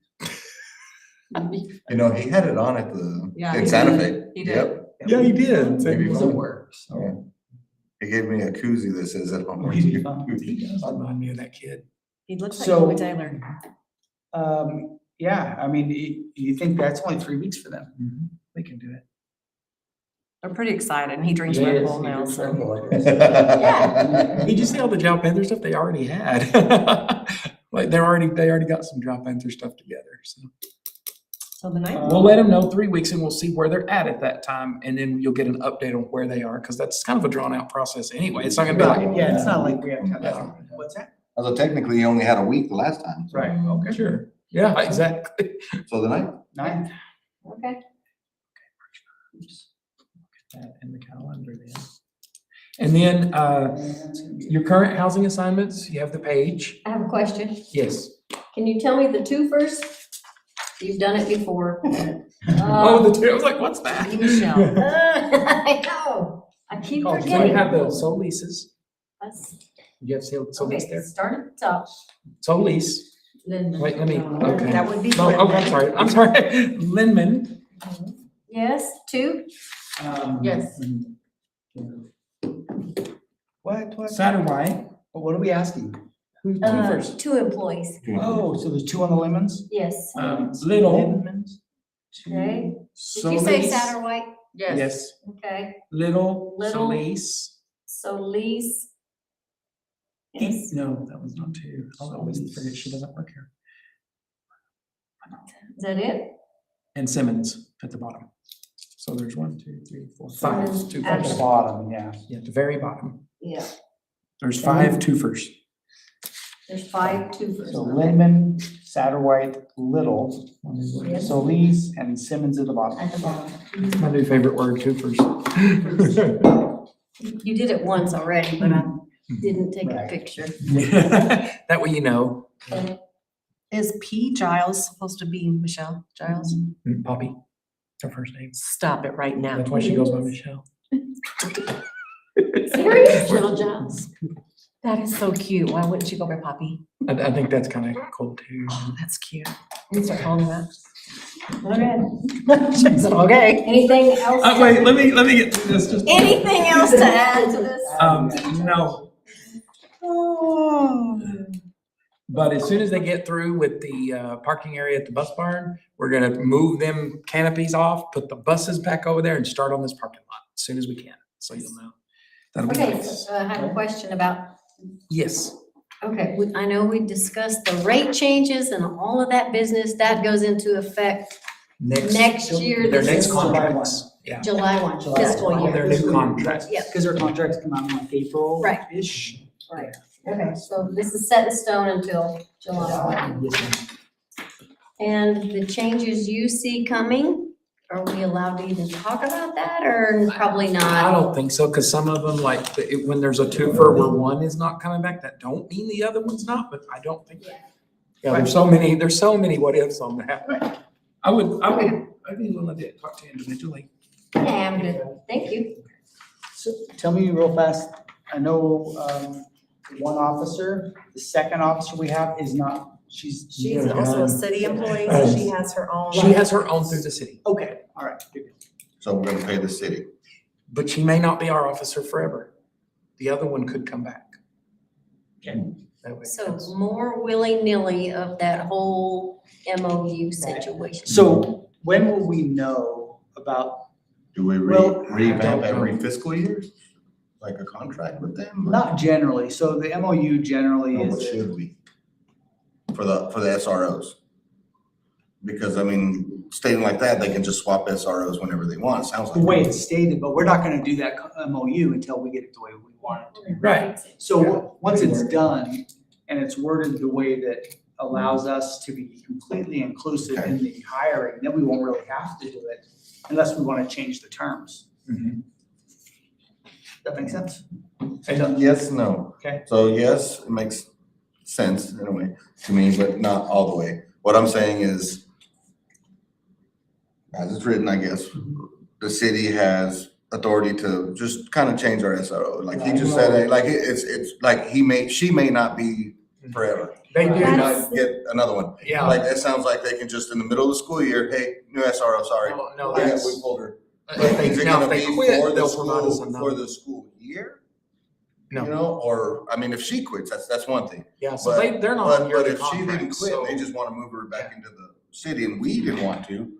S10: You know, he had it on at the,
S3: Yeah,
S10: in
S3: he
S10: Santa
S3: did.
S10: Fe.
S3: He did.
S10: Yep.
S4: Yeah, you did.
S10: Maybe
S2: It
S10: fun.
S2: works.
S10: Yeah. He gave me a koozie that says it on.
S2: WeBe Fun.
S4: He does remind me of that kid.
S3: He looks like
S2: So-
S3: Boy Taylor.
S2: Yeah, I mean, you think that's only 3 weeks for them?
S4: They can do it.
S3: I'm pretty excited. He drinks Red Bull now, so.
S4: Did you see all the Jow Panther stuff they already had? Like they already got some Jow Panther stuff together, so.
S3: So the night.
S4: We'll let them know 3 weeks and we'll see where they're at that time. And then you'll get an update on where they are, because that's kind of a drawn out process anyway. It's not gonna be like.
S2: Yeah, it's not like we have to have
S4: Yeah.
S2: that. What's that?
S10: Although technically he only had a week the last time. so-
S2: Right, okay.
S4: Sure. Yeah, exactly.
S10: So the night,
S2: 9th.
S11: Okay.
S4: That in the calendar then. And then, your current housing assignments, you have the page.
S11: I have a question.
S4: Yes.
S11: Can you tell me the two first? You've done it before.
S4: Oh, the two, I was like, what's that?
S3: Michelle.
S11: I know. I keep
S4: So you
S11: forgetting.
S4: have the sole leases.
S11: That's-
S4: You have sole lease
S11: Okay,
S4: there.
S11: start at the top.
S4: Sole lease.
S11: Then.
S4: Wait, let me, okay.
S3: That would be.
S4: No, oh, I'm sorry, I'm sorry. Linman.
S11: Yes, two? Yes.
S2: What?
S4: Satterwhite.
S2: What are we asking? Who's first?
S11: Two employees.
S2: Oh, so there's 2 on the lemons?
S11: Yes.
S4: Little.
S2: Lemons?
S11: Okay. Did
S4: Solis.
S11: you say Satterwhite?
S4: Yes.
S11: Okay.
S4: Little.
S11: Little.
S4: Solis.
S11: Solis
S1: Yes.
S4: No, that was not two. I always forget she doesn't work here.
S1: Is that it?
S4: And Simmons at the bottom. So there's 1, 2, 3, 4, 5.
S1: Simmons,
S4: Two
S2: At
S4: firsts.
S2: the bottom, yeah.
S4: Yeah, at the very bottom.
S1: Yeah,
S4: There's 5 twofers.
S1: there's 5 twofers.
S2: So Lindman, Satterwhite, Little,
S1: Yes.
S2: Solis, and Simmons at the bottom.
S1: At the bottom.
S4: My new favorite word, twofers.
S1: You did it once already, but I didn't take a
S2: Right.
S1: picture.
S4: That way you know.
S3: Is P Giles supposed to be Michelle Giles?
S4: Poppy, her first name.
S3: Stop it right now.
S4: That's why she goes by Michelle.
S1: Serious? Jill Giles.
S3: That is so cute. Why wouldn't you go by Poppy?
S4: I think that's kind of cool too.
S3: Oh, that's cute. I'm gonna start calling her
S1: Okay.
S3: that. She said, okay.
S1: Anything else?
S4: Wait, let me get through this. Just
S1: Anything else to add to this?
S4: no. But as soon as they get through with the parking area at the bus barn, we're gonna move them canopies off, put the buses back over there and start on this parking lot as soon as we can, so you'll know. That'll be
S1: Okay,
S4: nice.
S1: so I have a question about,
S4: Yes,
S1: okay, I know we discussed the rate changes and all of that business, that goes into effect next year.
S4: Their
S1: this
S4: next
S1: is
S4: contracts, yeah.
S1: July 1,
S2: July
S1: fiscal
S2: one.
S1: year.
S4: Their new contracts.
S1: Yep.
S2: Because their contracts come out in like
S1: Right.
S2: April-ish.
S1: Right, okay, so this is set in stone until July 1.
S2: Yes, ma'am.
S1: And the changes you see coming, are we allowed to even talk about that or probably
S4: I
S1: not?
S4: don't think so, because some of them, like, when there's a twofer where one is not coming back, that don't mean the other one's not, but I don't think. Yeah, there's so many what ifs on that. I'd be willing to talk to you individually.
S1: Yeah, I'm good, thank you.
S2: So tell me real fast, I know, one officer, the second officer we have is not, she's.
S3: She's also a city employee, so she has her own.
S4: She has her own through the city,
S2: Okay, all right. good.
S10: So we're gonna pay the city.
S4: but she may not be our officer forever. The other one could come back.
S2: Okay.
S4: That way.
S1: So more willy-nilly of that whole MOU situation.
S2: So when will we know about,
S10: Do we
S2: Well,
S10: revamp every fiscal year? Like a contract with them? or-
S2: not generally, so the MOU generally
S10: Or what
S2: is,
S10: should we? For the SROs? Because I mean, stating like that, they can just swap SROs whenever they want, it sounds
S2: the
S10: like.
S2: way it's stated, but we're not gonna do that MOU until we get it the way we want it to be.
S4: Right.
S2: So once it's done and it's worded the way that allows us to be completely inclusive in the hiring, then we won't really have to do it unless we wanna change the terms.
S4: Mhm.
S2: That make sense?
S10: Yes, no.
S2: Okay.
S10: So yes, it makes sense in a way to me, but not all the way. What I'm saying is, as it's written, I guess, the city has authority to just kind of change our SRO. Like he just said, like it's like she may not be forever.
S4: They
S10: They
S4: do.
S10: may not get another one.
S4: Yeah.
S10: Like that sounds like they can just in the middle of the school year, hey, new SRO, sorry.
S4: No,
S10: Yeah,
S4: that's.
S10: we pulled her.
S4: If
S10: But
S4: they,
S10: is it
S4: now,
S10: gonna
S4: if they
S10: be
S4: quit,
S10: for the
S4: they'll provide us
S10: school,
S4: another.
S10: for the school year? You
S4: No,
S10: know, or, I mean, if she quits, that's one thing.
S4: yeah, so
S10: But-
S4: they're not
S10: But,
S4: on
S10: but
S4: yearly
S10: if she didn't
S4: contracts,
S10: quit,
S4: so.
S10: they just wanna move her back into the city and we didn't want to,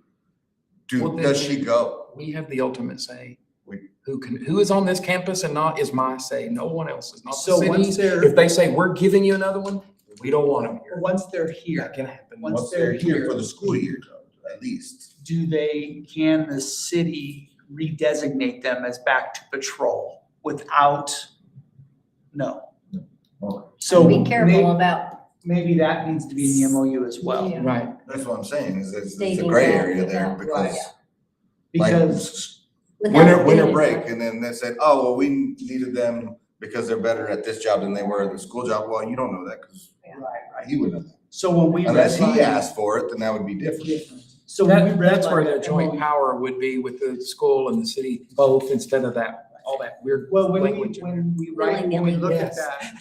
S4: Well, then
S10: does she go?
S4: We have the ultimate say.
S10: We-
S4: Who is on this campus and not is my say, no one else is, not the
S2: So once
S4: city.
S2: they're,
S4: If they say, we're giving you another one, we don't want them here.
S2: once they're here,
S4: That can happen.
S2: once they're here,
S10: For the school year, though, at least.
S2: can the city redesignate them as back to patrol without? No. So
S1: Be careful about.
S2: maybe that needs to be in the MOU as well.
S1: Yeah.
S4: Right.
S10: That's what I'm saying, is it's a
S1: Stating
S10: gray
S1: that
S10: area there
S1: without-
S10: because
S2: Because
S1: without
S10: winter
S1: being-
S10: break, and then they said, oh, well, we needed them because they're better at this job than they were at the school job. Well, you don't know that because
S2: right,
S10: he would know that.
S2: so when we
S10: Unless he
S2: redline-
S10: asked for it, then that would be different.
S2: So when we
S4: That's where
S2: redline
S4: the
S2: that
S4: joint
S2: MOU
S4: power would be with the school and the city both, instead of that, all that weird
S2: Well, when
S4: language.
S2: we write, when we
S1: Willy-nilly,
S2: look at
S4: yes.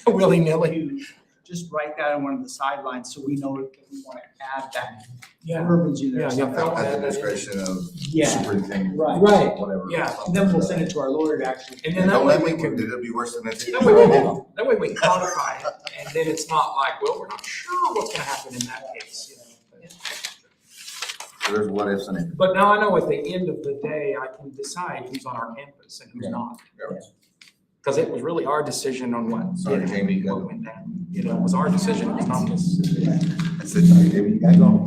S2: that.
S4: Willy-nilly.
S2: Just write that on one of the sidelines so we know if we want to add that
S4: Yeah.
S2: verbiage in there.
S4: Yeah,
S2: somehow.
S10: At the discretion of
S2: Yeah.
S10: superintendent.
S2: Right.
S4: Right.
S10: Whatever.
S4: Yeah.
S2: And then we'll send it to our lawyer to actually.
S4: And then that
S10: Don't
S4: way
S10: let
S4: we
S10: me,
S4: can,
S10: it'll be worse than this.
S4: that way we can codify it, and then it's not like, well, we're not sure what's gonna happen in that case, you know.
S10: There's what ifs and if.
S4: But now I know at the end of the day, I can decide who's on our campus and who's not. Because it was really our decision on what.
S10: Sorry, Jamie, you
S4: what
S10: gotta-
S4: went down. You know, it was our decision, it was not this.
S10: I said, sorry, David, you gotta go.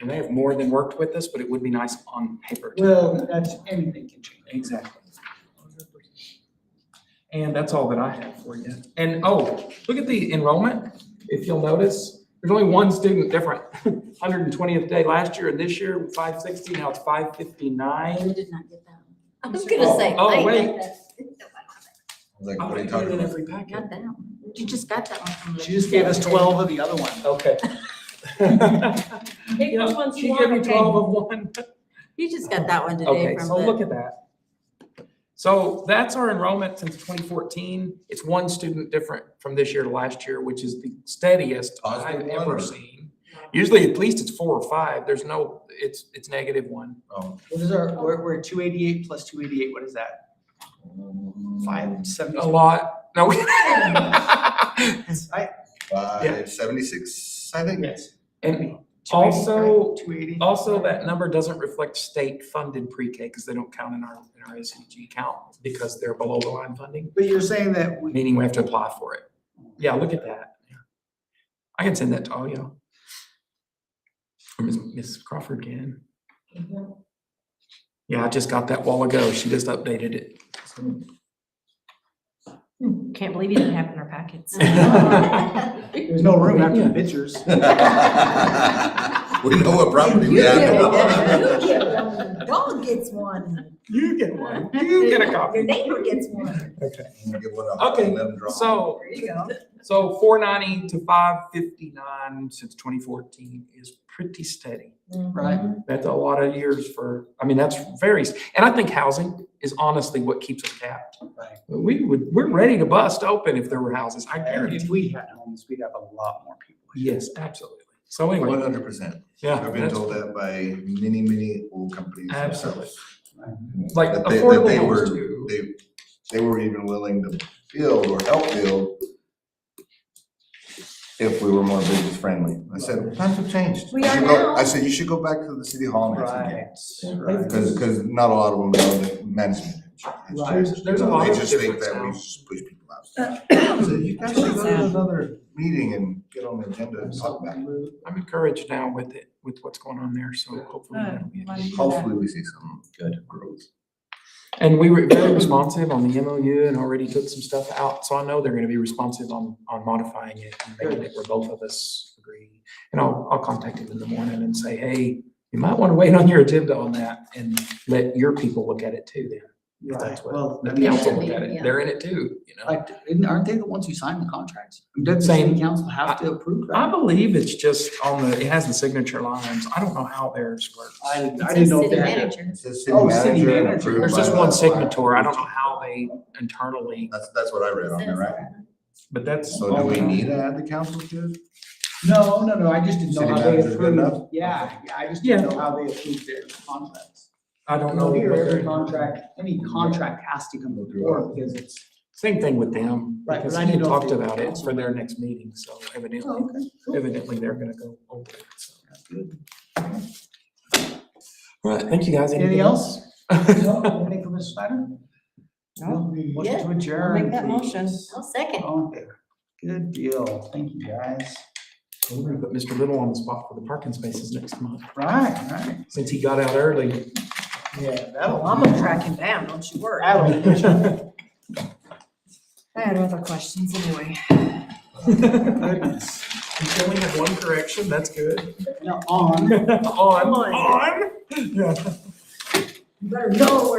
S4: And they have more than worked with us, but it would be nice on paper. too.
S2: Well, that's, anything can change.
S4: Exactly. And that's all that I have for you. And, oh, look at the enrollment. If you'll notice, there's only one student different. 120th day last year and this year, 560, now it's 559.
S11: I did not get that one. I was gonna say.
S4: Oh,
S11: I ain't
S4: wait.
S11: got that.
S10: I was like,
S4: I'm
S10: what are you
S4: gonna
S10: talking
S4: get it in
S10: about?
S4: every packet.
S11: Got that one. You just got that one from.
S2: She just gave us 12 of the other one.
S4: Okay.
S3: Pick which ones
S4: She
S3: you
S4: gave me
S3: want, okay?
S4: 12 of one.
S11: You just got that one today
S4: Okay,
S11: from
S4: so look
S11: the.
S4: at that. So that's our enrollment since 2014. It's one student different from this year to last year, which is the steadiest I've
S10: Positive one,
S4: ever
S10: or-
S4: seen. Usually at least it's 4 or 5. There's no, it's -1.
S10: Oh,
S2: What is our, we're at 288 plus 288, what is that? 570?
S4: A lot. No.
S2: I,
S10: 576, I think.
S2: yes.
S4: And also,
S2: 280.
S4: also that number doesn't reflect state funded pre-K because they don't count in our SCG count because they're below the line funding,
S2: But you're saying that we,
S4: meaning we have to apply for it. Yeah, look at that. Yeah. I can send that to all y'all. Or Ms. Crawford can. Yeah, I just got that while ago. She just updated it.
S3: Can't believe you didn't have it in our packets.
S2: there's no room after the pictures.
S10: We know what property we
S11: You get
S10: have.
S11: one. Dog gets one.
S4: You get one. You get a copy.
S11: Your neighbor gets one.
S4: Okay.
S10: Get one up,
S4: Okay,
S10: let 'em draw.
S4: So,
S11: There you go.
S4: so 490 to 559 since 2014 is pretty steady.
S2: Right.
S4: That's a lot of years for, I mean, that's very, and I think housing is honestly what keeps us capped.
S2: Right.
S4: We're ready to bust open if there were houses. I guarantee.
S2: If we had homes, we'd have a lot more people.
S4: Yes, absolutely. So anyway,
S10: 100%.
S4: yeah.
S10: I've been
S4: that's-
S10: told that by many, many old companies.
S4: Absolutely.
S10: themselves.
S4: Like
S10: That
S4: affordable
S10: they
S4: homes
S10: were,
S4: too.
S10: they were even willing to build or help build if we were more business friendly. I said, times have changed.
S11: We
S10: You
S11: are
S10: should go-
S11: now.
S10: I said, you should go back to the city hall next weekend.
S2: Right.
S10: Because not a lot of them know that management.
S2: Right.
S4: There's a lot
S10: They
S4: of
S10: just think
S4: difference
S10: that we
S4: now.
S10: just push people out. So you guys should go to another meeting and get on the agenda and talk about it.
S4: I'm encouraged now with it, with what's going on there. So hopefully that'll be.
S10: Hopefully we see some good growth.
S4: And we were very responsive on the MOU and already took some stuff out. So I know they're gonna be responsive on modifying it and making it where both of us agree. And I'll contact him in the morning and say, hey, you might want to wait on your agenda on that and let your people look at it too then. If that's what,
S2: Well,
S4: the
S2: I mean,
S4: council look at
S11: Yeah.
S4: it. They're in it too, you know?
S2: like, aren't they the ones who sign the contracts? Doesn't the
S4: Same.
S2: city council have to approve
S4: I
S2: that?
S4: believe it's just on the, it has the signature lines. I don't know how theirs works.
S2: I
S11: It
S2: didn't know if
S11: says
S2: they
S11: city
S2: had to.
S11: manager.
S10: It says city
S2: Oh, city
S10: manager and
S2: manager.
S10: approved
S4: There's
S10: by
S4: just
S10: the-
S4: one signature. I don't know how they internally,
S10: That's what I read on there, right?
S4: but that's.
S10: So do we need to add the council to it?
S2: No, I just didn't know
S10: City
S2: how they
S10: manager's good enough?
S2: approved. Yeah, I just didn't know how they approved their contracts.
S4: I don't know.
S2: Here,
S4: what
S2: every
S4: they're-
S2: contract, any contract has to come before because it's.
S4: Same thing with them,
S2: Right,
S4: because
S2: but I
S4: I had
S2: didn't know if
S4: talked
S2: they-
S4: about it for their next meeting, so evidently,
S2: Oh, okay.
S4: evidently they're gonna go over it, so. All right, thank you guys.
S2: Anything else?
S4: Anything
S2: Anything from Mr. Snyder?
S3: No.
S2: Motion
S11: Yeah,
S2: to
S3: I'll
S2: adjourn.
S3: make that motion.
S2: please.
S11: I'll second.
S2: All in favor? Good deal. Thank you, guys.
S4: We're gonna put Mr. Little on the spot for the parking spaces next month,
S2: Right.
S4: since he got out early.
S2: Yeah,
S3: Well, I'm gonna track him down, don't you worry.
S2: that'll.
S3: I had other questions anyway.
S2: Goodness.
S4: You only have one correction, that's good.
S2: Now, on.
S4: On. Yeah.
S11: You better know where